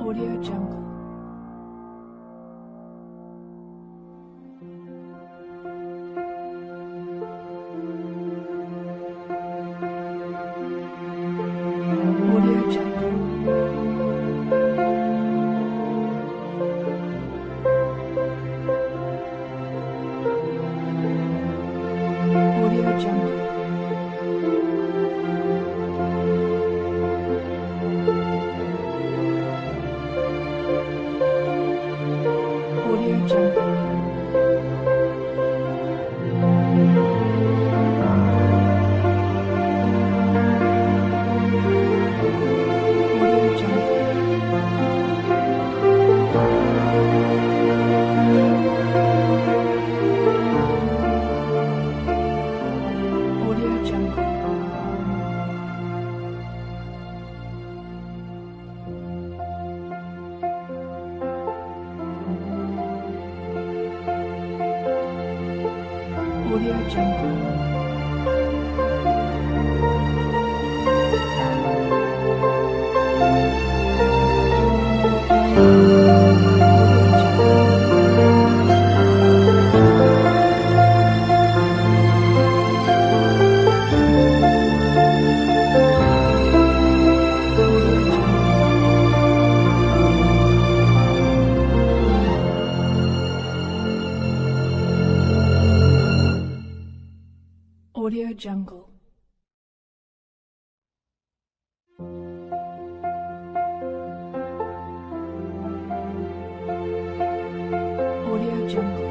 Audio Jungle. Audio Jungle. Audio Jungle. Audio Jungle. Audio Jungle. Audio Jungle. Audio Jungle. Audio Jungle. Audio Jungle. Audio Jungle.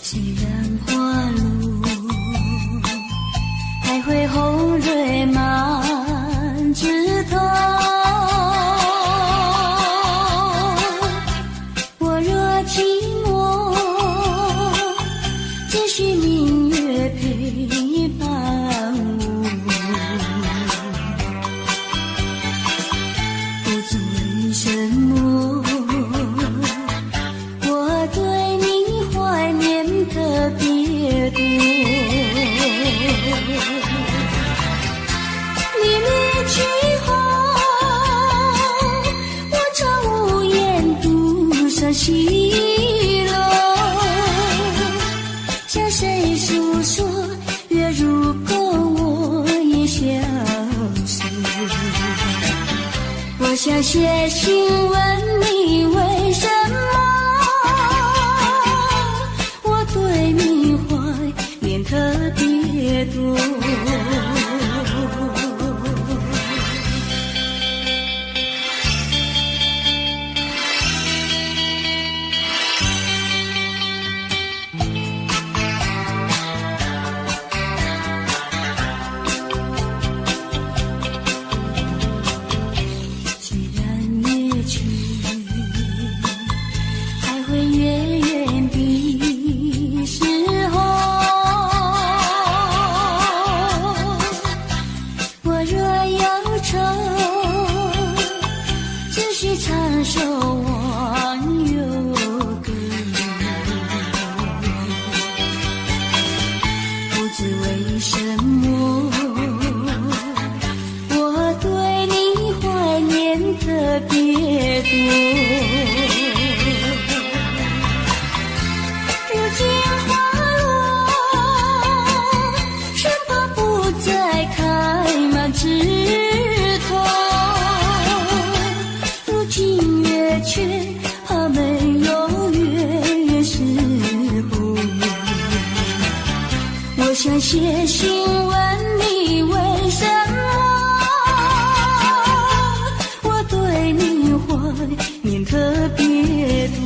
虽然花路还会红蕊满枝头，我若寂寞，只需明月陪伴我。不知为什么，我对你怀念特别多。你离去后，我常无言独上西楼，向谁诉说？月如钩，我已消失。我想写信问你为什么，我对你怀念特别多。虽然月去若有愁，只需唱首忘忧歌。不知为什么，我对你怀念特别多。如今花落，生怕不再开满枝头。如今月缺，怕没有月圆时候。我想写信问你为什么，我对你怀念特别多。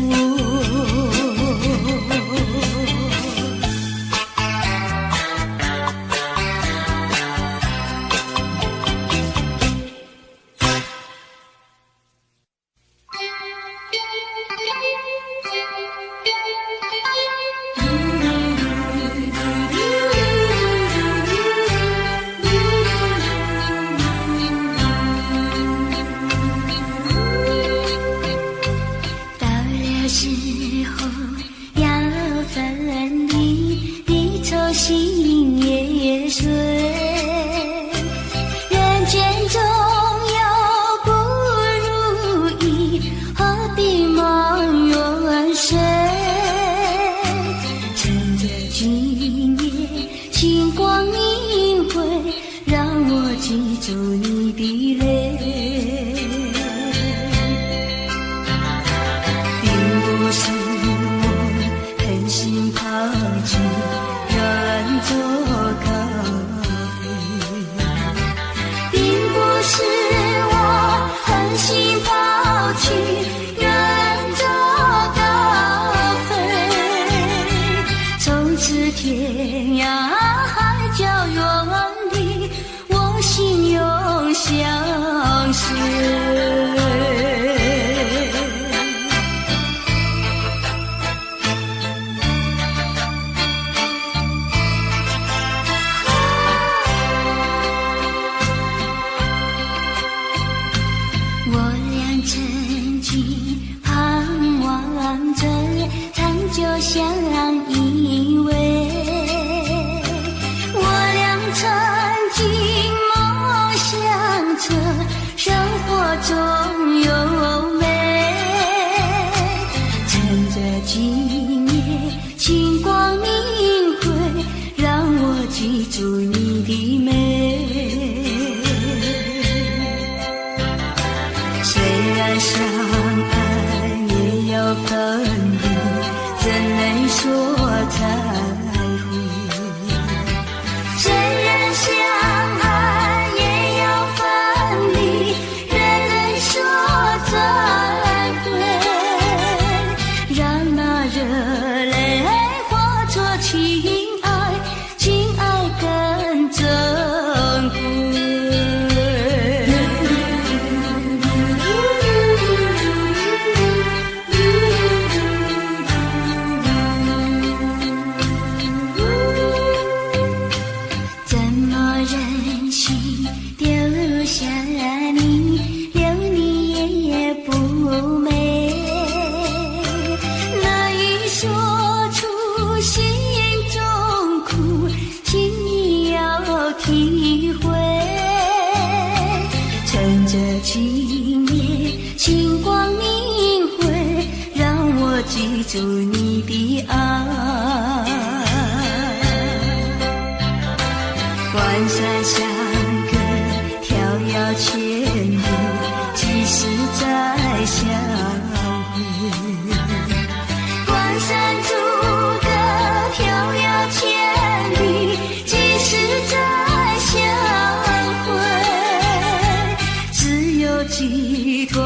寄托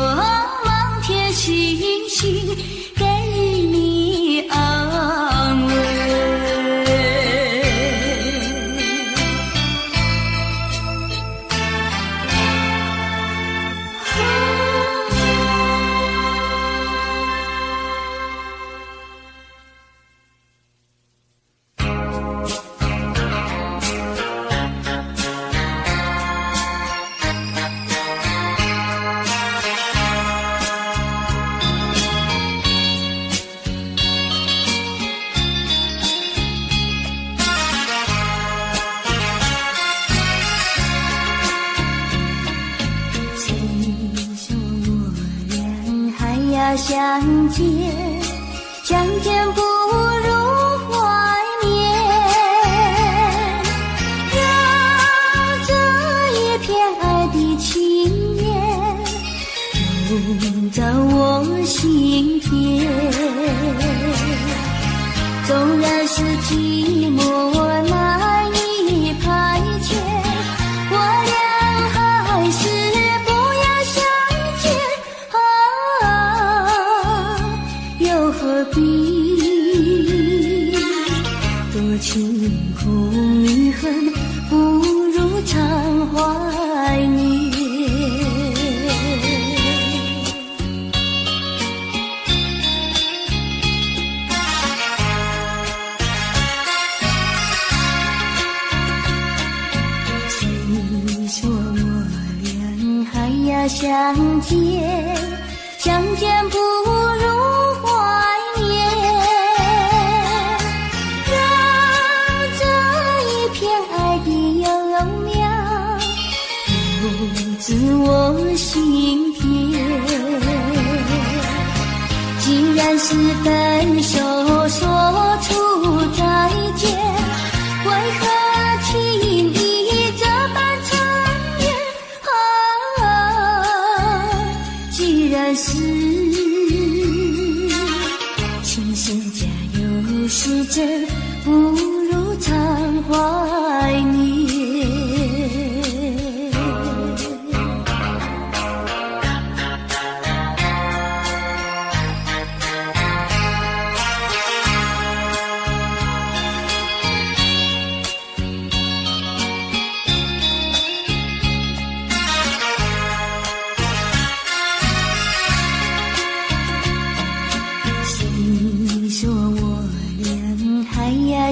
满天星星，给你安慰。呀相见，相见不如怀念，让这一片爱的情缘永在我心田。纵然是寂寞难以排遣，我俩还是不要相见啊，又何必多情空余恨，不如常怀念。相见，相见不如怀念，让这一片爱的幼苗留至我心田。既然是分手说出再见，为何轻易这般残忍啊？既然是情深假有是真，不如常怀念。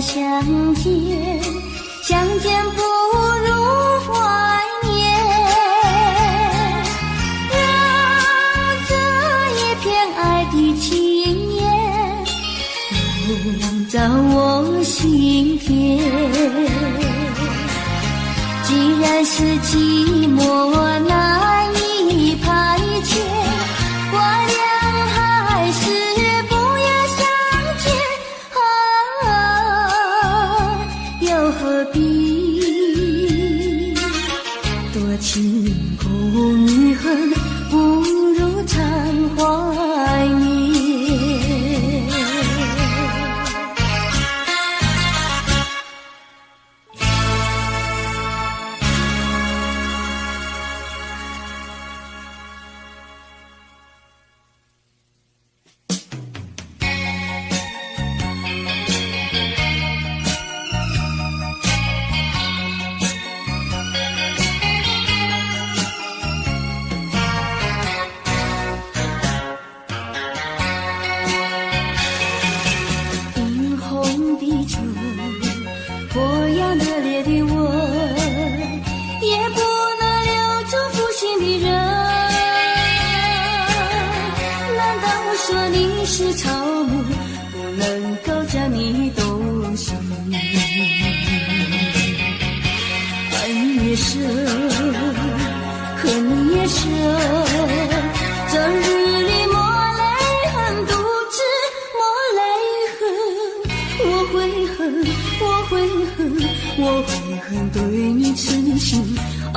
相见，相见不如怀念，让这一片爱的情缘留在我心田。既然是寂寞难以排遣，我俩还是不要相见啊，又何必多情空余恨，不如常怀念。是草木，不能够将你动心。爱你也深，恨你也深，这日里抹泪痕，独自抹泪痕。我会恨，我会恨，我会恨对你痴心啊，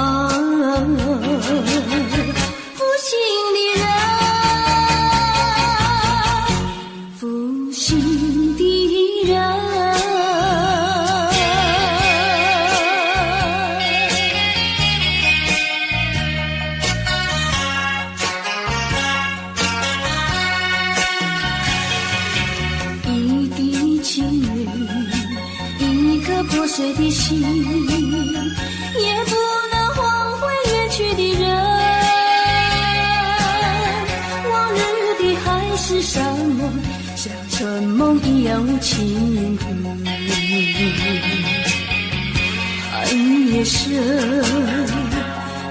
负心的人。破碎的心，也不能换回远去的人。往日的海誓山盟，像春梦一样无情恨。爱你也深，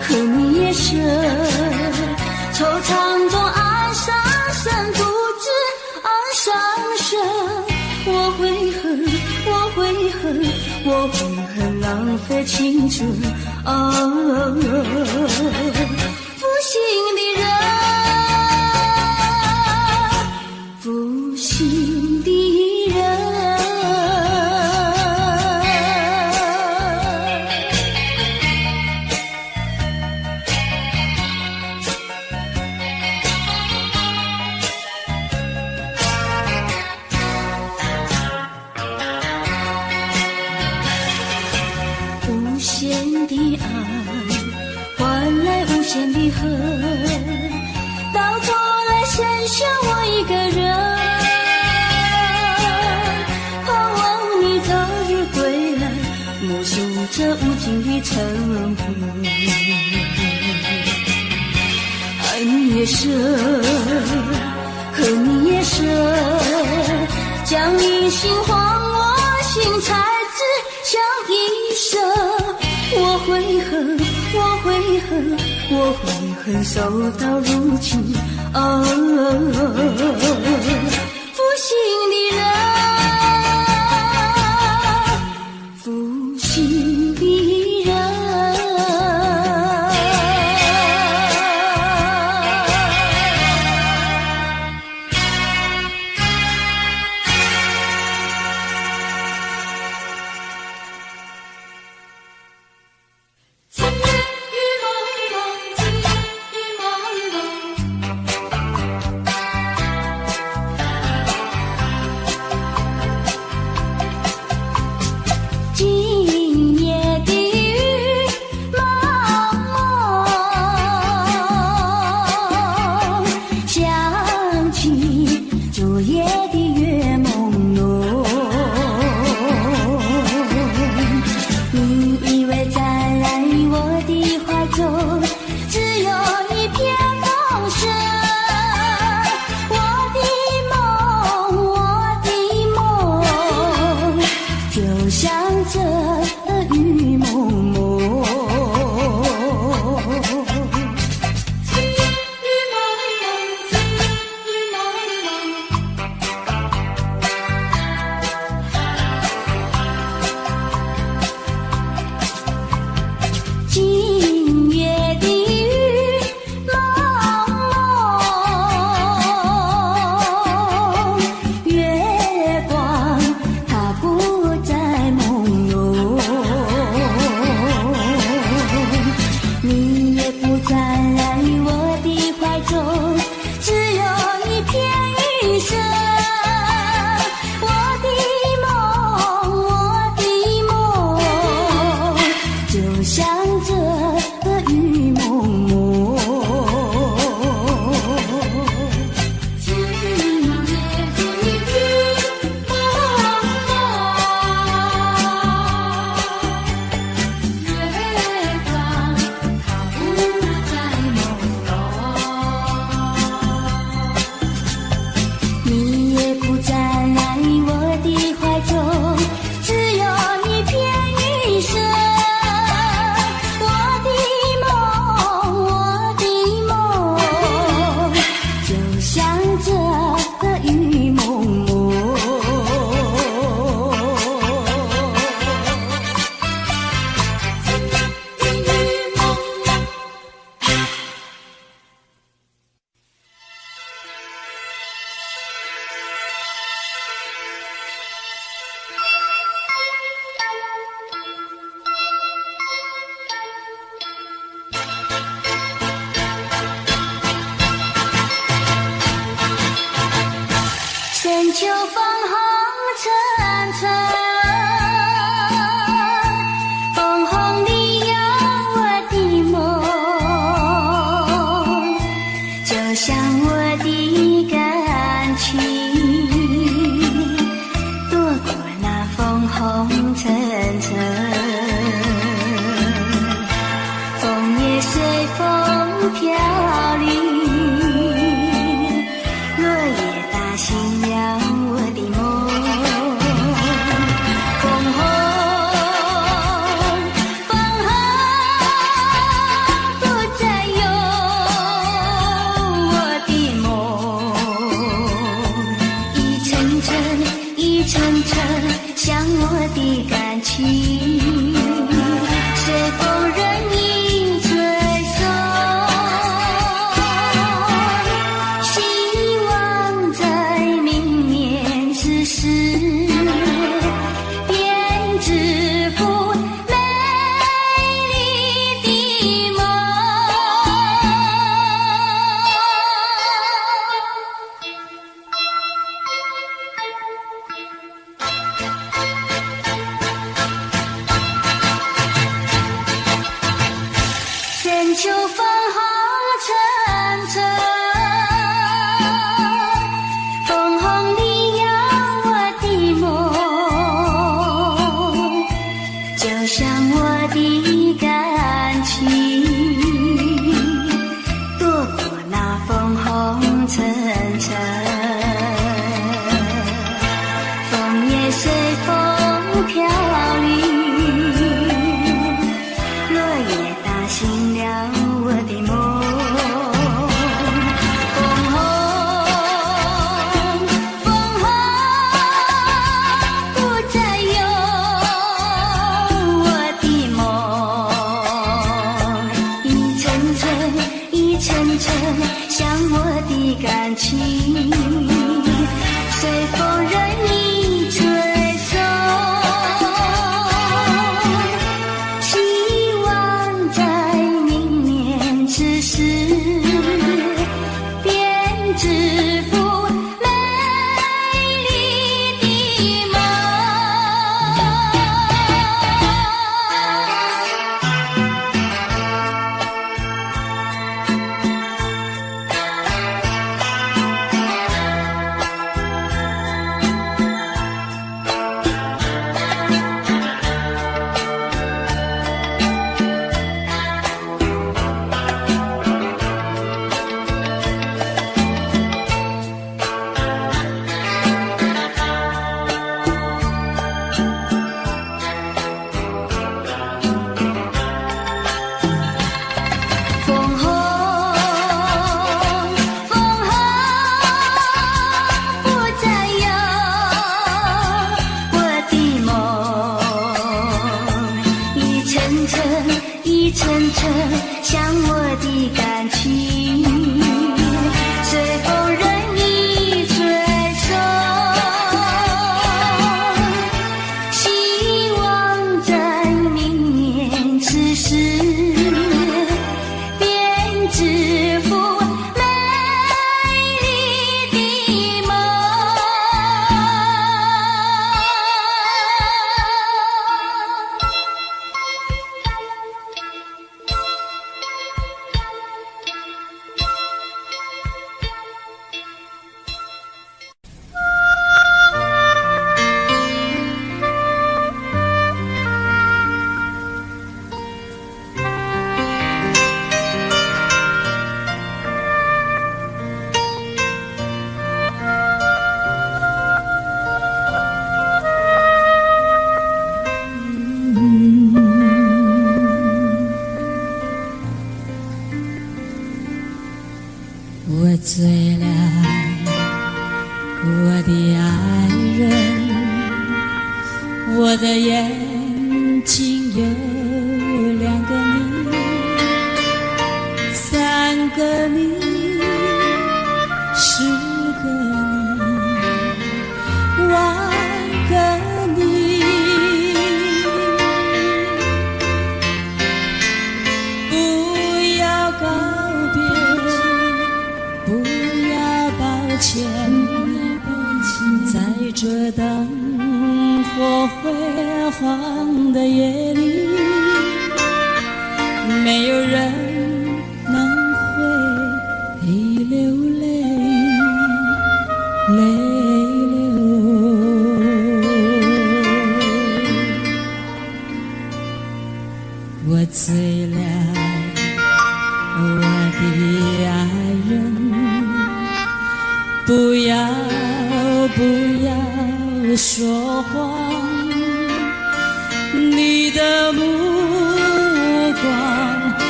恨你也深，惆怅中暗伤神，独自暗伤神。我会恨，我会恨，我会恨浪费青春啊，负心的人。限的河，到头来剩下我一个人。盼望你早日归来，默数这无尽的成河。爱你也舍，恨你也舍，将你心还我心，才知晓一生。我悔恨，我悔恨，我悔恨，守到如今。负心的人，负心的人。秋风红尘尘，枫红里有我的梦，就像我的感情，躲过那枫红尘尘，风也随风飘零。像我的感情，随风任意吹送。红尘尘，枫红里有我的梦，就像我的感情，躲过那枫红尘尘。枫叶随风飘零，落叶打醒了我的梦。枫红，枫红，不再有我的梦。一层层，一层层，像我的感情，随风任意吹送。希望在明年此时，便知府美丽的梦。枫红，枫红，不再有我的梦。一层层，一层层，像我的感情，随风任意吹送。希望在明年此时，便知府美丽的梦。我醉了，我的爱人，我的眼睛有2个你，3个你，10个你，10000个你。不要告别，不要抱歉，在这灯火辉煌的夜里，没有人能会流泪，泪流。我醉了，我的爱人，不要说谎，你的目光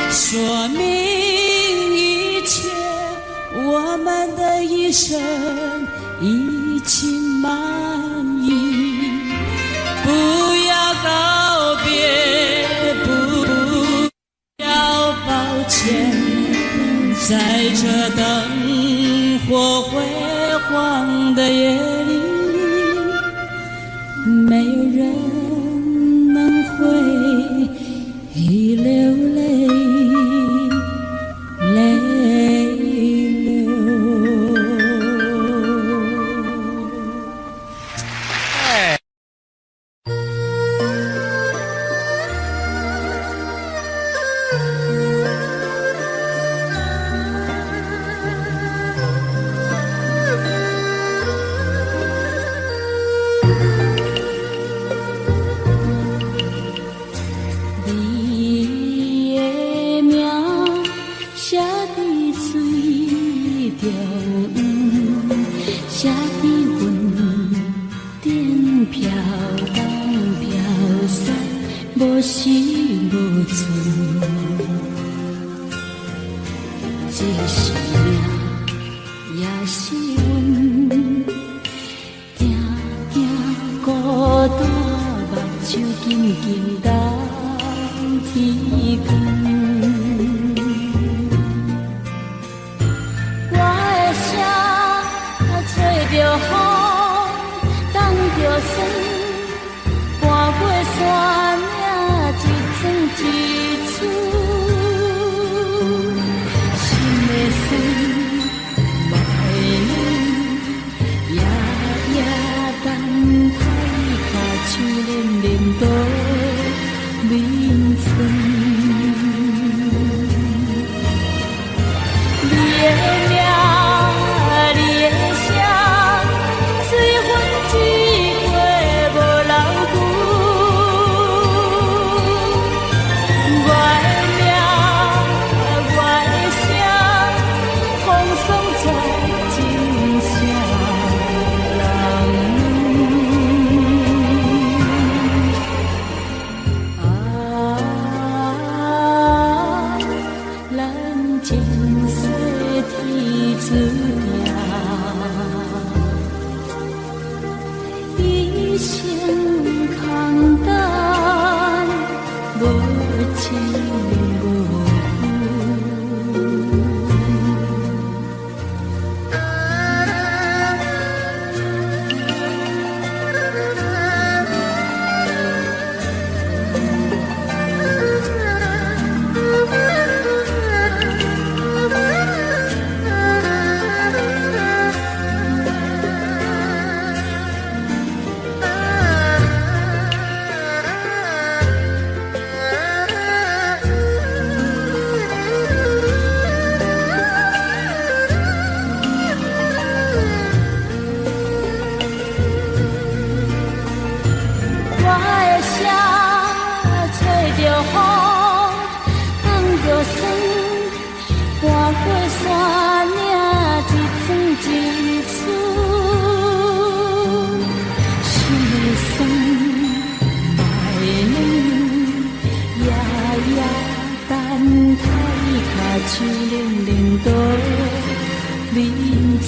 说明一切，我们的一生已经满意。不要告别，不要抱歉，在这灯火辉煌的夜里，没有人能会流泪，泪流。中黄，写在云顶飘东飘西，无时无存。这是命，也是运，行行孤单，目睭紧紧等天光。我的声吹着风，等着霜，搬过山岭，一寸一寸，心的酸，目的冷，夜夜等待，脚手冷冷倒眠床。手冷冷倒眠床。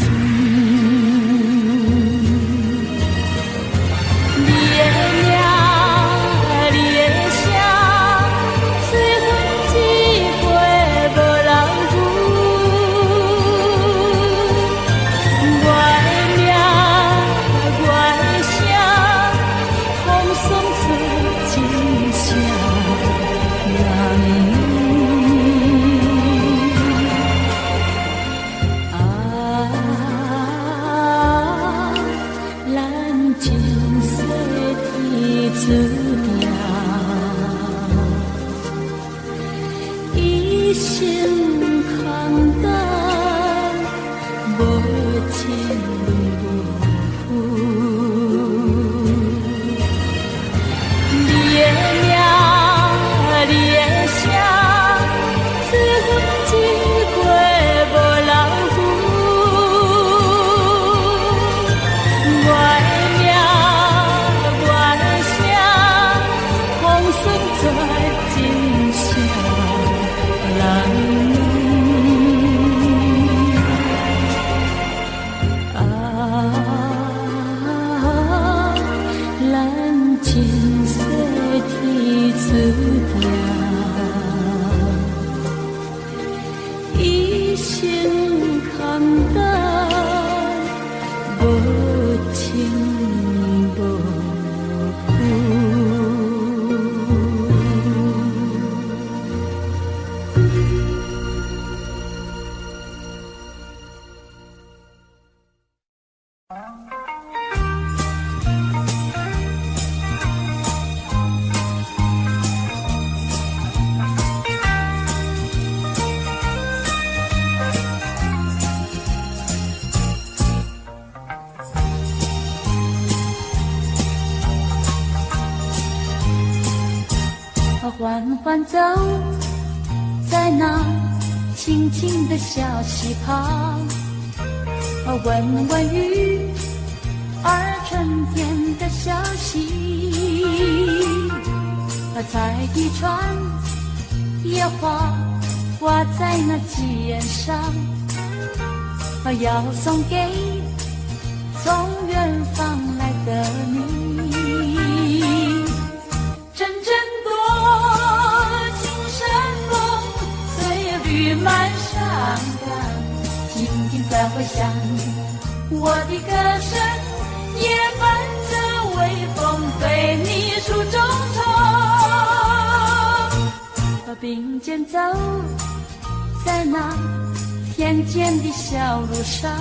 缓缓走在那清静的小溪旁，问问雨儿春天的消息，采一串野花挂在那鸡眼上，要送给从远方来的你。阵阵多情山风，随绿满山岗，静静在回响。我的歌声也伴着微风，对你诉衷肠。并肩走在那田间的小路上，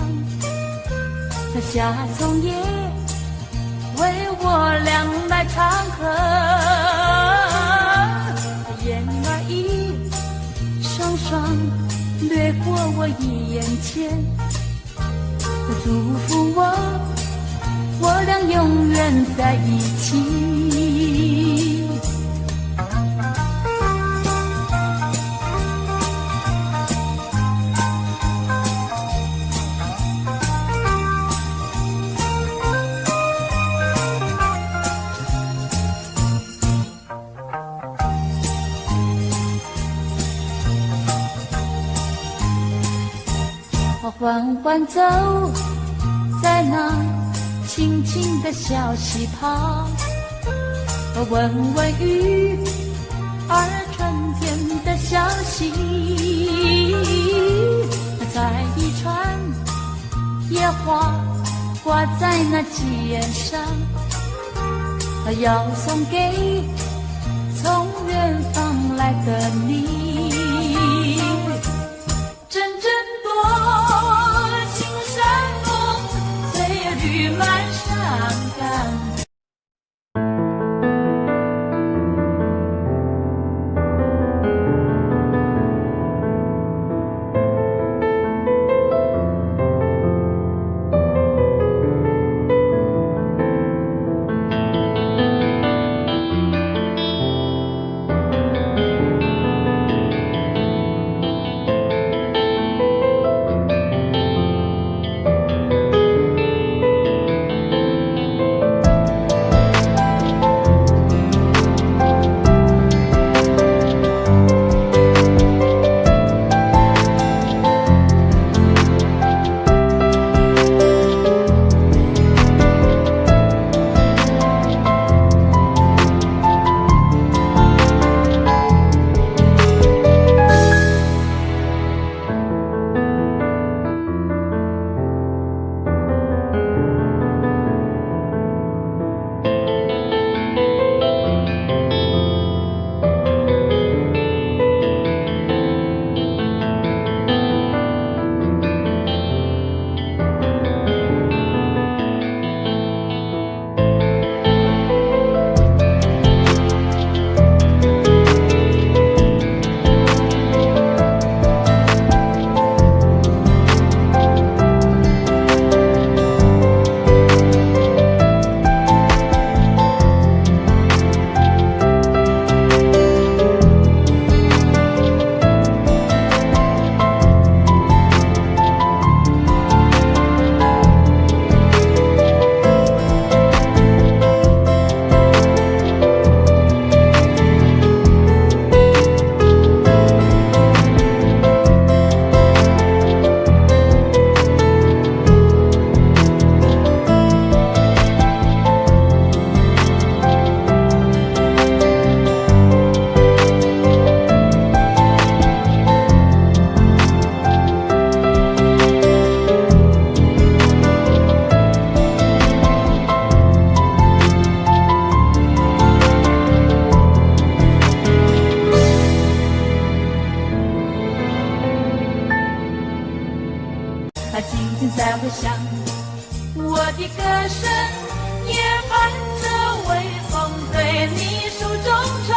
夏葱也为我俩来唱和，燕儿一双双掠过我眼前，祝福我俩永远在一起。缓缓走在那清清的小溪旁，问问雨儿春天的消息，采一串野花挂在那鸡眼上，要送给从远方来的你。阵阵多情山风，随绿满山岗。在回响，我的歌声也伴着微风，对你诉衷肠。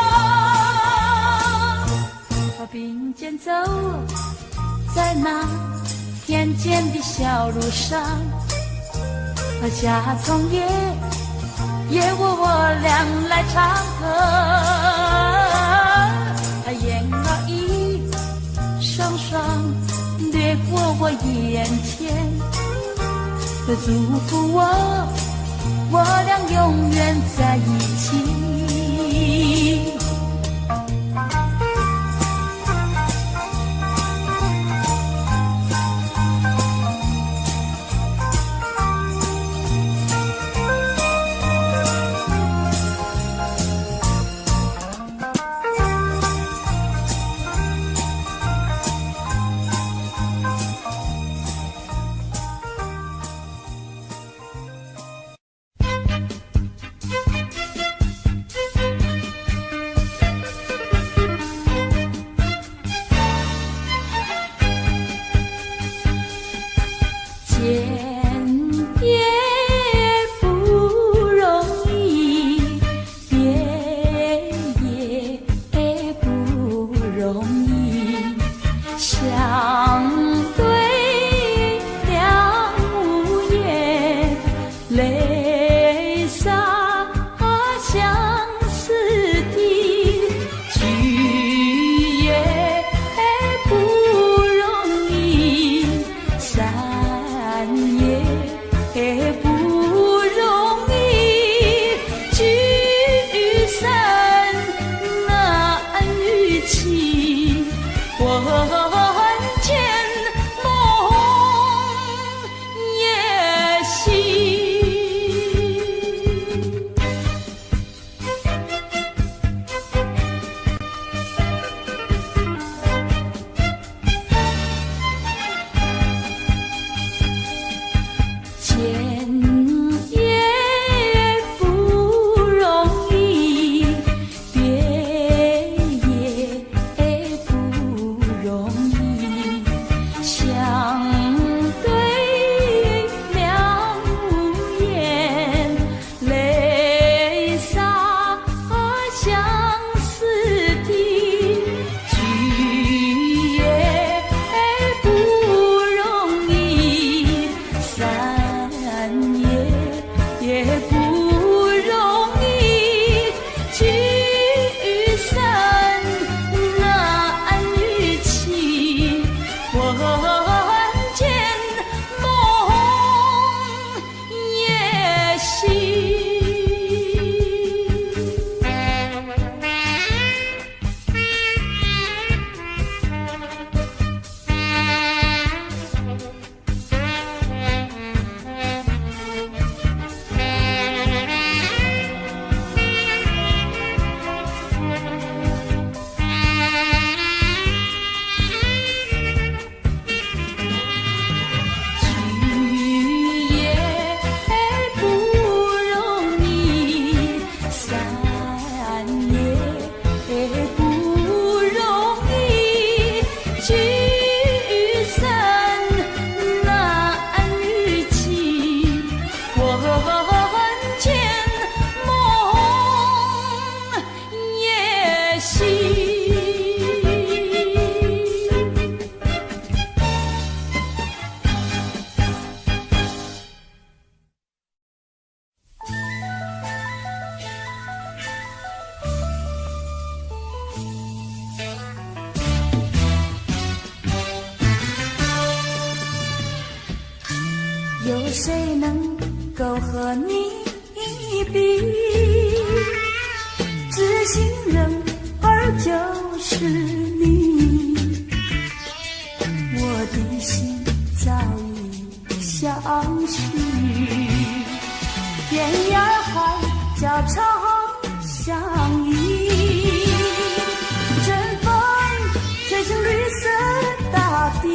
并肩走在那田间的小路上，夏葱也我俩来唱和，燕儿一双双掠过我眼前，的祝福我俩永远在一起。有谁能够和你比？知心人儿就是你，我的心早已相许。天涯海角常相依，春风吹成绿色大地。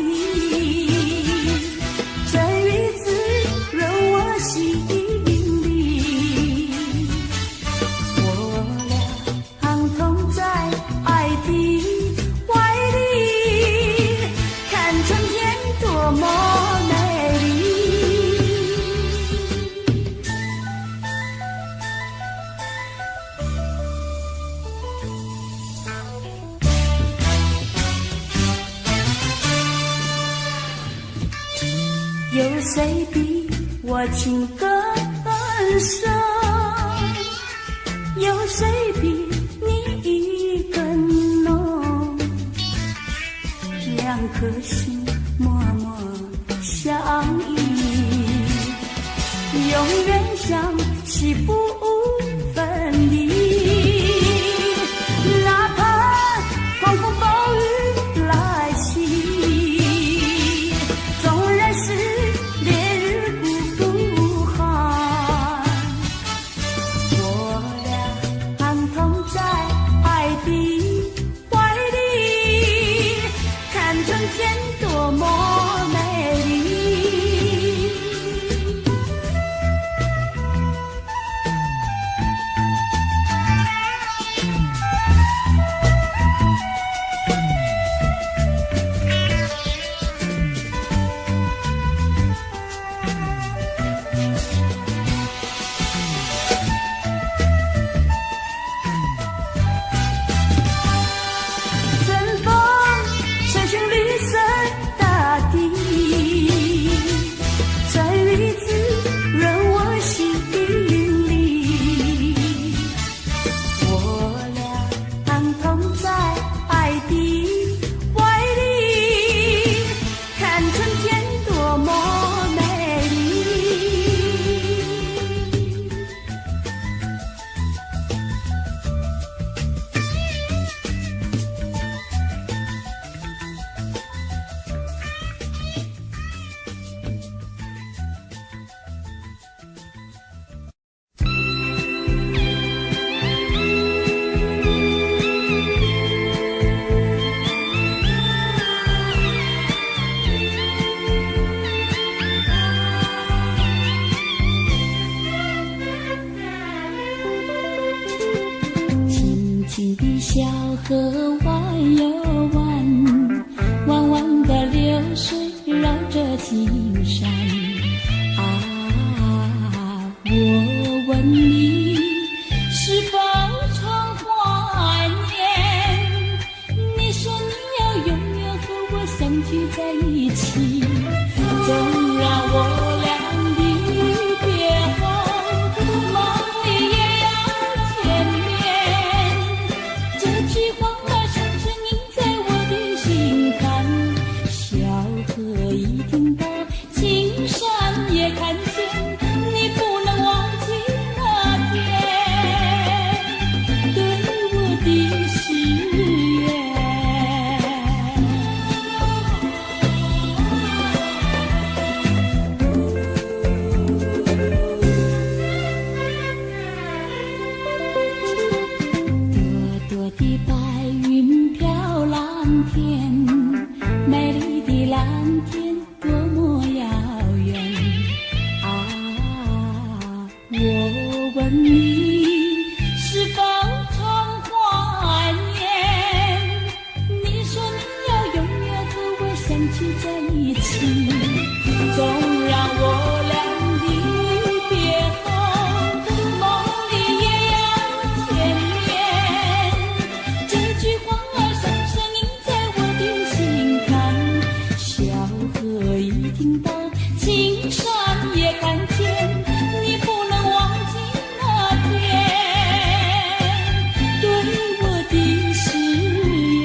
有谁比我情更深？有谁比你更浓？两颗心默默相依，永远相惜不分离。哪怕狂风暴雨来袭，纵然是烈日孤寒，我俩安同在爱的怀里，看春天多么美丽。春风吹寻绿色大地，在雨滋润我心里。我俩安同在爱的怀里，看春天多么美丽。轻轻的小河弯又弯，弯弯的流水绕着青山。啊，我问你，是否常怀念？你说你要永远和我相聚在一起，纵然我俩离别后，梦里也要见面。这句话儿深深印在我的心坎，小河一听到，青山也看见，你不能忘记那天对我的誓言。朵朵的白云飘蓝天，美丽的蓝天多么遥远。啊，我问你，是否常怀念？你说你要永远和我相聚在一起，纵然我俩离别后，梦里也要见面。这句话儿深深印在我的心坎，小河一听到，青山也看见，你不能忘记那天对我的誓言。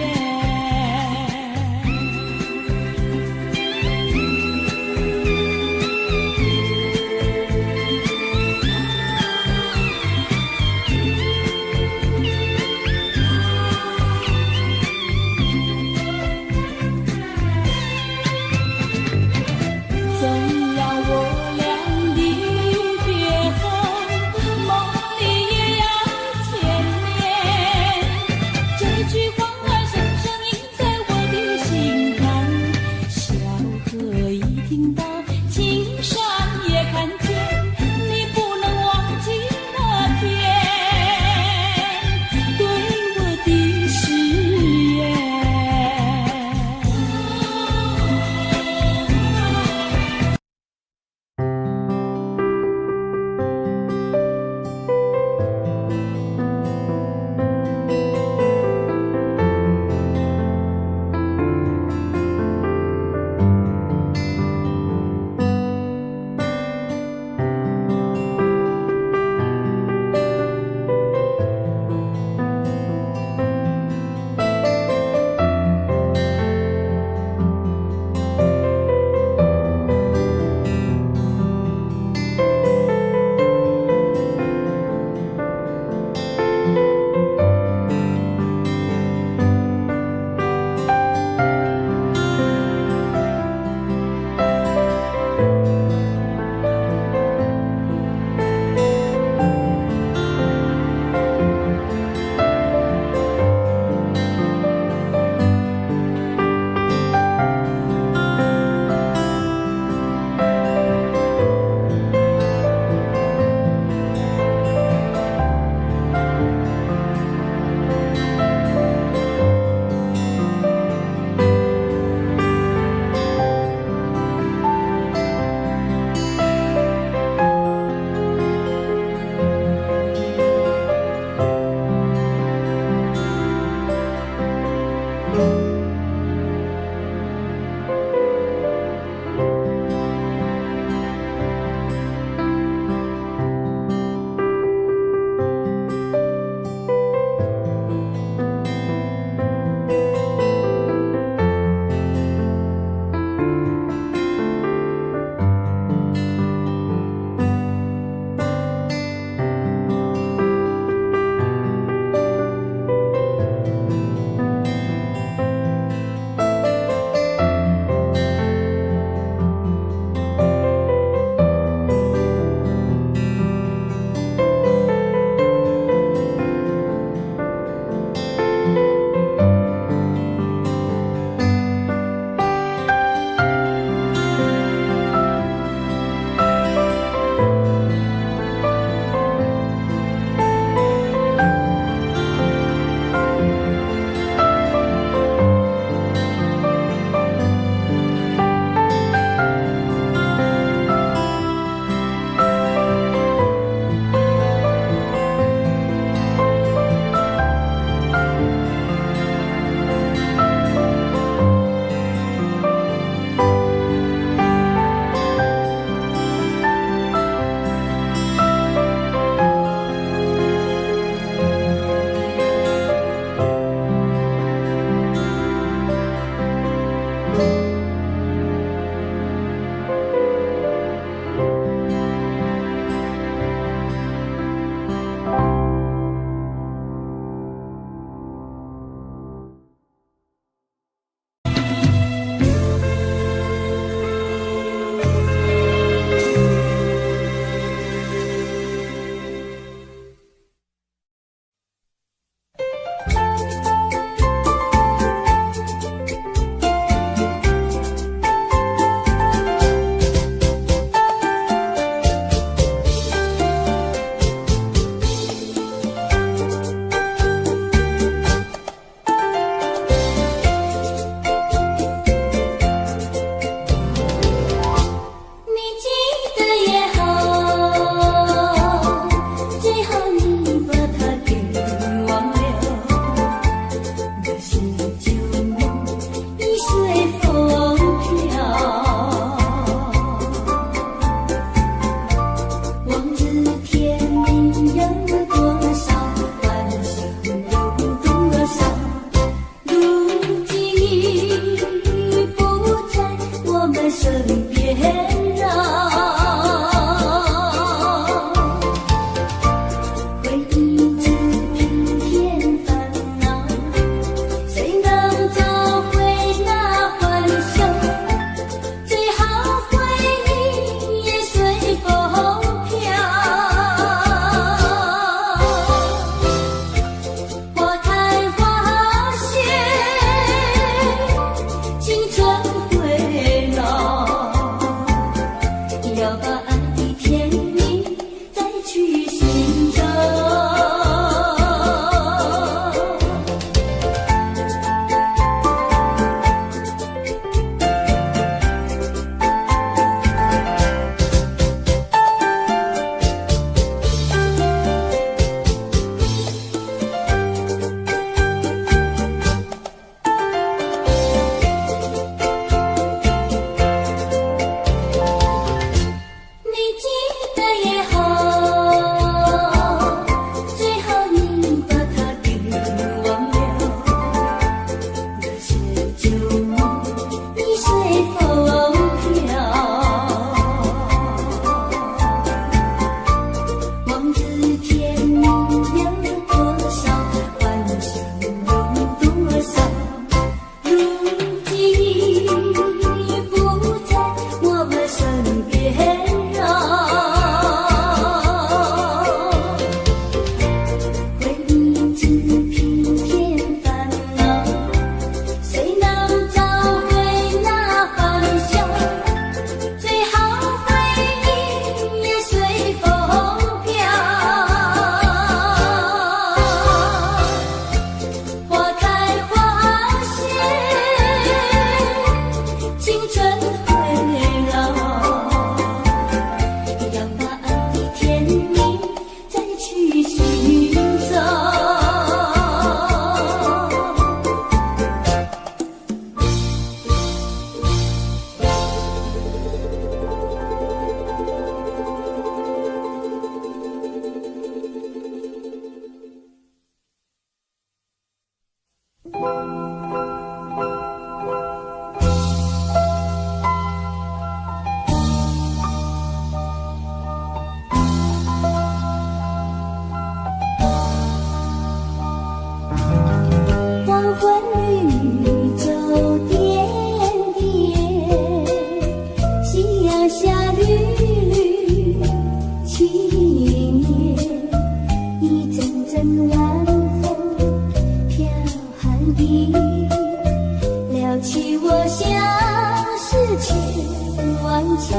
前。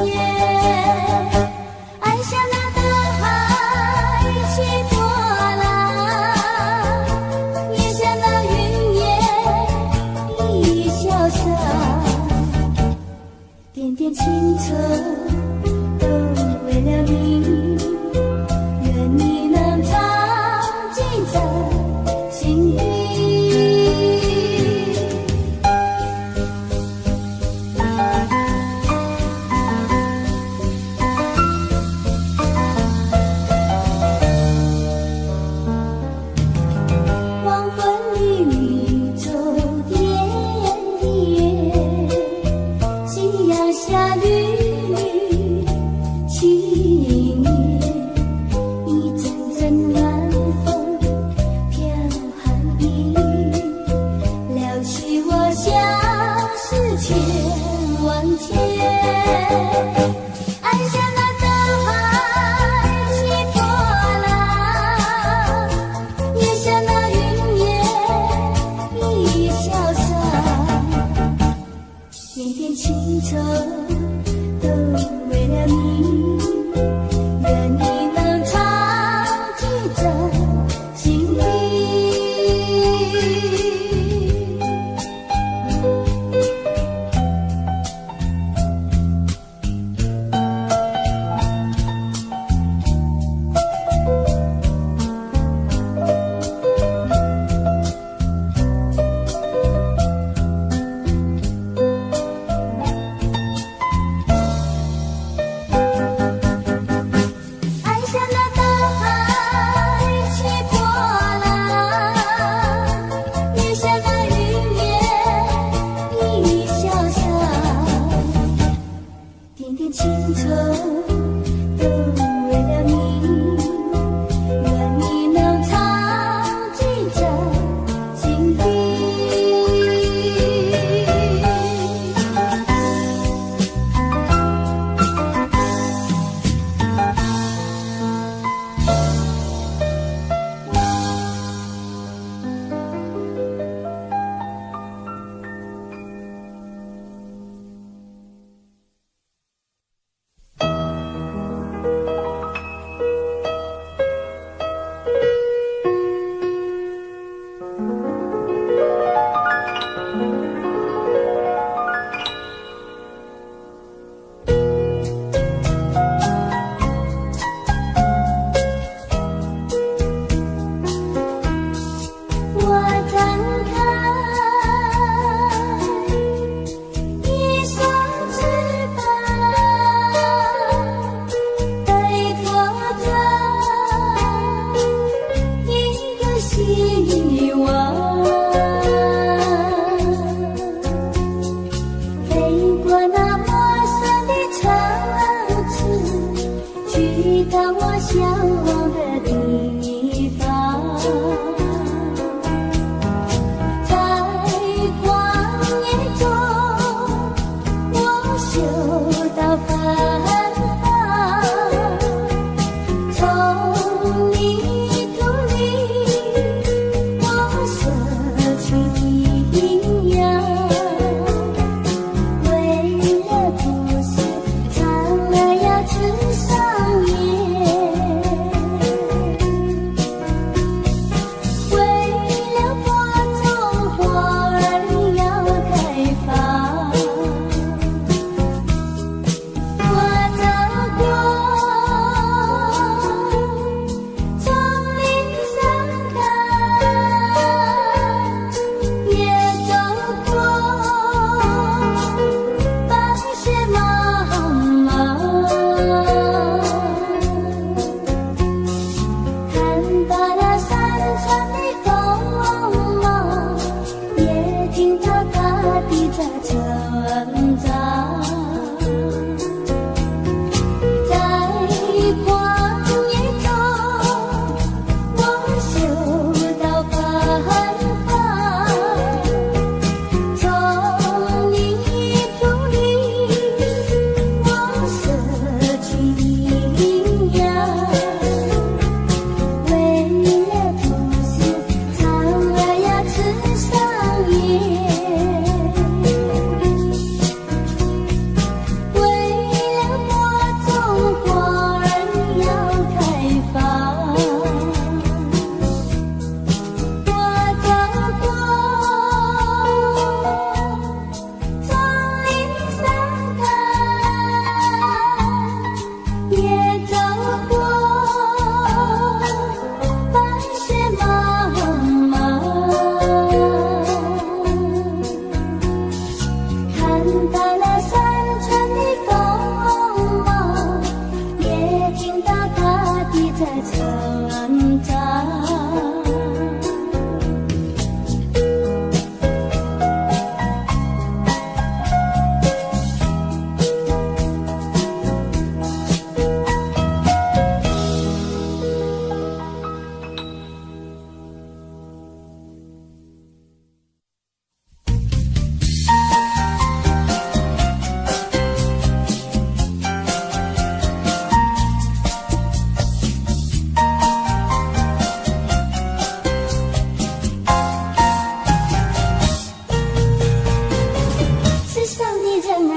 爱像那大海起波浪，也像那云烟一潇洒，点点青春都为了你，愿你能常记在心底。黄昏里你走点的夜，夕阳下绿绿青叶，一阵阵暖风飘寒意，撩起我相思千万结。爱像那大海起波浪，也像那云烟一潇洒，点点情愁都为了你，愿你能常记在心里。爱像那大海起波浪，也像那云烟一潇洒，点点情愁都为了你，愿你能常记在心底。我张开一双翅膀，带托着一个希望，飞过那陌生的城池，去到我向往的地方。在旷野中，我嗅到芬芳，从泥土里我摄取营养，为了不是苍来要吃上叶，为了播种花儿要开放，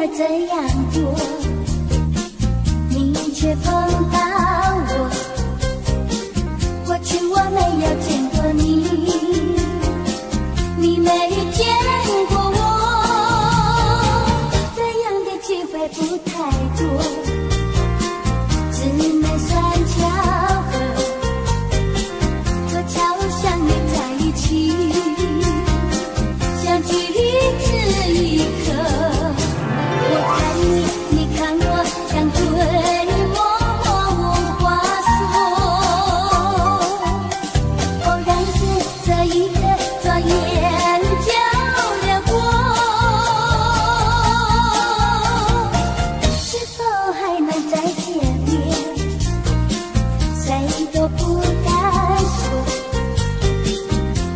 儿这样多，你却碰到我。过去我没有见过你，你没见过我，这样的机会不太多，只能算巧合。这巧相遇在一起，相聚这一刻，我看你，你看我，像对默默无话说。偶然间这一刻，转眼就流过，是否还能再见面？谁都不敢说，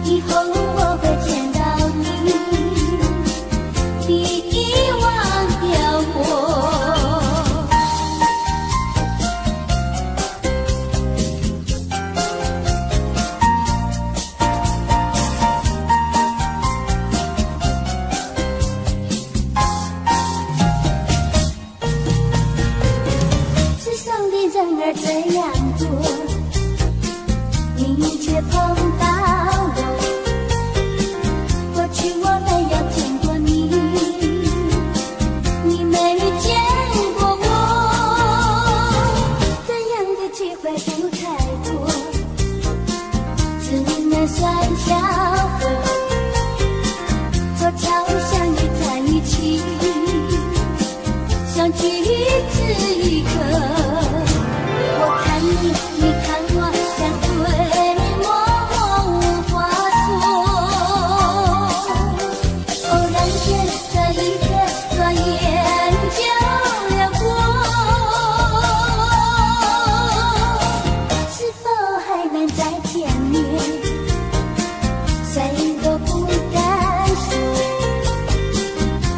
以后我会见到你，你遗忘掉我。世上的人儿这样多，你却碰到我。过去我没有见过你，你没见过我，这样的机会不太多，只能算巧合。这巧相遇在一起，相聚这一刻。我看你，你看我，像对默默无话说。偶然间这一刻，转眼就流过，是否还能再见面？谁都不敢说，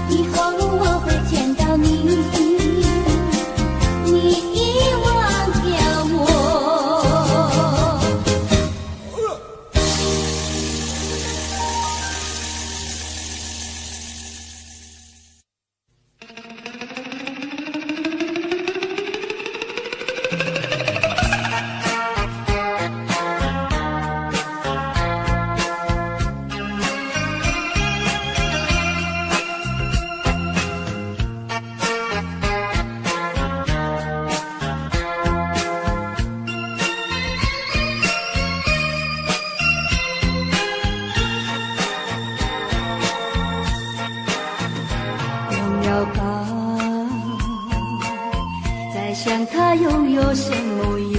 以后我会见到你，你遗忘掉我。忘了吧，再想他又有什么用？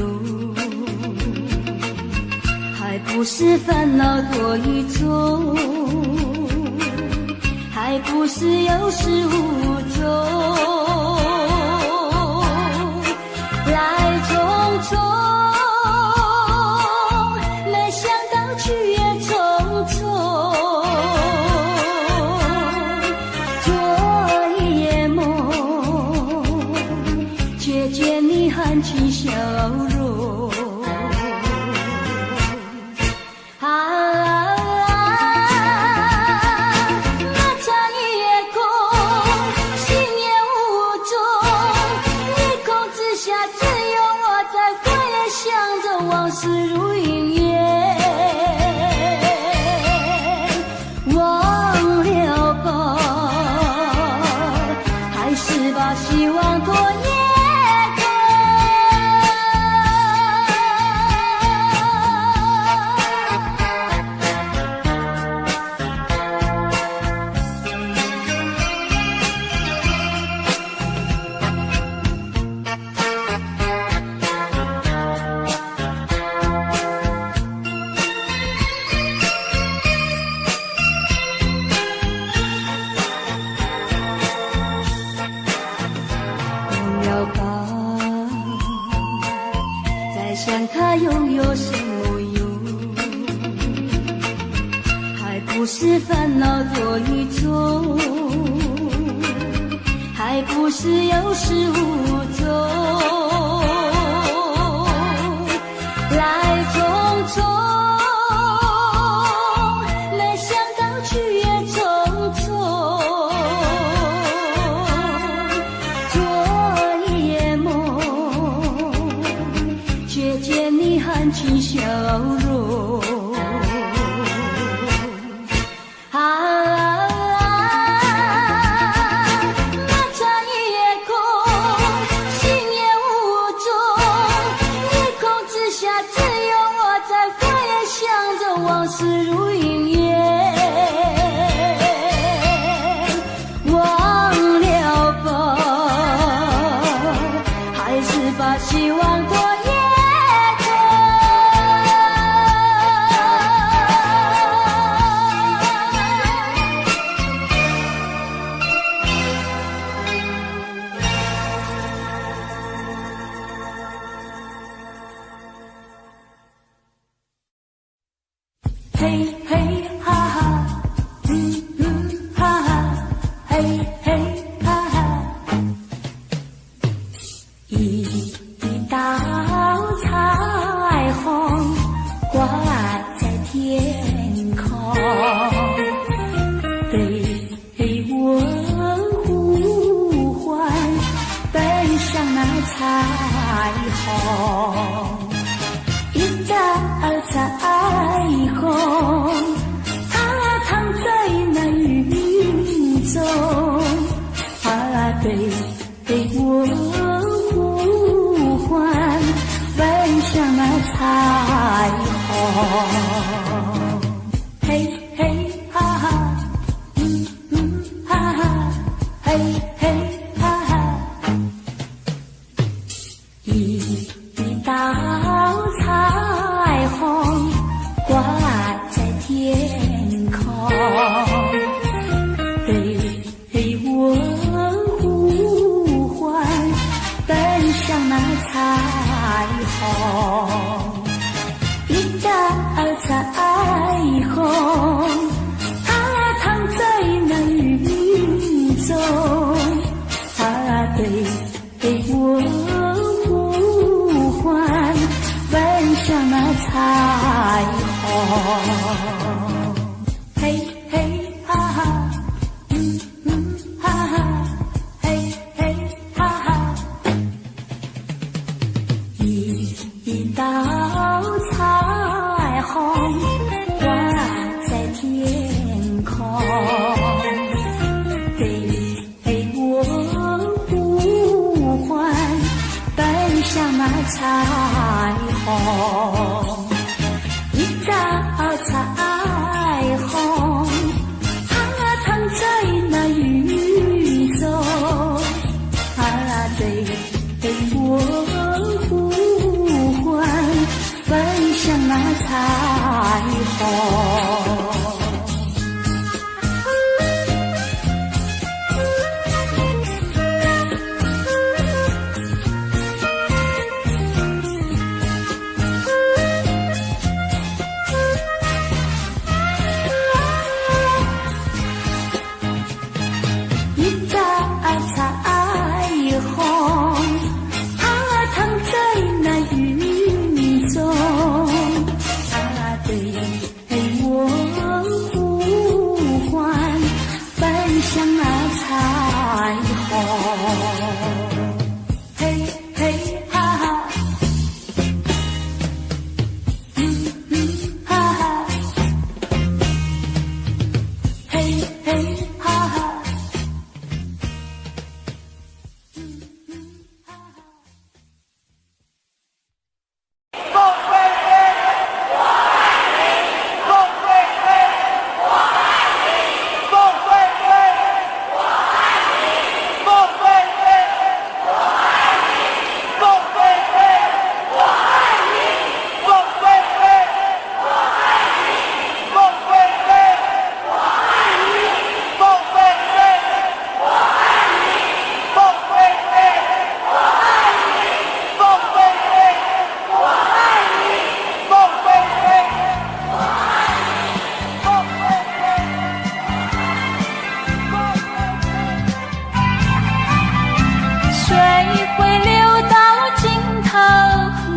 还不是烦恼多一种，还不是有始无终。来匆匆，没想到去也匆匆。做一夜梦，却见你含情笑容。那场夜空，心也无踪，夜空之下只有我在回想着往事如云烟。忘了吧，还是把希望拖延。忘了吧，再想他又有什么用？还不是烦恼多一种，还不是有始无终。来匆匆，没想到去也匆匆。的笑容。那场夜空，星夜无踪，夜空之下只有我在回想着往事如云烟。忘了吧，还是把希望多夜嘿嘿哈哈，哈哈，嘿嘿哈哈，一道彩虹挂在天空，对我呼唤，奔向那彩虹。一道彩虹，它躺在那云中，对我呼唤，奔向那彩虹。嘿嘿哈哈，哈哈，嘿嘿哈哈，一道彩虹挂在天空，对我呼唤，奔向那彩虹。一道彩虹，它躺在那云中，对我呼唤，奔向那彩虹。嘿嘿哈哈，哈哈，嘿嘿哈哈，一道彩虹挂在天空，对我呼唤，奔向那彩虹。一道彩虹，它躺在那云中，对我呼唤，奔向那彩虹。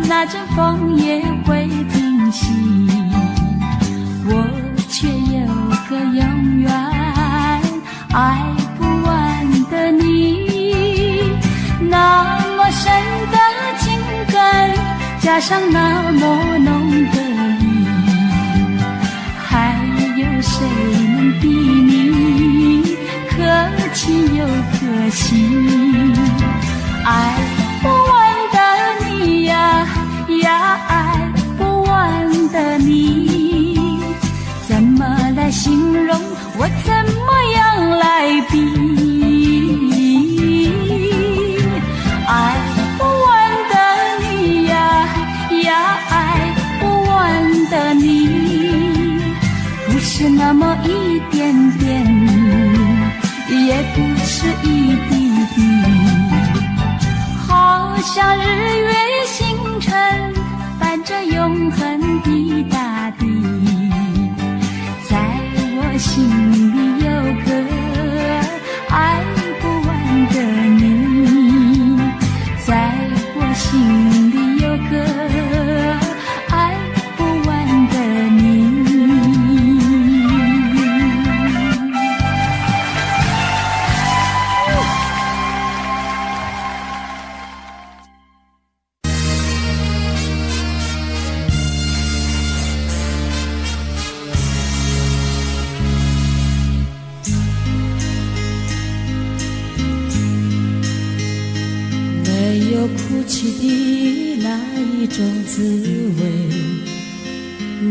那阵风也会停息，我却有个永远爱不完的你。那么深的情感，假加上那么浓的意，还有谁能比你可亲又可惜？爱不完的你呀呀，爱不完的你，怎么来形容？我怎么样来比？爱不完的你呀呀，爱不完的你，不是那么一点点，也不是一滴滴，好像日月星辰伴着永恒的大地，在我心里有个爱不完的你，在我心里有个爱不完的你。没有哭泣的那一种滋味，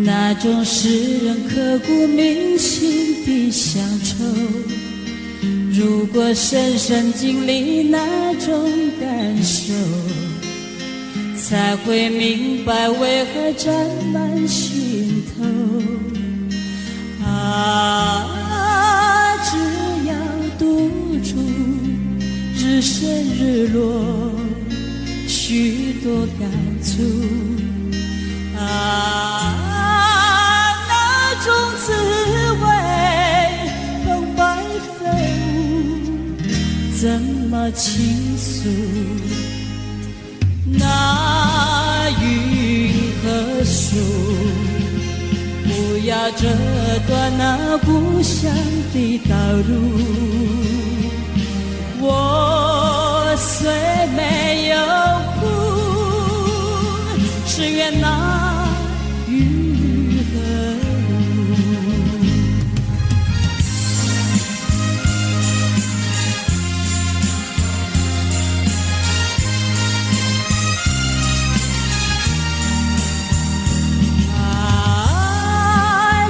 那种使人刻骨铭心的乡愁。如果深深经历那种感受，才会明白为何沾满心头。只要独处，只剩日落，许多感触。那种滋味，澎湃飞舞，怎么倾诉？那云和树，不要折断那故乡的道路。我虽没有哭，只愿那雨和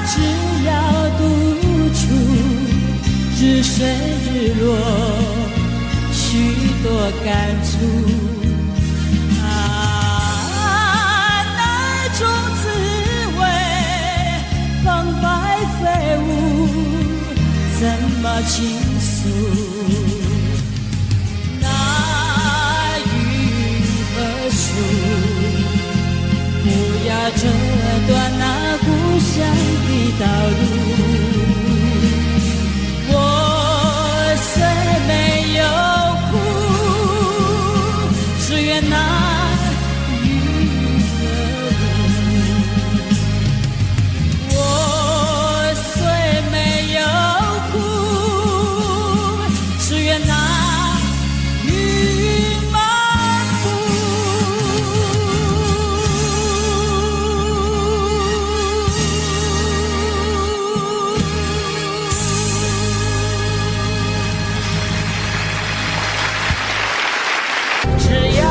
只要独处，只剩日落，许多感触。那种滋味，澎湃飞舞，怎么倾诉？那云和树，不要折断那故乡的道路。我虽没有哭，只愿那雨和雾。我虽没有哭，只愿那雨漫步。只要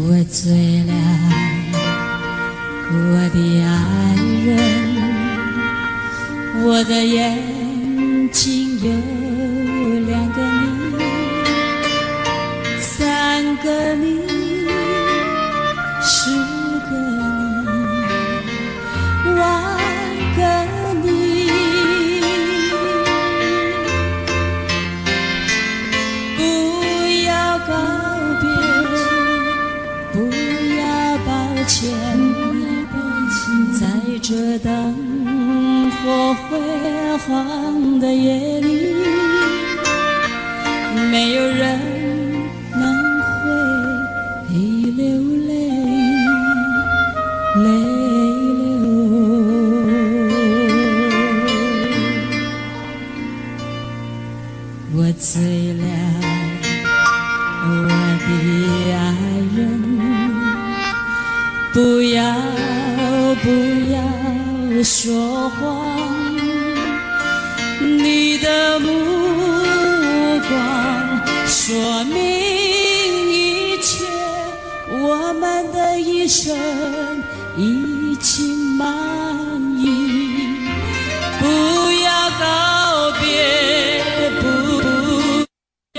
我醉了，我的爱人，我的眼睛有2个你，3个你，10个你，10000个你，不要告别，不要抱歉，在这灯火辉煌的夜里，没有人能会流泪，泪流。我醉了，我的爱人，不要说谎，你的目光说明一切，我们的一生已经满意。不要告别，不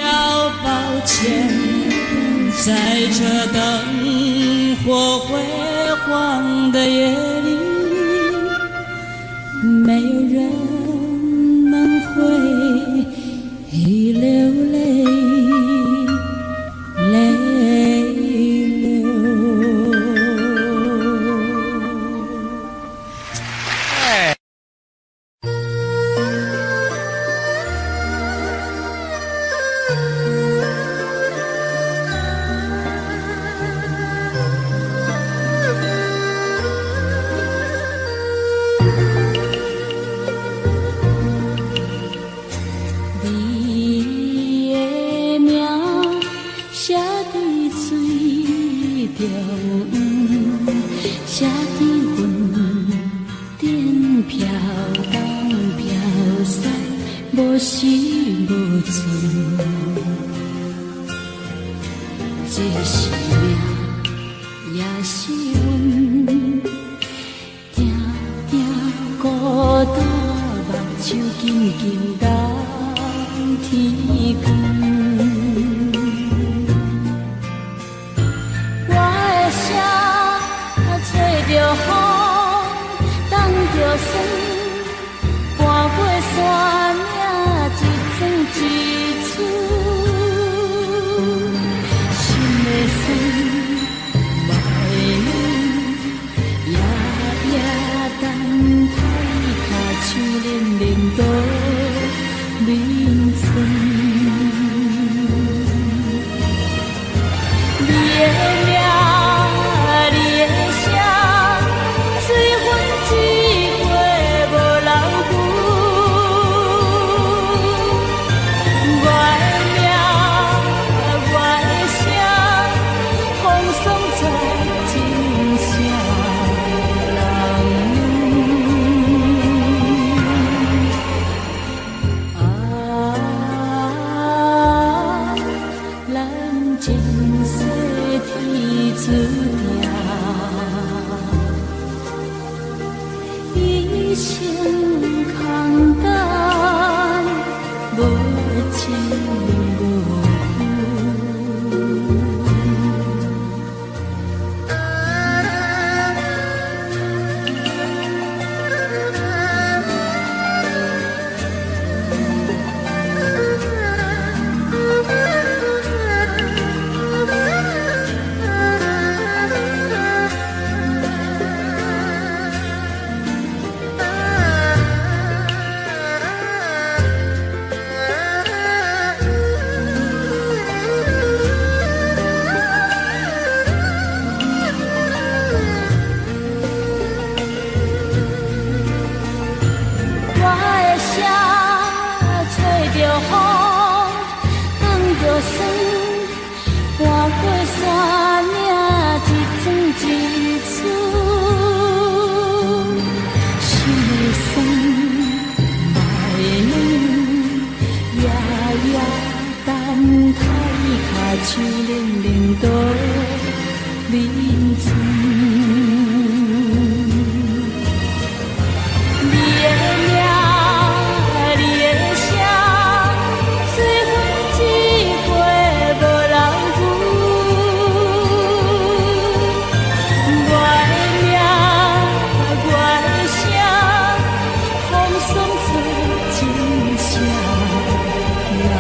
要抱歉，在这灯火辉煌的夜里，没有人能会流泪，泪流。无时无存，这是命，也是运。定定孤单，目睭紧紧等天光。我的声找着风，等着霜，搬过山岭。一次，心的酸，目的冷，夜夜等待脚手冷冷倒眠床。你的名，你的声，随风一过无留痕。一生空等，无情无手冷冷倒林村。你的名，你的声，随风一过无人负。我的名，我的声，风霜做真声人。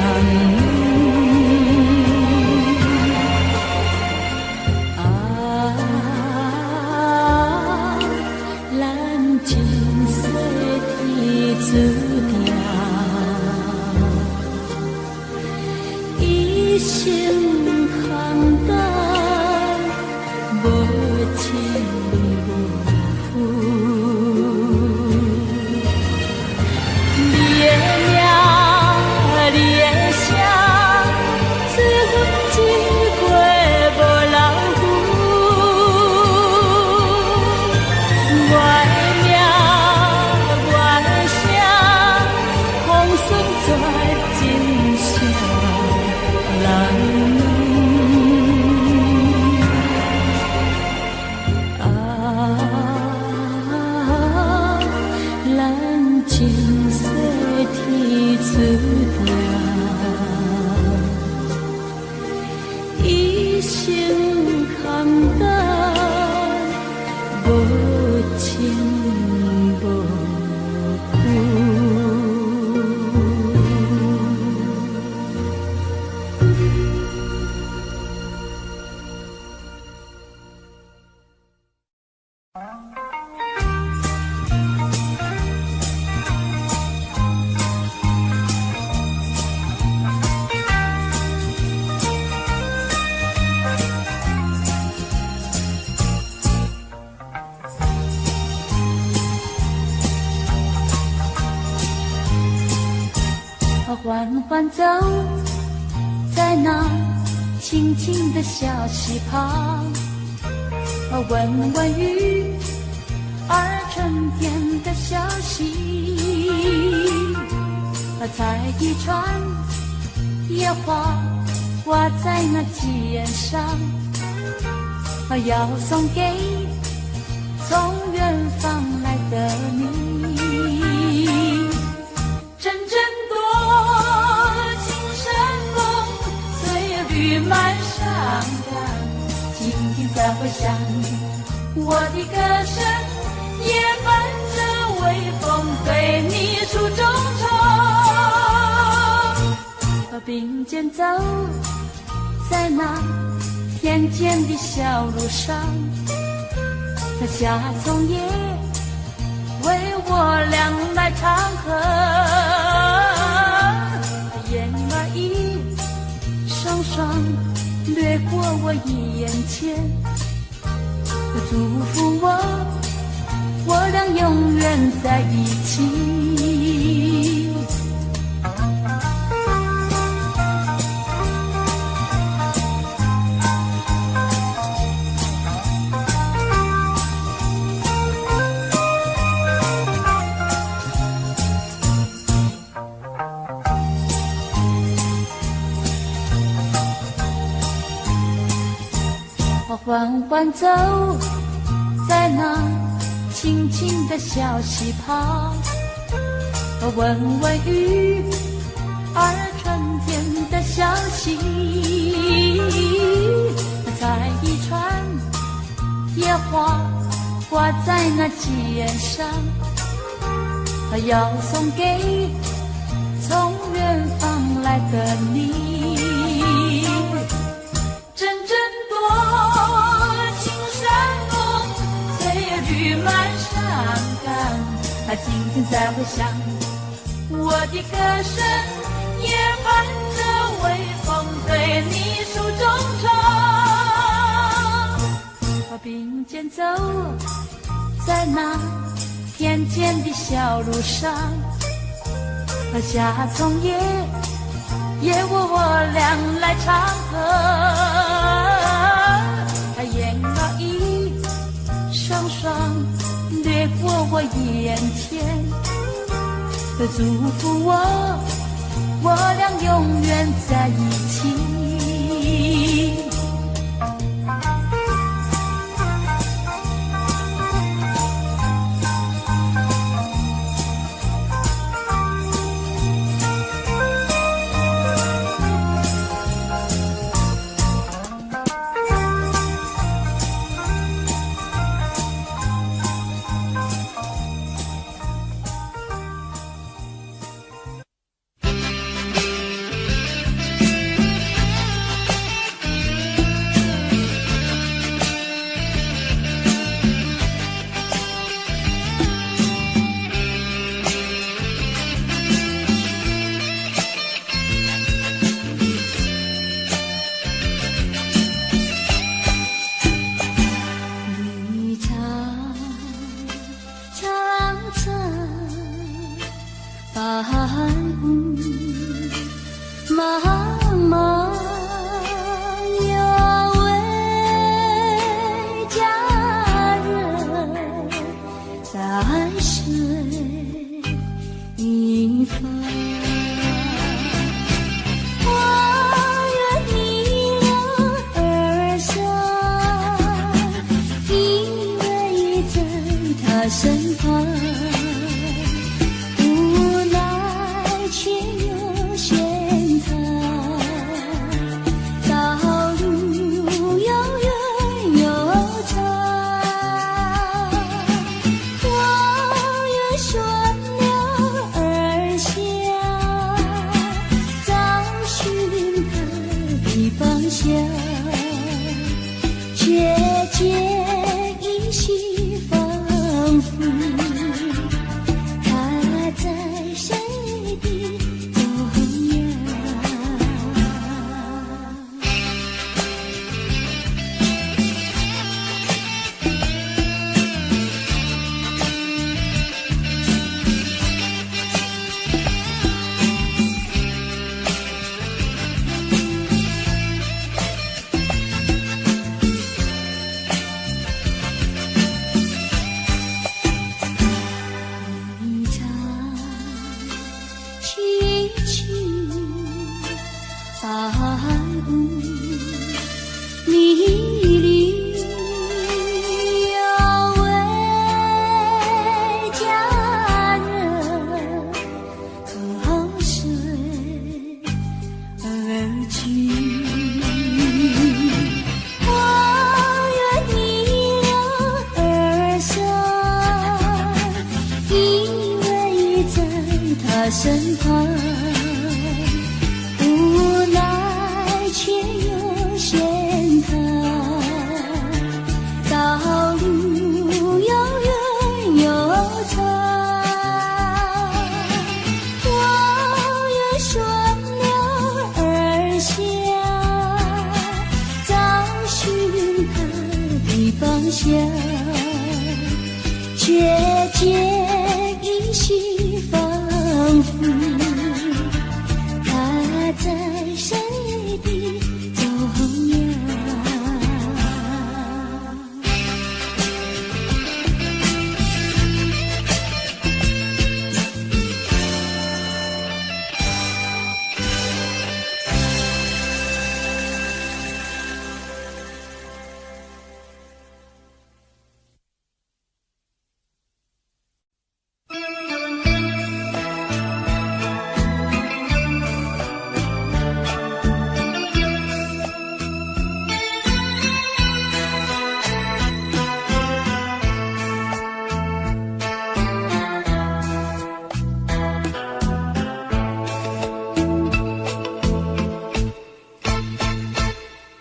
注定一生空等，无情无负。你的名，你的声，随风一过无人负。我的名。真声人咱前世天注定，一生空等，无情无负。缓缓走在那清清的小溪旁，闻闻雨儿春天的消息，采一串野花挂在那鸡眼上，要送给从远方来的你。阵阵绿满山岗，静静在回响。我的歌声也伴着微风对你诉衷肠。并肩走在那田间的小路上，夏虫也为我俩来唱和。燕儿一双双掠过我眼前，祝福我俩永远在一起。缓缓走在那清清的小溪旁，闻闻雨儿春天的消息，采一串野花挂在那鸡眼上，要送给从远方来的你。阵阵绿满山岗，静静在回响。我的歌声也伴着微风对你诉衷肠。并肩走在那田间的小路上，夏虫也我俩来唱和。燕儿一双双掠过我眼前，祝福我俩永远在一起。方向，却见依稀仿佛，他在谁的中央？一场凄凄爱慕，迷离要为佳人喝水而去。我愿逆流而上，依偎在他身旁，无奈却又嫌他道路又远又长。我愿顺流而下，找寻他的方向，却见依稀仿佛，他在谁的中央？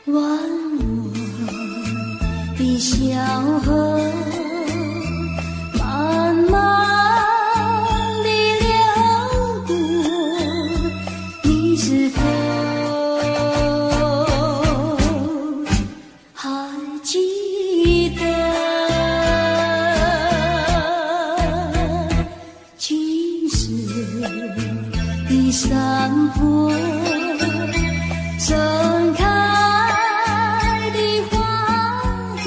忘我的小河，慢慢地流过，你是否还记得青石的山坡，盛开的花朵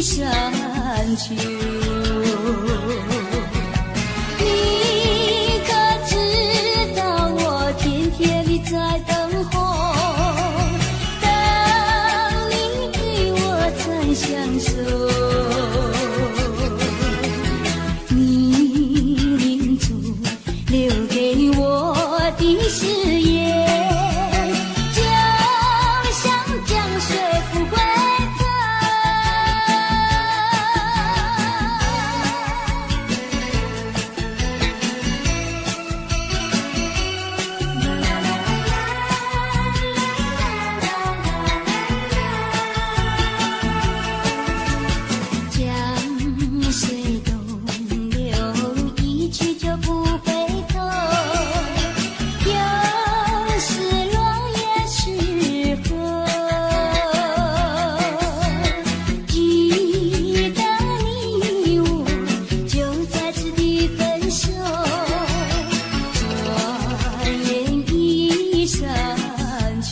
一山丘。你可知道我天天里在等候，等你与我再相守。你领主留给我的誓言，就像江水不回头。江水东流，一去就不回头。有时落叶时候，记得你我就在此地分手。转眼一山丘。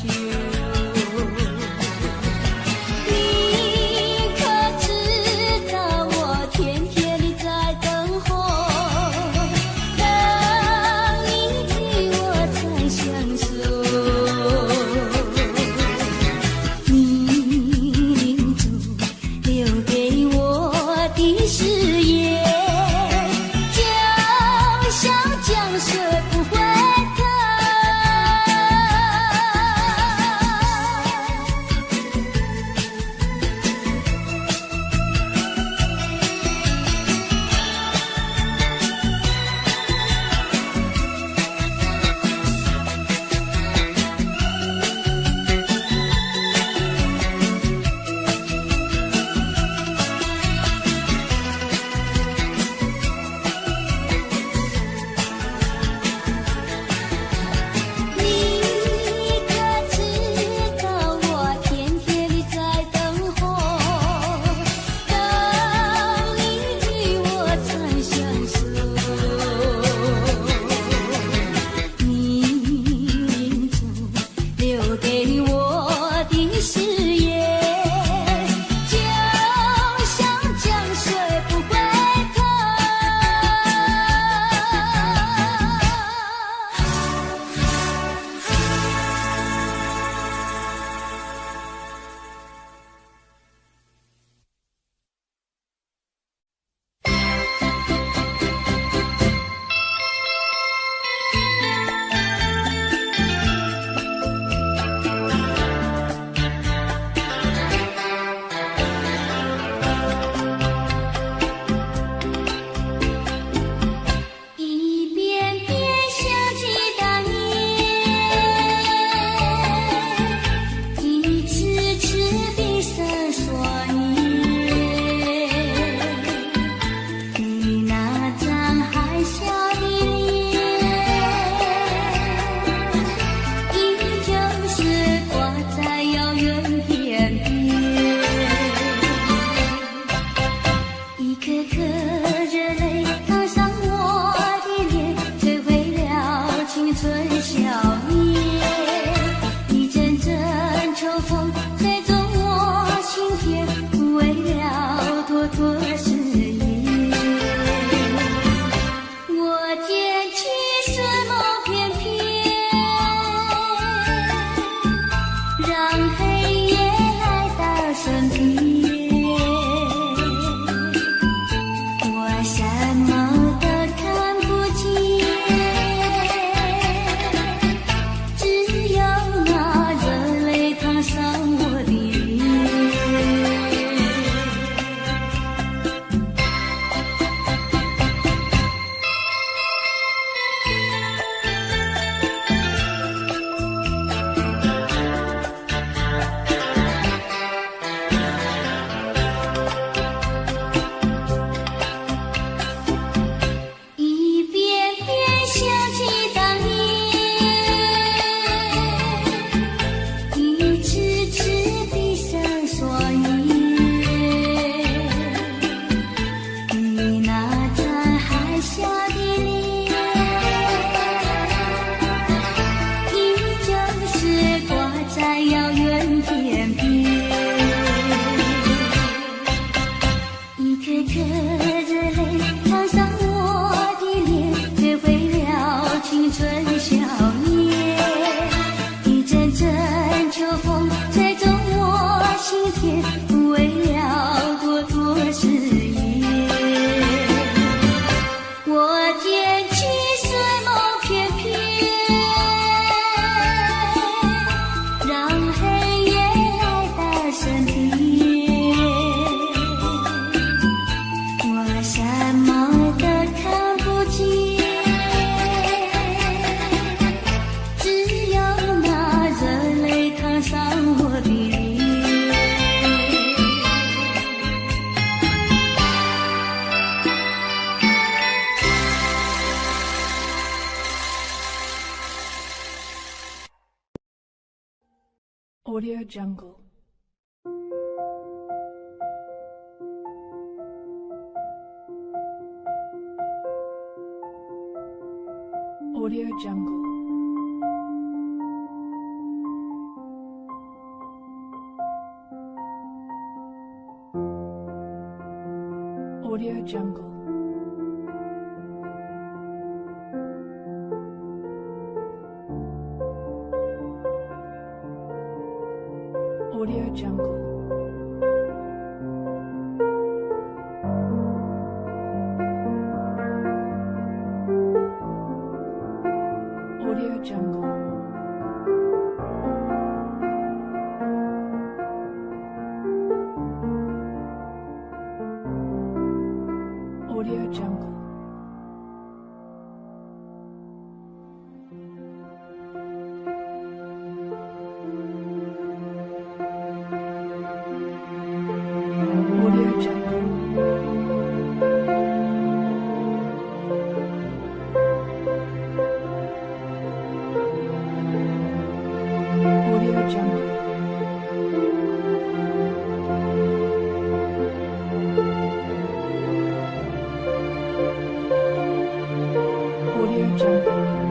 你可知道我天天里在等候，等你与我再相守。你领主留给我的誓言，就像江水不回头。你可知道我天天里在等候，等你与我再相守。你领主留给我的誓言，就像江水不回头。一遍遍想起当年，一次次闭上双眼，你那张害羞的脸，依旧是挂在遥远天边。一颗颗热泪淌上我的脸，摧毁了青春少年。一阵阵秋风吹中我心田，为了妥妥誓言。我捡起睡梦翩翩，让黑夜来到身边。我什么都看不见，只有那热泪淌上我的脸。着热泪烫伤我的脸，摧毁了青春笑颜。一阵阵秋风吹动我心田，为了朵朵誓言。我捡起睡梦片片，让黑夜来到身边。我什么都看不见，只有那热泪烫伤我的脸。Audio Jungle. Audio Jungle. Audio Jungle. Audio Jungle. Audio Jungle. Audio Jungle. Audio Jungle. Audio Jungle. Audio Jungle. Audio Jungle.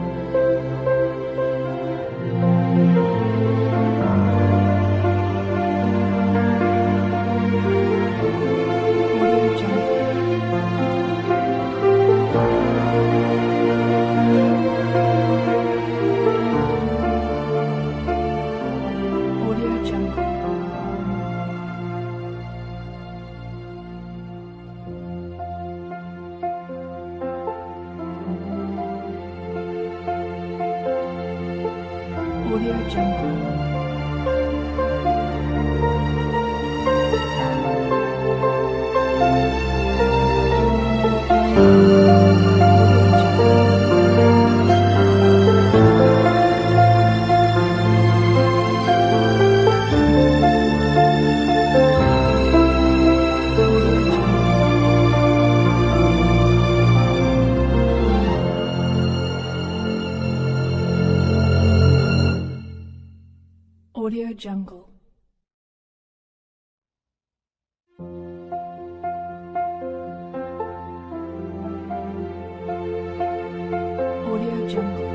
Audio Jungle. Audio Jungle. Audio Jungle. Audio Jungle.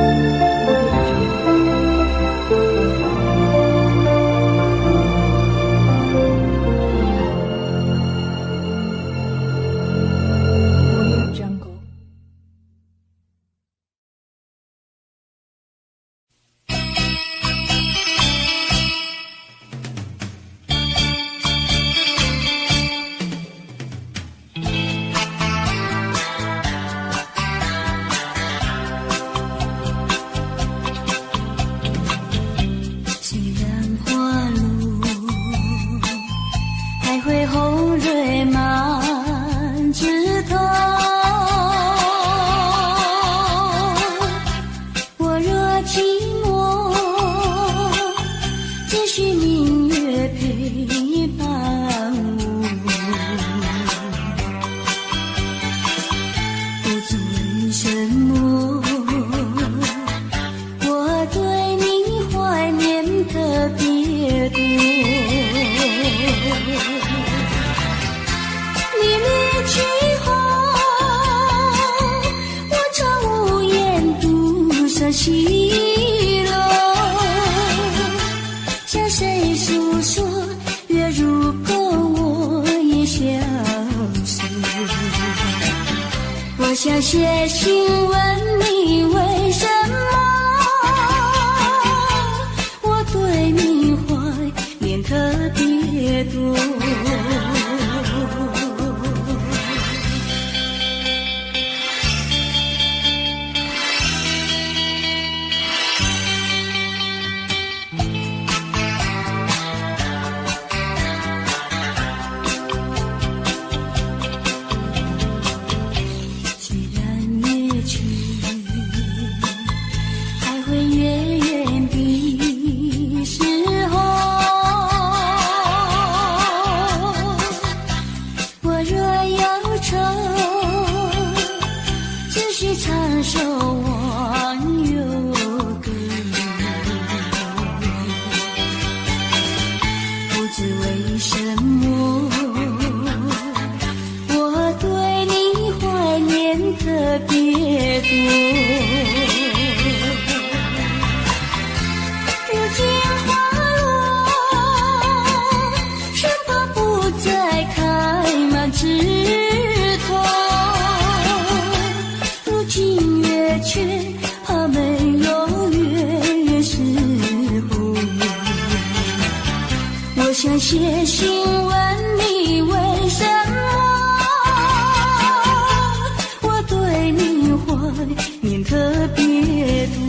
Audio 诉说，月如钩我也消失。我想写信问你为什么我对你怀念特别多。写信问你为什么我对你怀念特别多。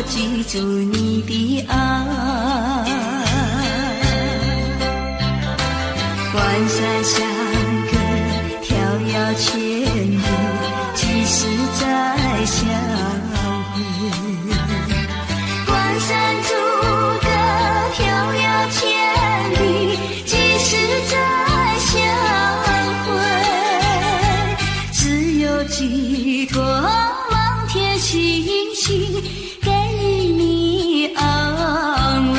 记住你的爱。关山相隔，迢遥千里，几时再相会？关山阻隔，迢遥千里，几时再相会？只有寄托满天星星，给你安慰。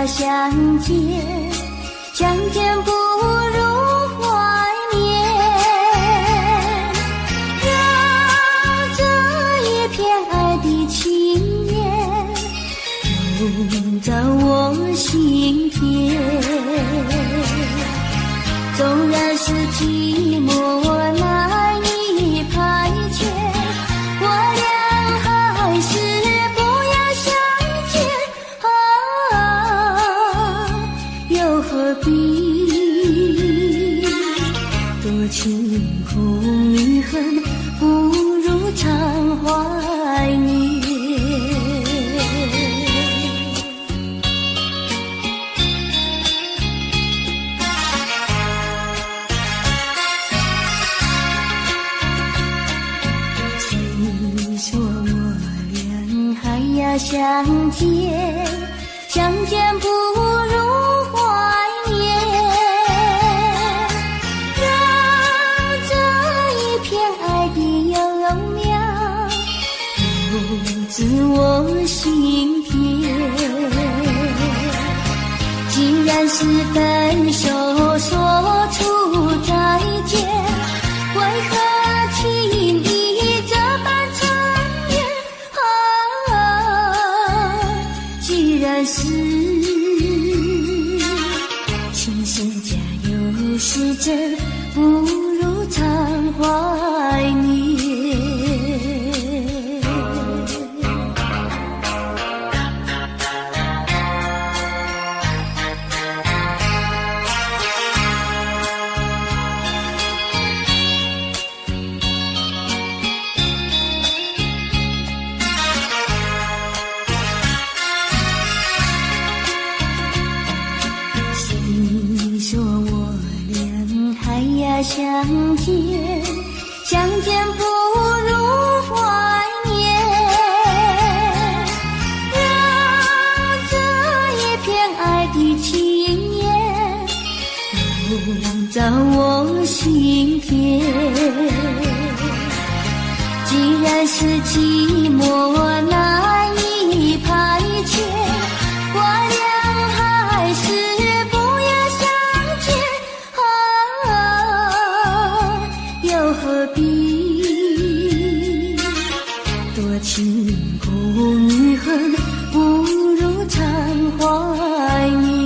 相见，相见不如怀念，让这一片爱的情缘融在我心田。纵然是寂寞难以排遣，我俩还是不要相见又何必多情空余恨，不如常怀念。谁说我俩还要相见，相见不如怀念，让这一片爱的幼苗种自我心田。既然是分手说出再见，为何轻易这般缠绵？既然是情是假又是真，不如常怀念。相见，相见不如怀念，让这一片爱的情缘融在我心田。既然是寂寞难以排遣，我俩还是何必多情空余恨，不如常怀念。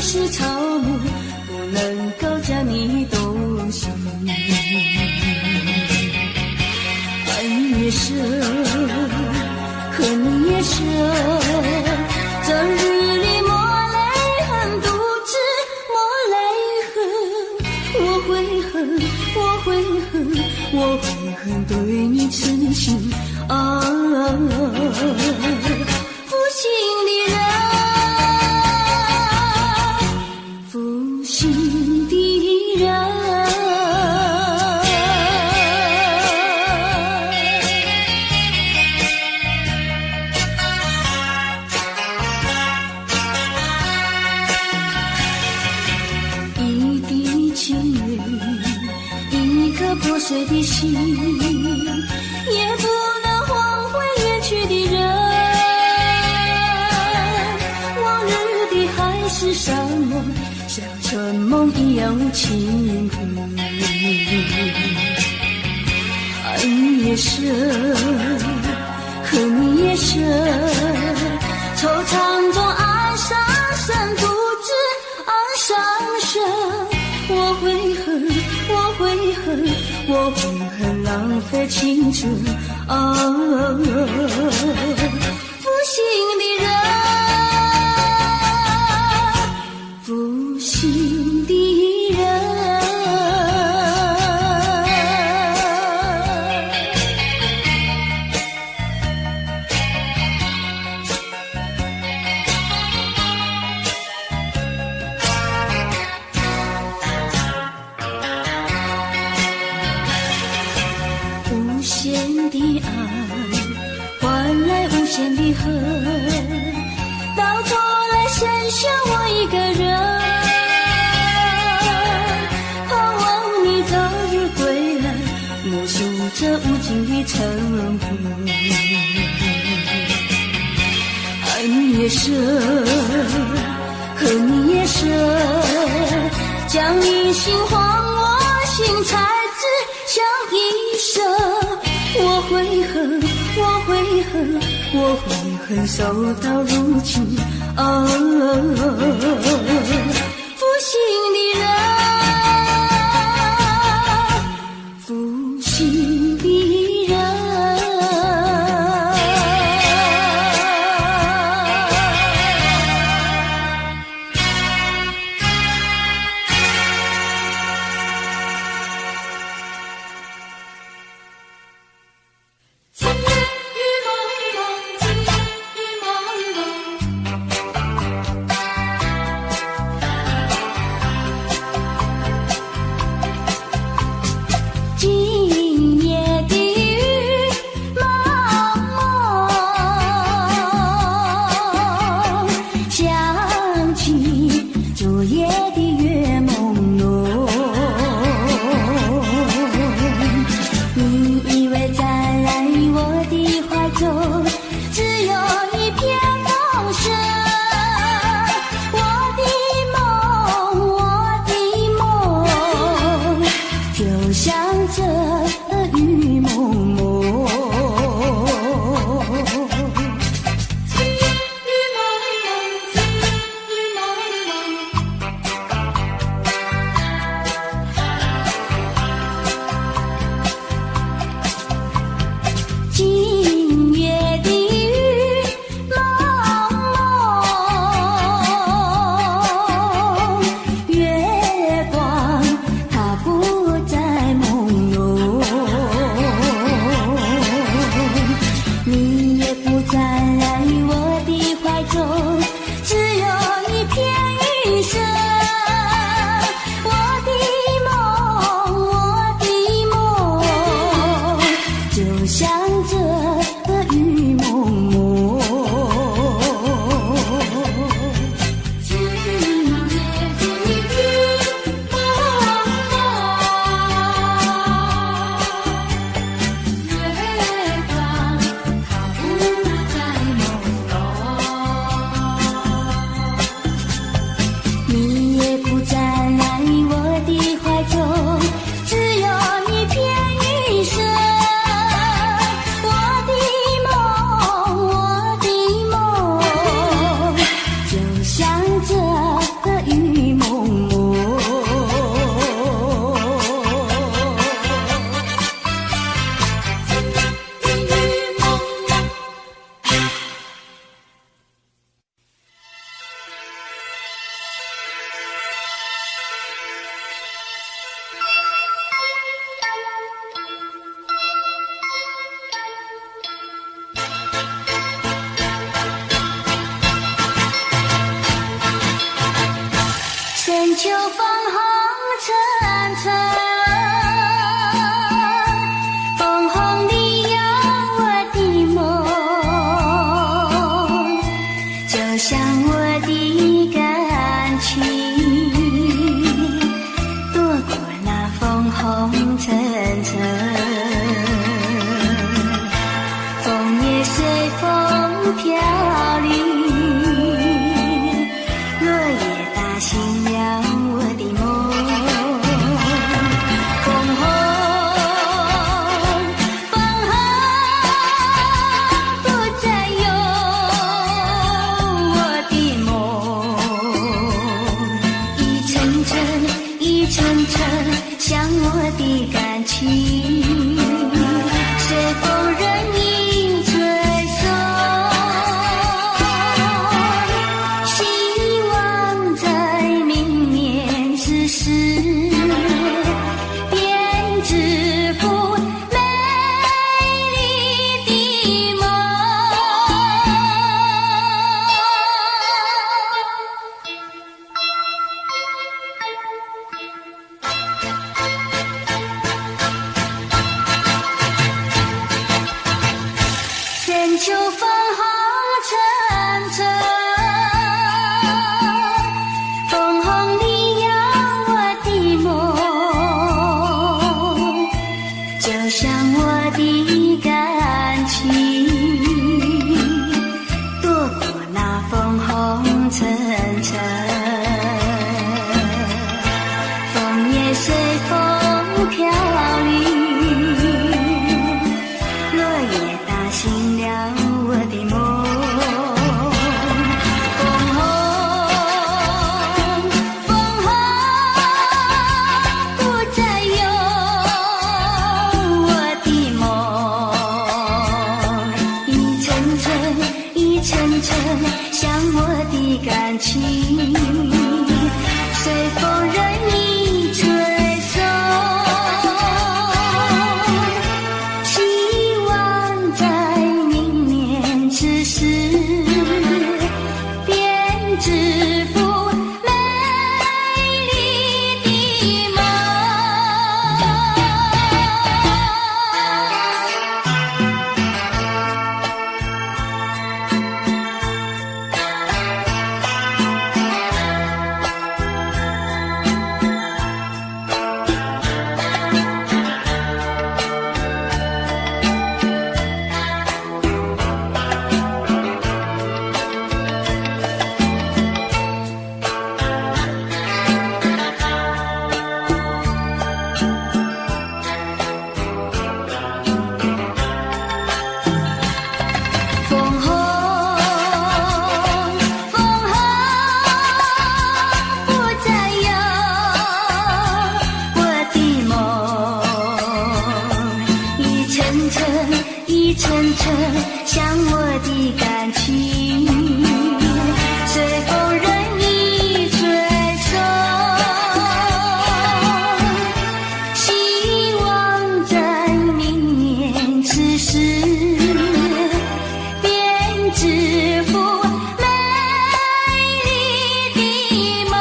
是草木，不能够将你动心。爱你也深，恨你也深，这日里抹泪痕，独自抹泪痕。我会恨，我会恨，我会很对你痴情啊，负心的人，负心的人。破碎的心，也不能换回远去的人。往日的海誓山盟，像春梦一样无情。爱你也深，恨你也深，惆怅中爱上深，不知爱上深。我会恨，我会恨，我会恨浪费青春啊！负心的人，负心的人。无限的爱换来无限的恨，到头来剩下我一个人，盼望你早日归来，默数这无尽的晨昏。爱你也深，恨你也深，将你心还我心，才知晓一生。我会恨，我会恨，我会恨，守到如今啊！负心的人，负心的人。秋粉红沉沉，枫红里有我的梦，就像我的感情，躲过那枫红沉沉，枫叶随风飘零。像我的感情，随风任意吹送，希望在明年此时便知付美丽的梦。一层层像我的感情，随风任意吹送，希望在明年此时便知付美丽的梦。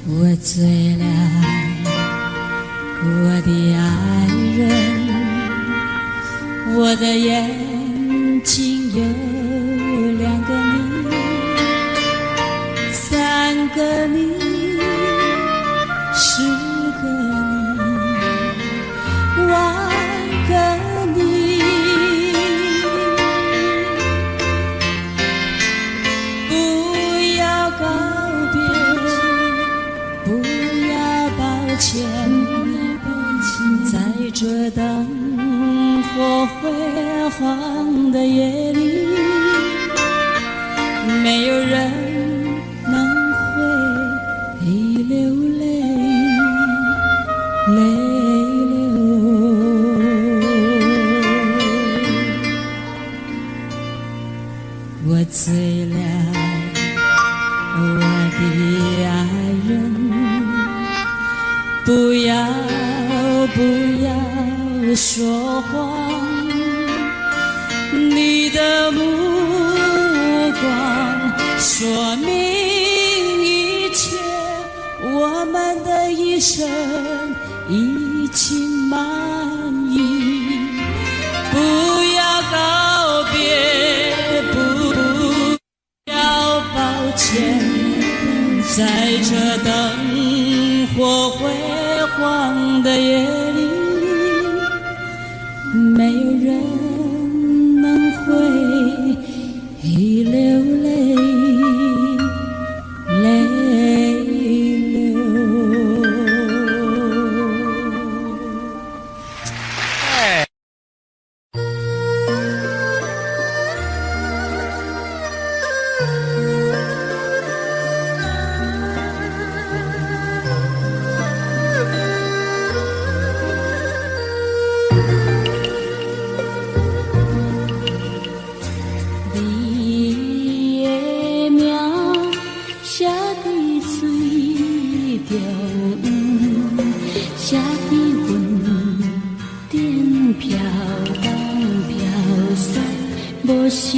我醉了，我的爱人，我的眼睛有2个你，3个你，10个你，10000个你，不要告别，不要抱歉，在这灯火辉煌的夜里，没有人能会流泪，泪流。我醉了，我的爱人，不要说谎，你的目光说明一切，我们的一生已经满意。不要告别，不要抱歉，在这灯火辉煌的夜里，没有人能会流泪，泪流。无时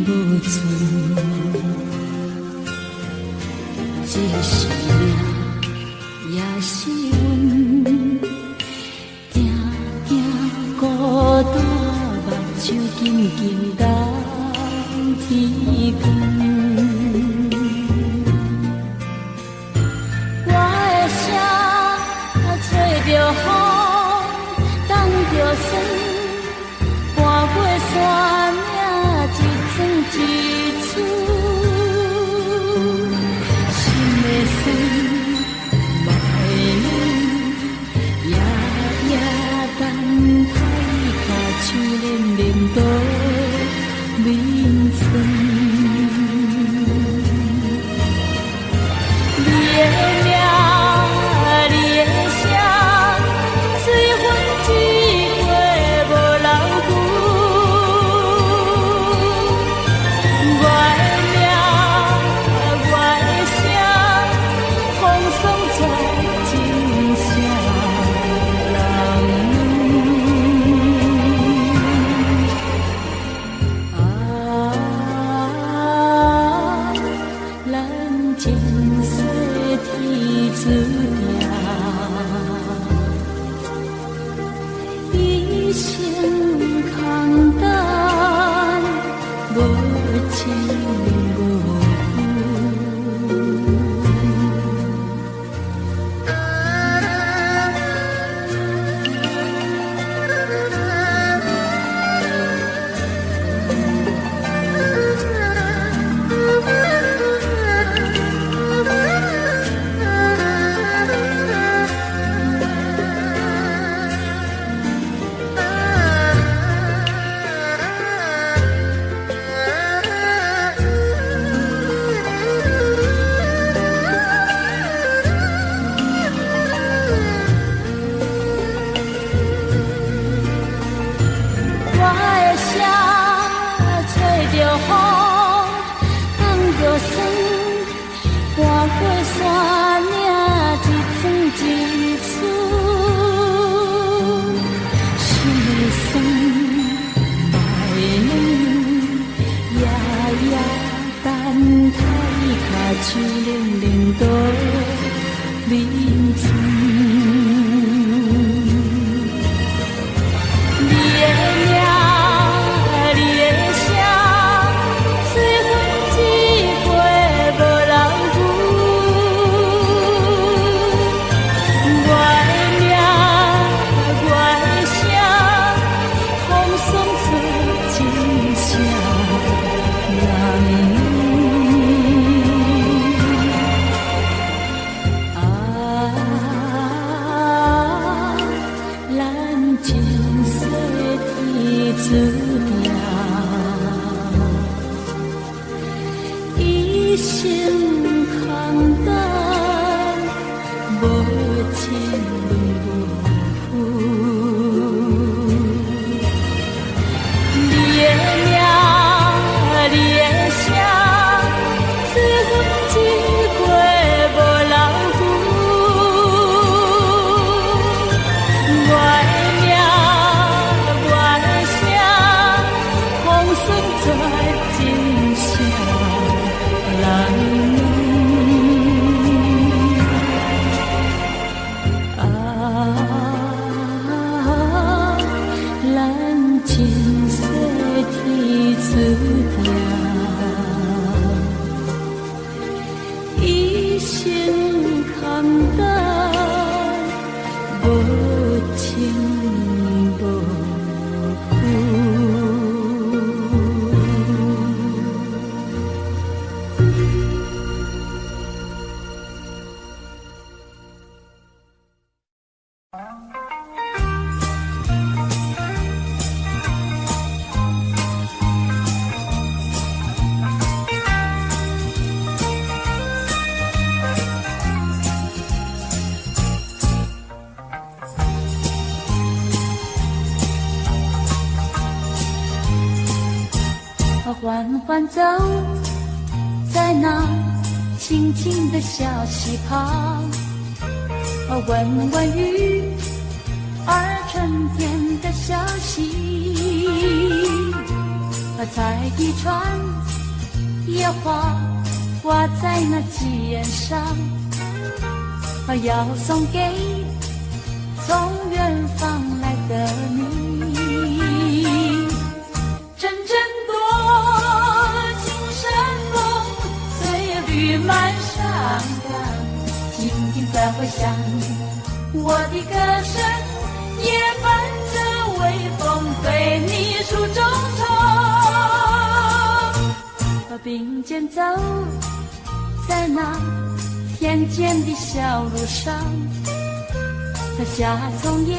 无存，这是命，也是运。行行孤单，目睭紧紧等天光。我的声吹着风，等着霜。半过山岭，一寸一寸，心的酸，目的冷，夜夜等待，脚手冷冷倒眠床。你的名，你的声，随风吹过无留痕。我的名，我的声，风霜在真声人。咱前世天注定，一生空等，无情无负。手冷冷倒眠床。你的名，你的声，随风一过无留痕。我的名，我的声，风霜做真声人。注定一生空等，无情无负。你的名，你的声，随风一过无留痕。我的名，我的声，风霜在真声人。咱前世天注定，一生空等，无情无负。缓缓走在那清清的小溪旁，闻闻鱼儿成天的消息。采一串野花挂在那鸡眼上，要送给从远方来的你。阵阵多情山风，岁绿满山岗，静静在回响。我的歌声也伴着微风，对你诉衷肠。并肩走在那田间的小路上，夏虫也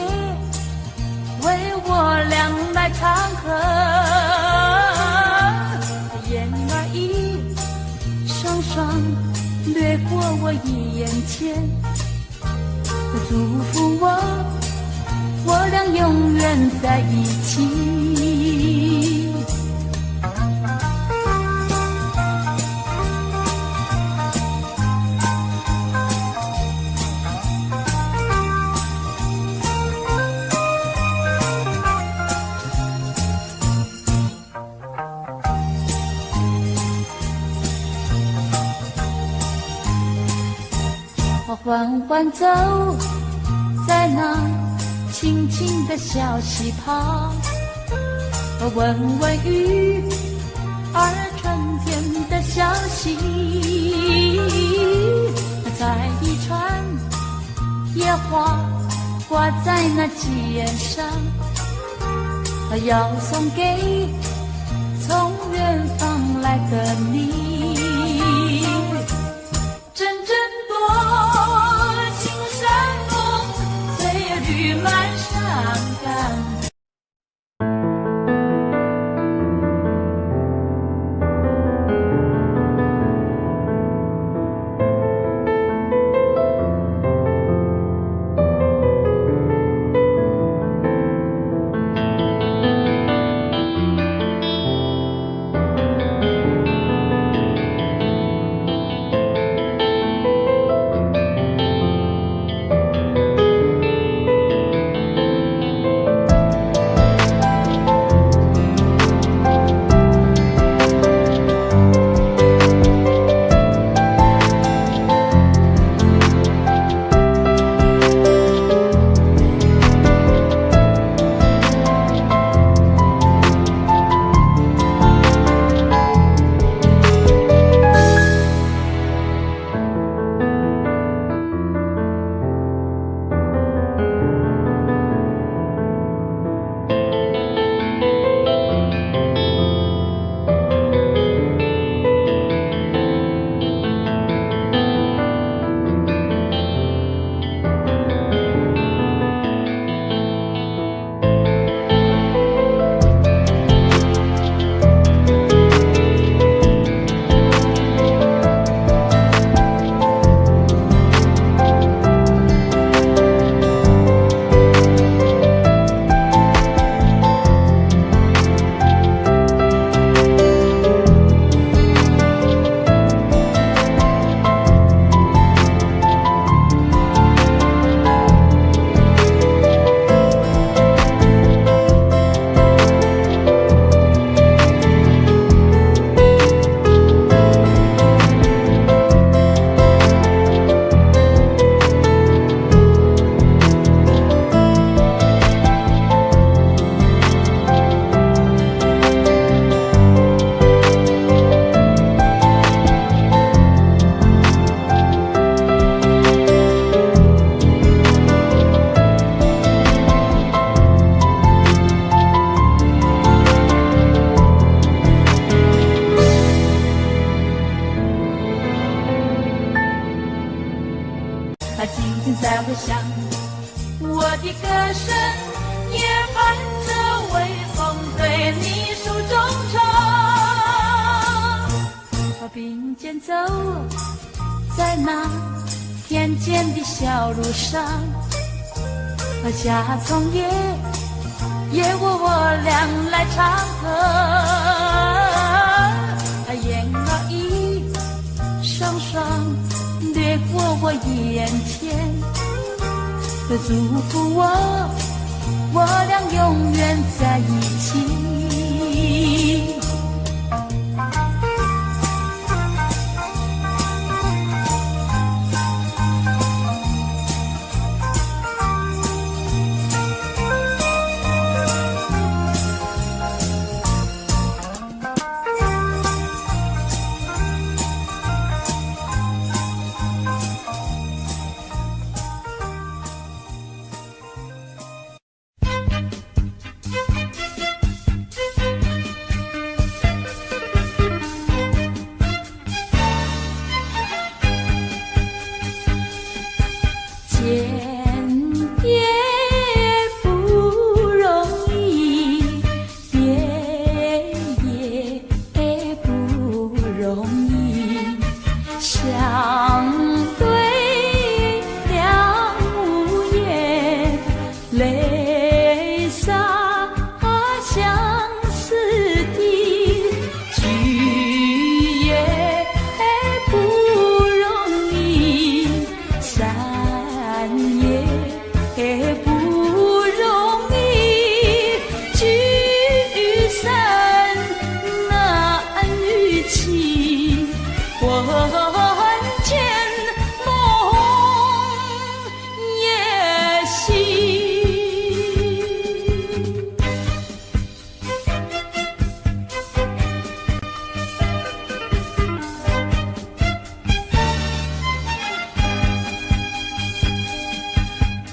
为我俩来唱和，燕儿一双双掠过我眼前，祝福我俩永远在一起。缓缓走在那清清的小溪旁，闻闻鱼儿春天的消息，采一串野花挂在那鸡眼上，要送给从远方来的你。阵阵多情山风，岁月绿满山岗。静静在回响，我的歌声也伴着微风，对你诉衷肠。并肩走在那田间的小路上，夏虫也为我俩来唱和，燕儿一双双掠过我眼前，祝福我俩永远在一起。起，我见梦也醒。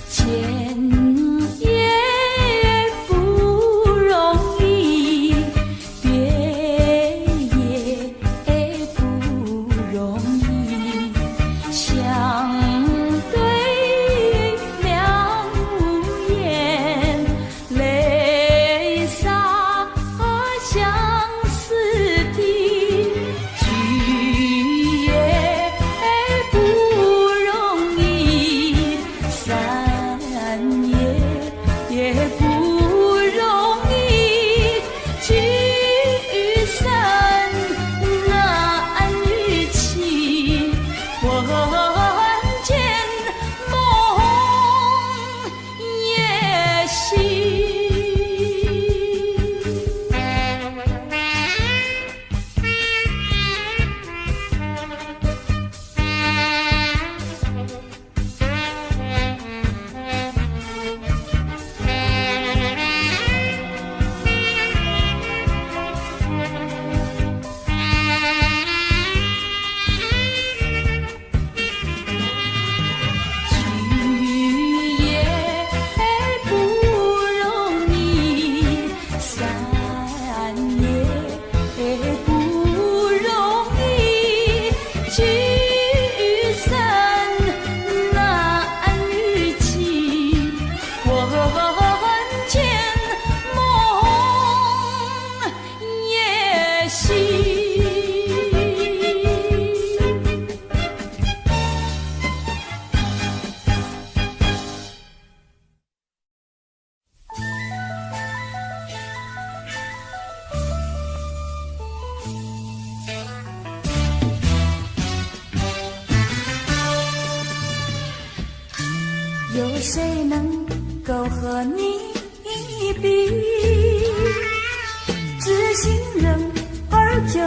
见也不容易，别也不容易，相对两无言，泪洒相思地，聚也不容易，散也不容易，聚散难预期，我见梦也醒。聚也不容易，散也不容易，聚散难预期，我见梦也醒。有谁能够和你比？知心人儿就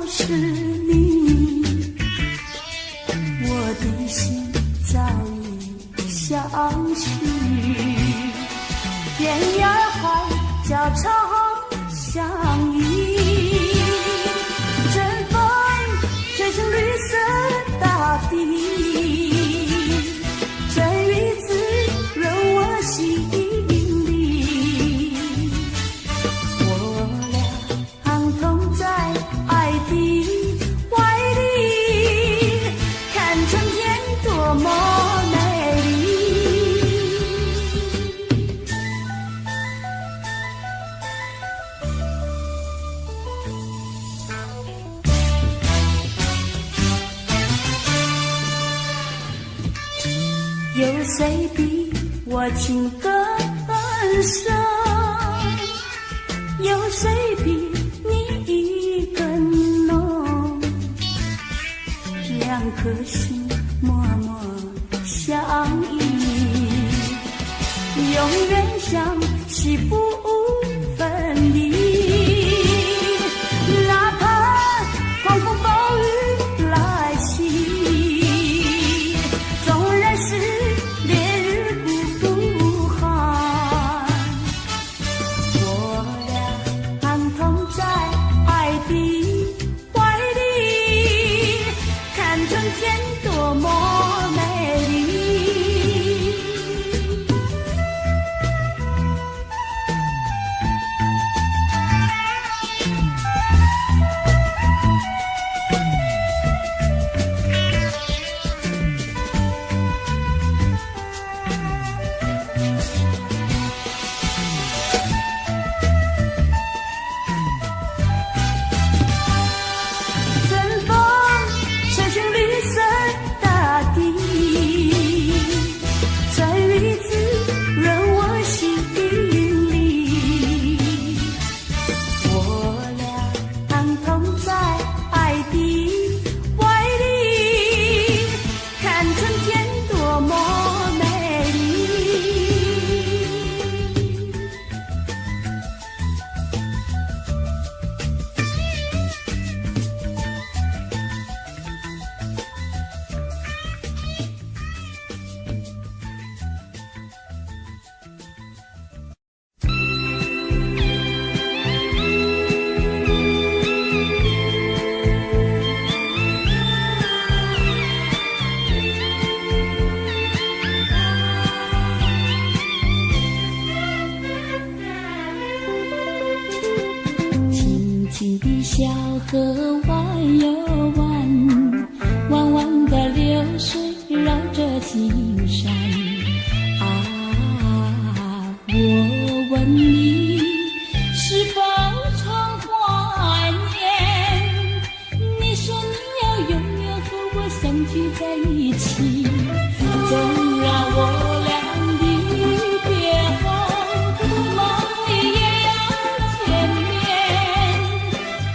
是你，我的心早已相许。天涯海角常相依，阵风吹成绿色大地，真雨滋润我心里，我俩相同在爱的怀里，看春天多么美丽。有谁比我情更深？有谁比你更浓？两颗心默默相依，永远相惜不分离。哪怕狂风暴雨来袭，纵然是烈日孤寒，我俩相同在爱的怀里，看春天多小河弯又弯，弯弯的流水绕着青山。啊，我问你，是否常怀念？你说你要永远和我相聚在一起，纵然我俩离别后，梦里也要见面。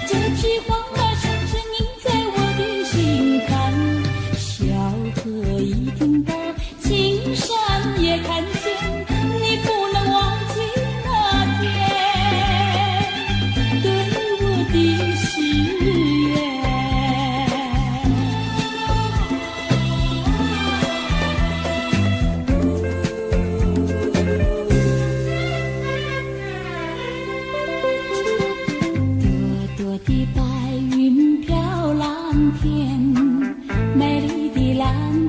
这句话深深印在我的心坎，小河一听到，青山也看见，你不能忘记那天对我的誓言。朵朵的白云飘蓝天，美丽的蓝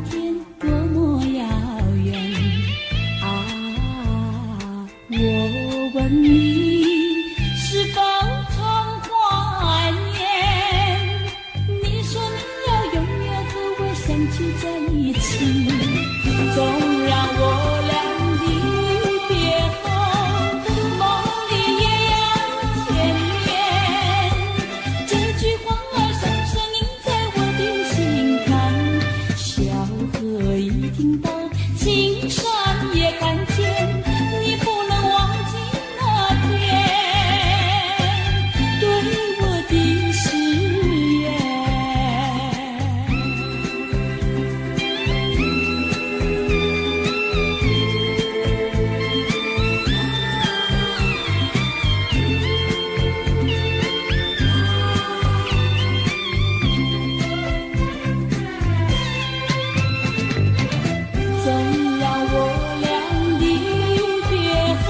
天多么遥远啊！我问你，是否常怀念？你说你要永远和我相聚在一起，纵然我俩离别后，梦里也要见面。这句话深深印在我的心坎，小河一听到，青山也看见，你不能忘记那天对我的誓言。纵然我俩离别后，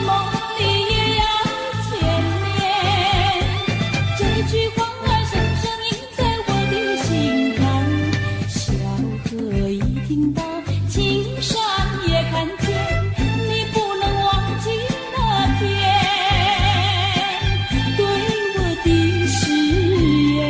梦里也要见面。这句话深深印在我的心坎，小河一听到，青山也看见，你不能忘记那天对我的誓言。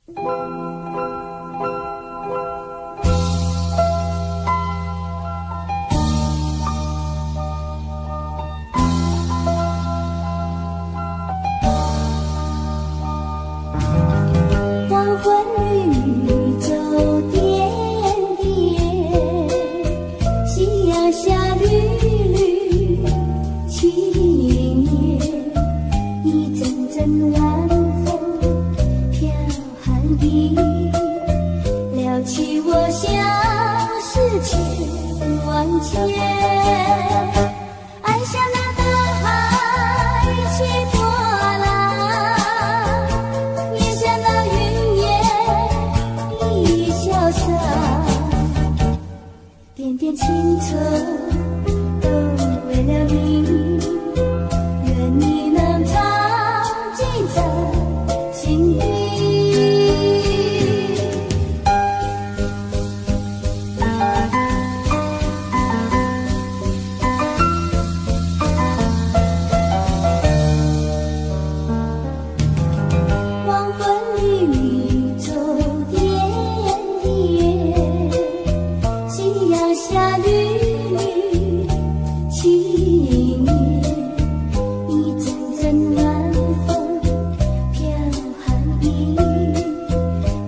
黄昏绿洲点点，夕阳下绿绿青叶，一阵阵晚风飘寒意，撩起我相思千万结。爱像那大海起波浪，也像那云烟一潇洒，点点青春都为了你，愿你能常记在心底。黄昏绿洲点点，夕阳下绿绿青叶，一阵阵晚风飘寒意，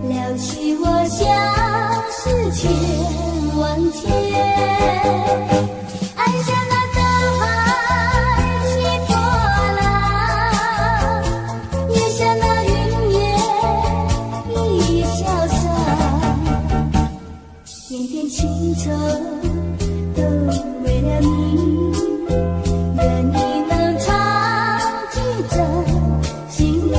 撩起我相思千万结。爱像那大海起波浪，也像那云烟一潇洒，点点青春都为了你，愿你能常记在心底。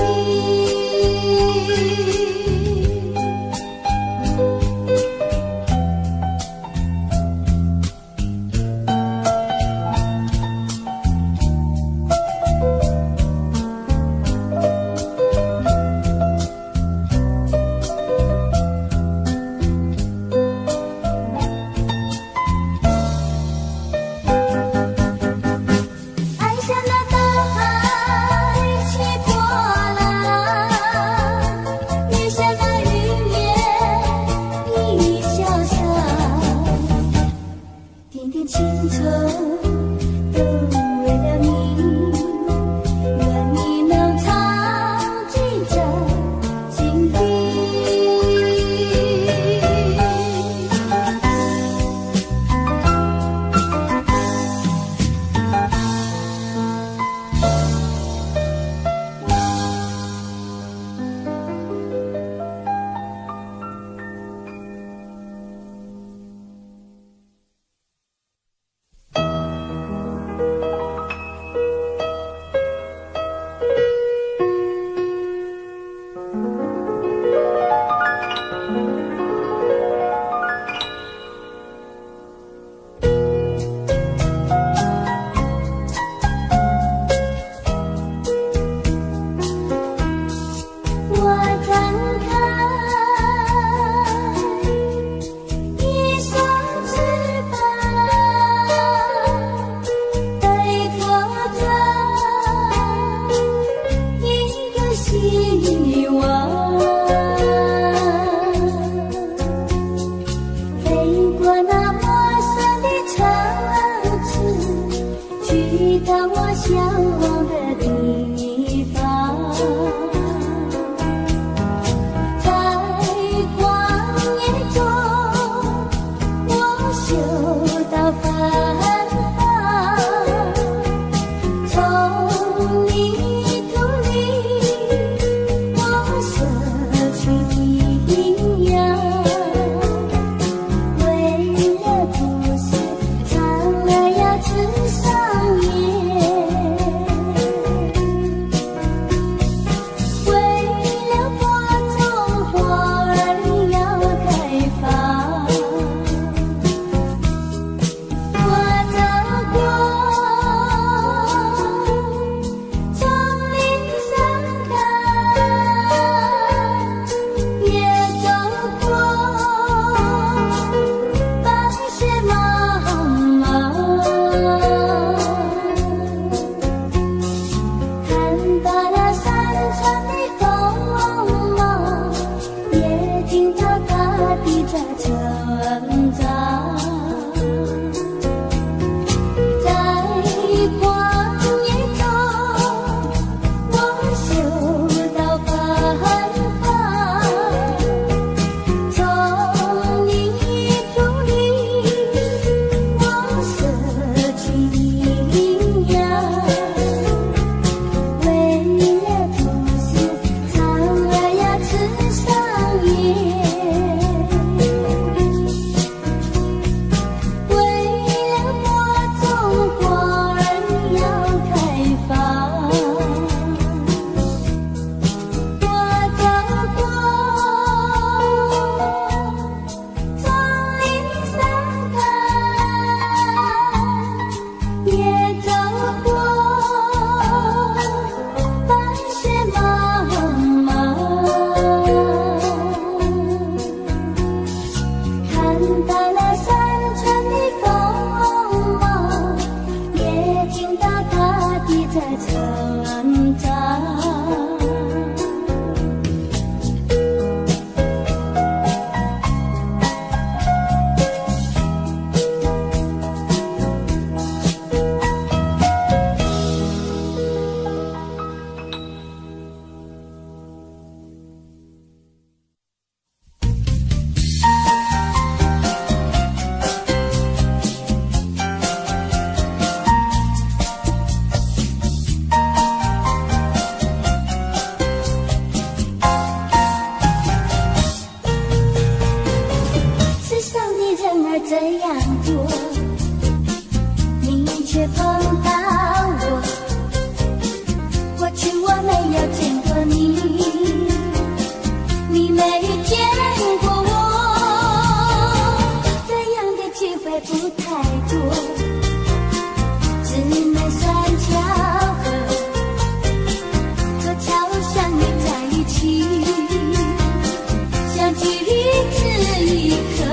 一刻。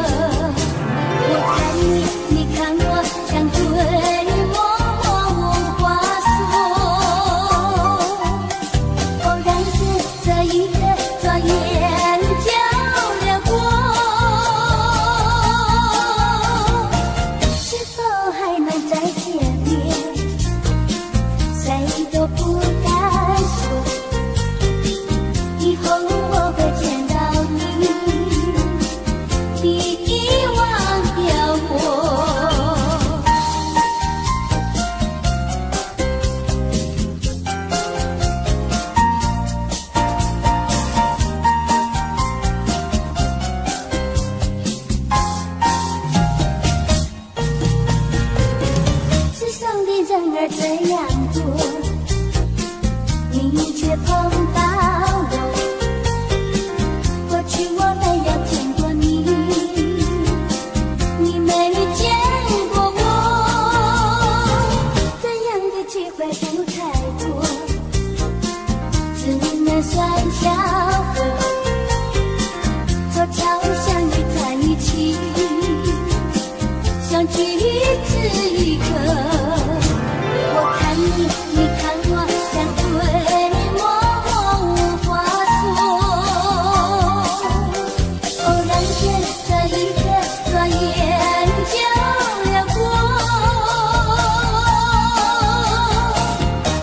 我看你，你看我，像对默默无话说。偶然间，这一刻转眼就流过。是否还能再见面？谁都不敢说。以后我会见到你，你遗忘掉我。世上的人儿这样多，你却碰到我。过去我没有见过你，你没见过我，这样的机会不太多，只能算巧合。凑巧相遇在一起，相聚这一刻。我看你，你看我，像对默默无话说。偶然间，这一刻转眼就流过。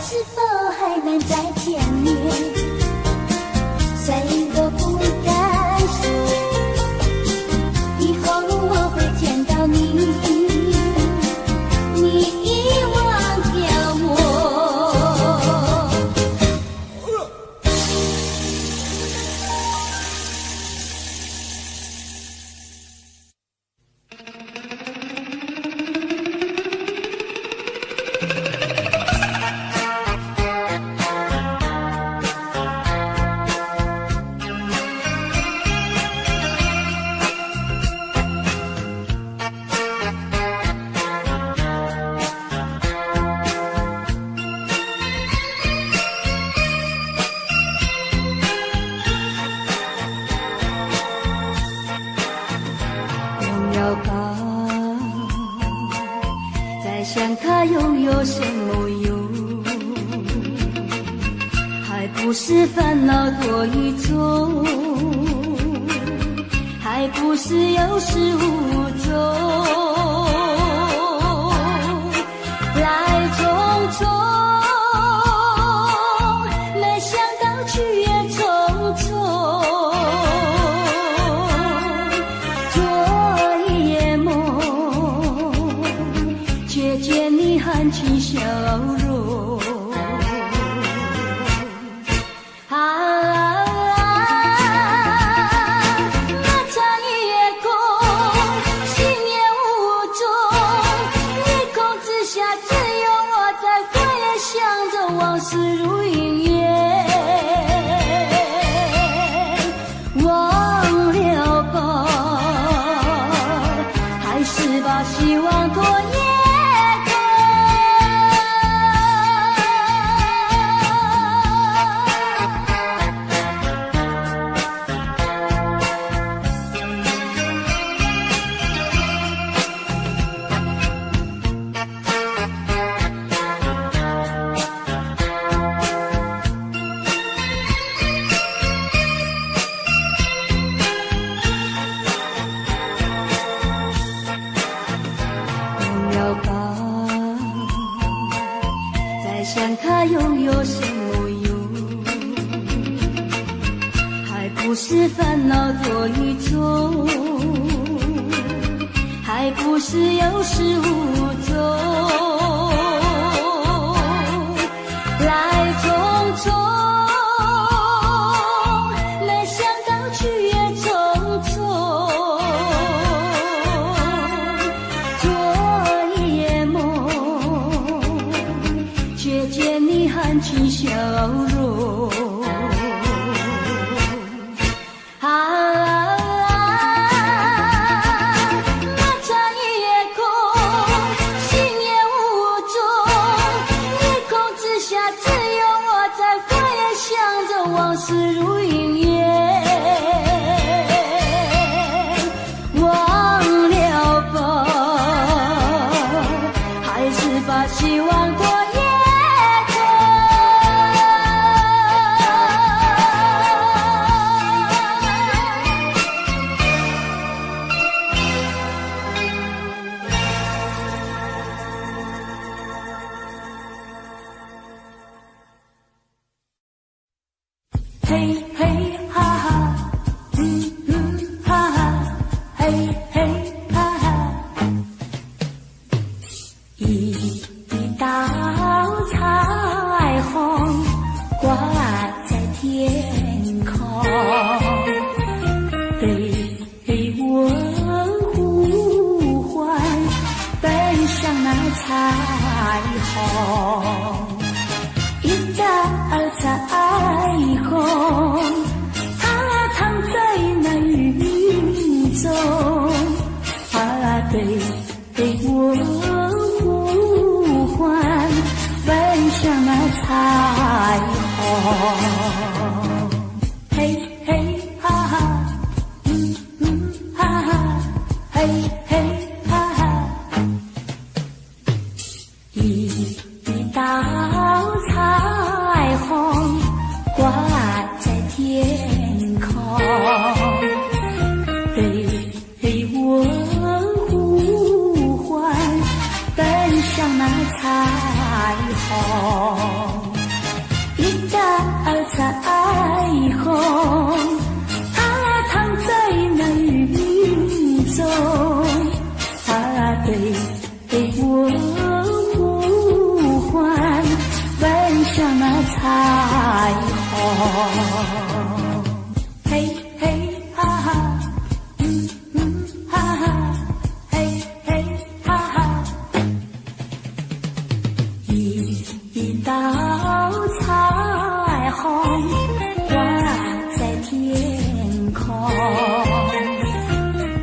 是否还能再见面？谁都不敢说。以后我会见到你，你遗忘掉我。拥有吧，再想它又有什么用？还不是烦恼多一种，还不是有始无终。来匆匆，没想到去也匆匆。做一夜梦，却见你含情笑容。那场夜空，心念无踪，夜空之下只有我在回想着往事如云烟。忘了吧，还是把希望拖延。想它又有什么用？还不是烦恼多一种，还不是有始无终。来匆匆，没想到去也匆匆。做一夜梦，却见你含情笑容。那场夜空，心念无踪，夜空之下只有我在回想着往事如云烟。对我呼唤，奔向那彩虹。一道彩虹，它躺在那云中，对我呼唤，奔向那彩虹。嘿嘿哈哈，哈哈，嘿嘿哈哈，一道彩虹挂在天空，对我呼唤，奔向那彩虹。一道彩虹，它躺在那云中，对我呼唤，奔向那彩虹。嘿嘿哈哈，哈哈，嘿嘿哈哈，一道彩虹挂在天空，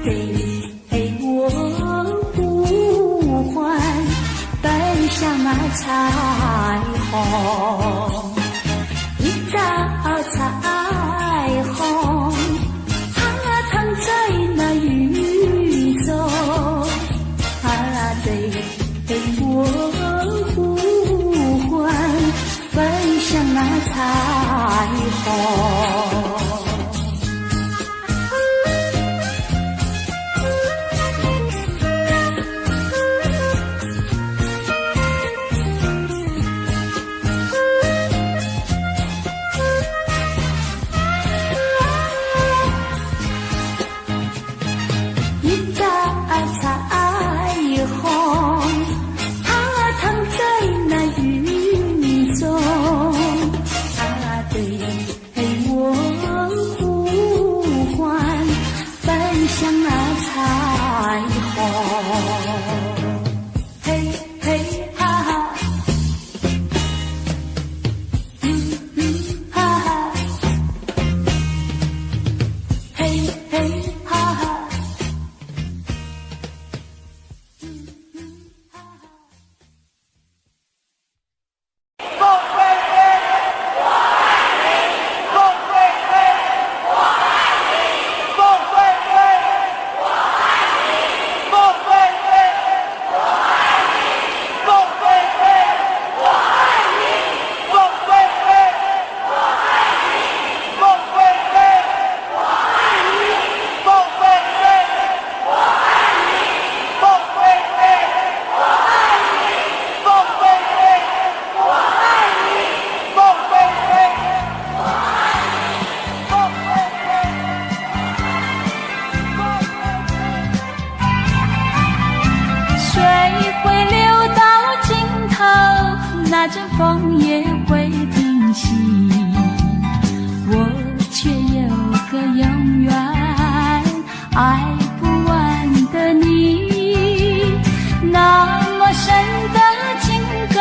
对我呼唤，奔向那彩虹。一道彩虹，它躺在那云中，对我呼唤，奔向那彩虹。一道彩虹，它躺在那云中，对我呼唤，奔向那彩虹。嘿嘿哈哈，哈哈，嘿嘿哈哈。那阵风也会停息，我却有个永远爱不完的你。那么深的情感，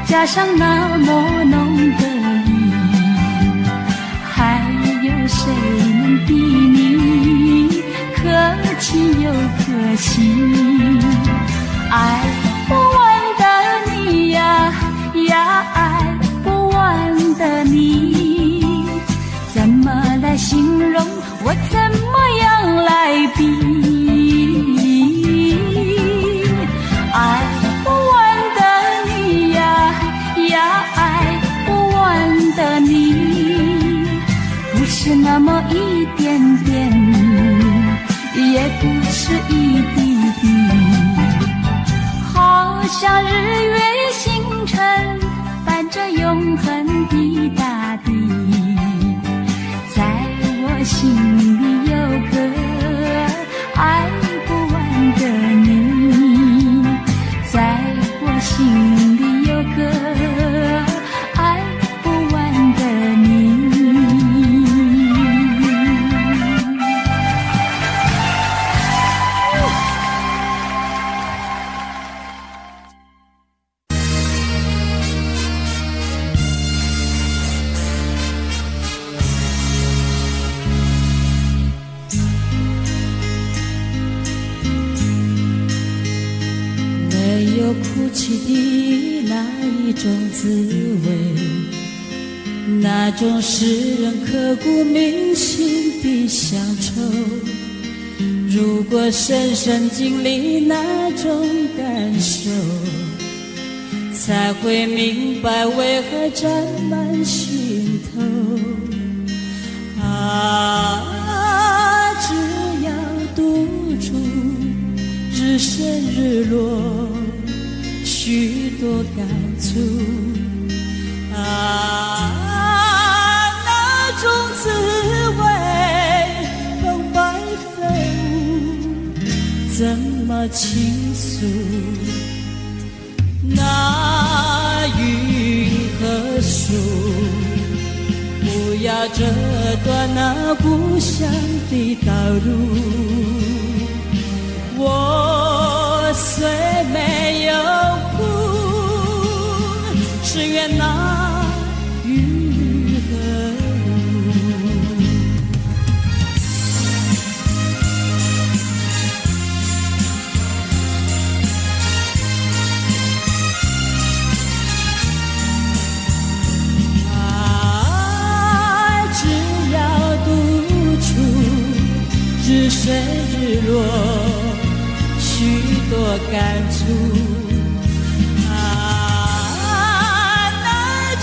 加上那么浓的意，还有谁能比你可亲又可惜？爱不完的你呀，爱不完的你，怎么来形容？我怎么样来比？爱不完的你呀，爱不完的你，不是那么一点点，也不是一滴滴，好像日月星辰伴着永恒的大地，在我心里有个爱不完的你，在我心里有个爱不完的你。有哭泣的那一种滋味，那种使人刻骨铭心的乡愁。如果深深经历那种感受，才会明白为何沾满心头。只要独处，日升日落，许多感触。那种滋味，澎湃飞舞，怎么倾诉？那云和树，不要折断那故乡的道路。我虽没有哭，只愿那雨和路。只要独处，日升日落，许多感触。那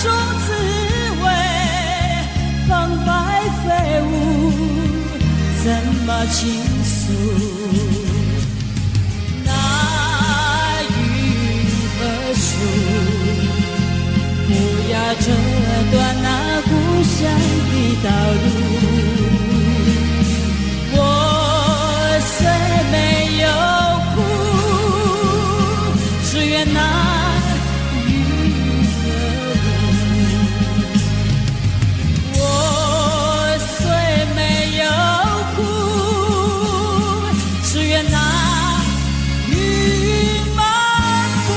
种滋味，澎湃飞舞，怎么倾诉？那云和树，不要折断那故乡的道路。我虽没有哭，只愿那雨和路。我虽没有哭，只愿那雨漫步。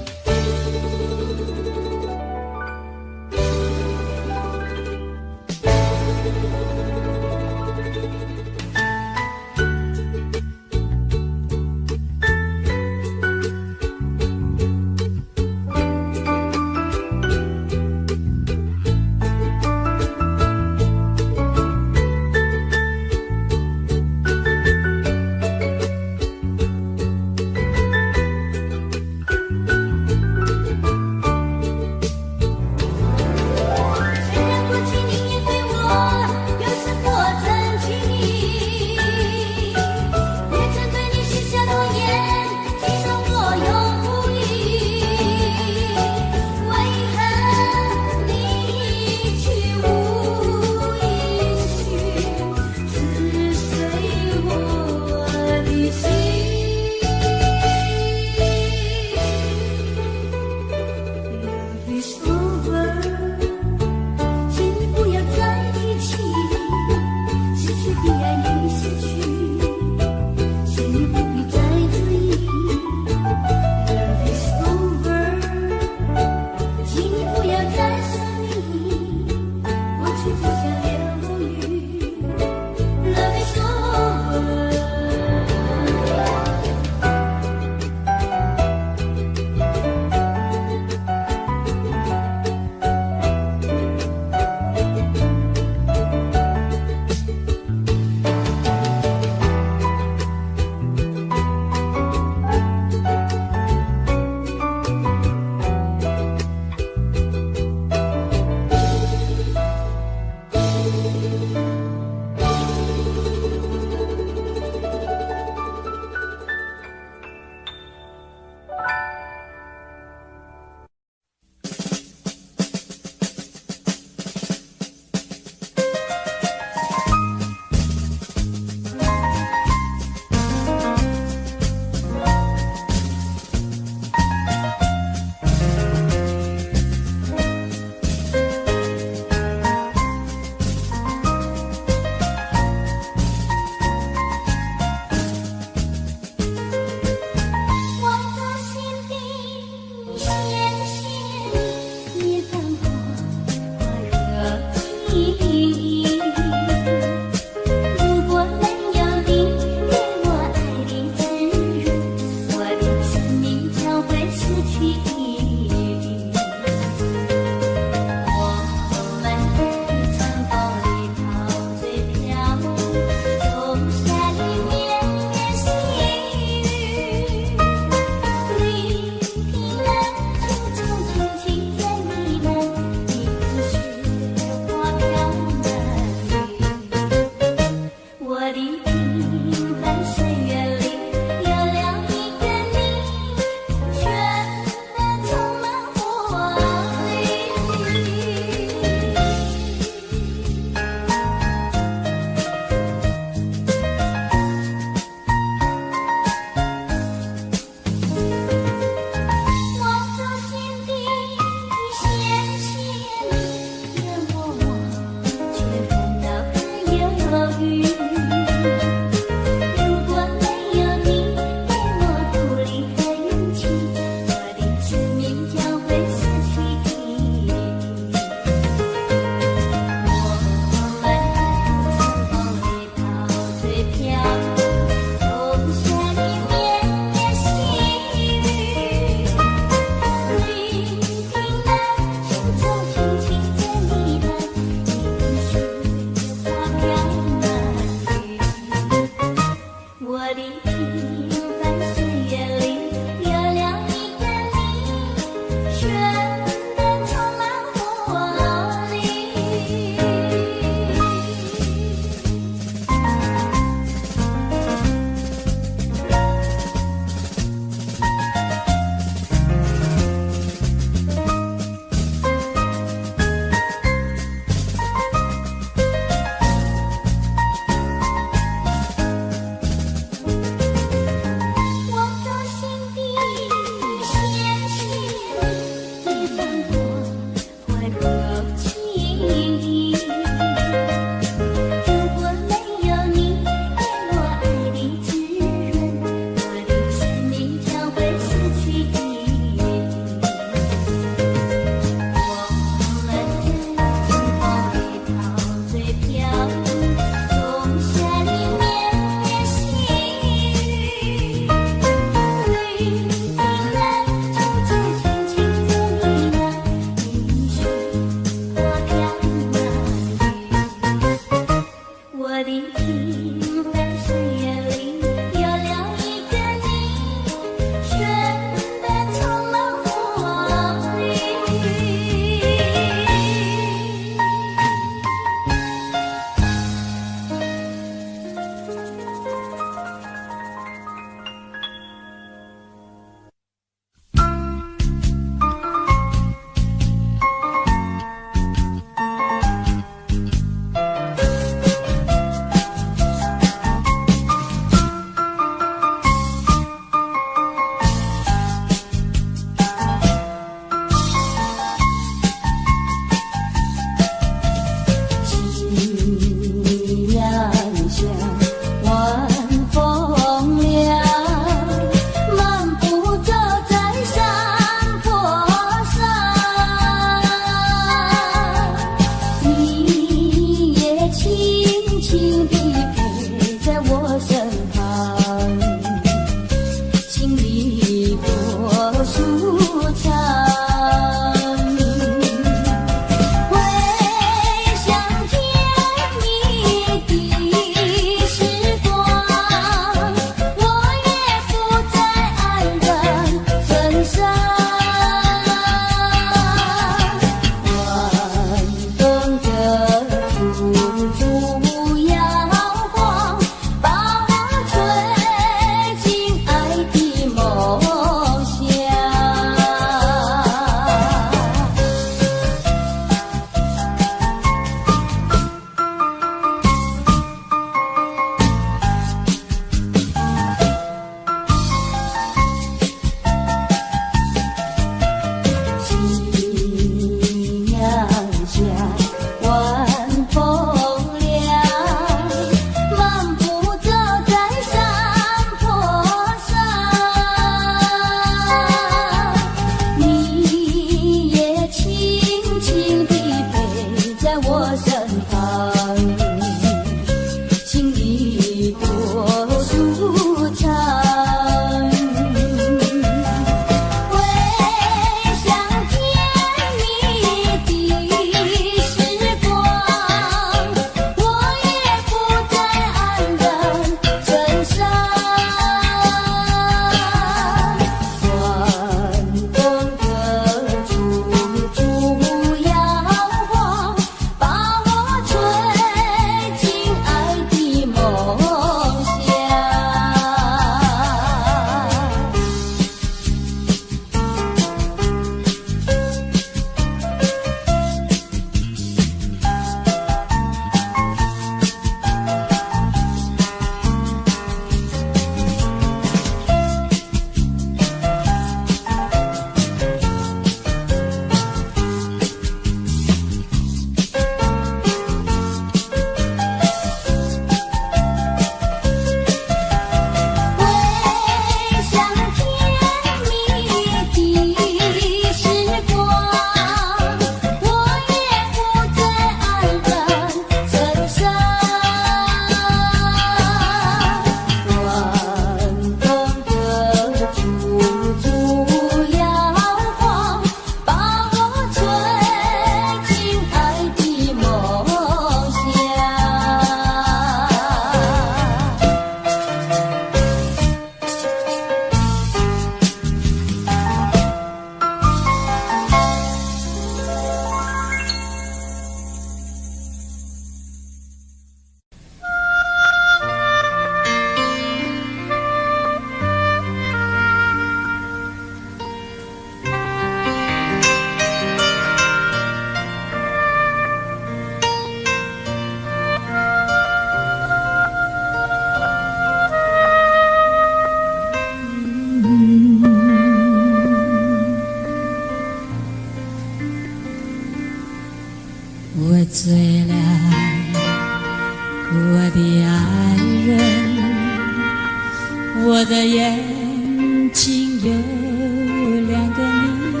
眼睛有2个你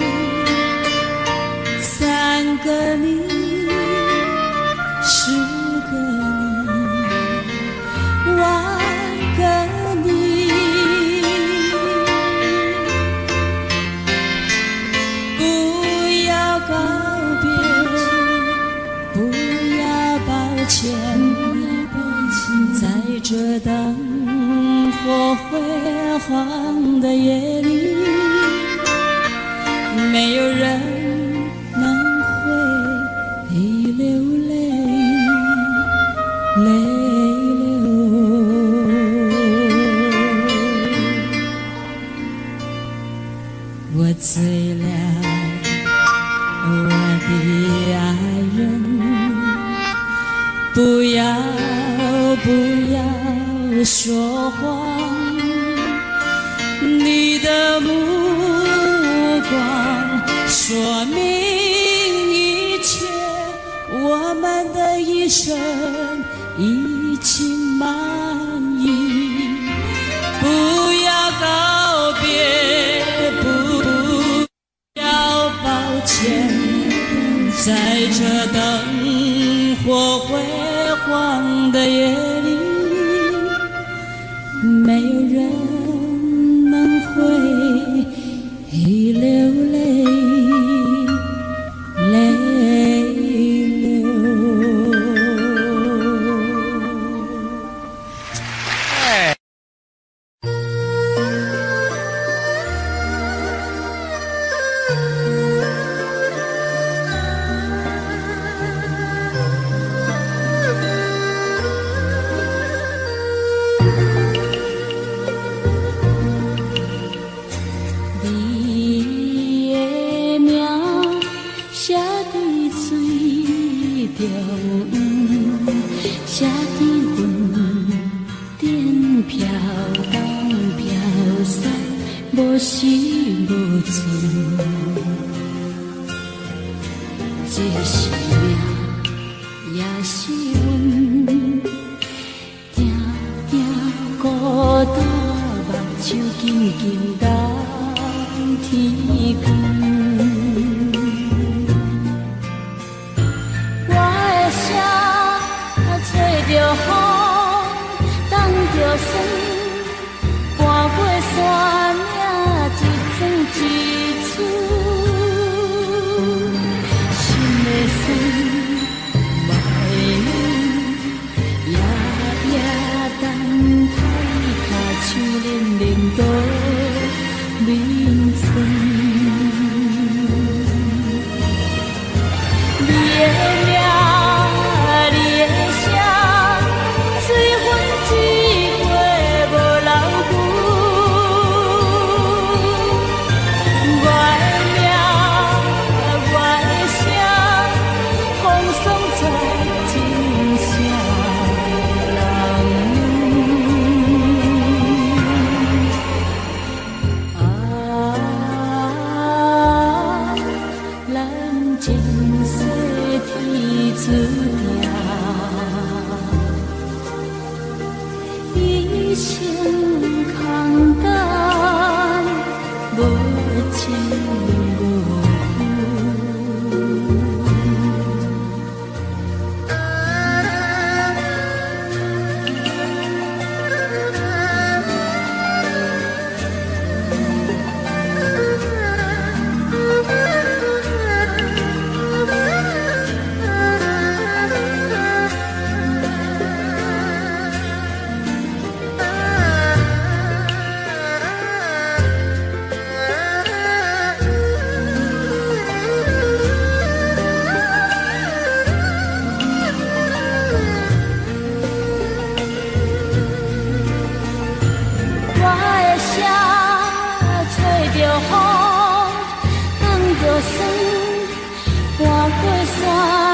，3个你，10个你，100个你，不要告别，不要抱歉，在这灯火辉煌的夜里，没有人能会流泪，泪流。我醉了，我的爱人，不要说谎，你的目光说明一切，我们的一生已经满意。不要告别，不要抱歉，在这灯火辉煌的夜里，没有人能会流泪，泪流。写在云顶飘东飘西，无时无存。这是命，也是运，定定孤单，目睭紧紧等天光。找着风，等着霜，搬过山岭，一桩一次。心的酸，目的冷，夜夜等待，脚手冷冷倒眠床。你的名。注定一生空等，无情无风，等着霜，搬过山。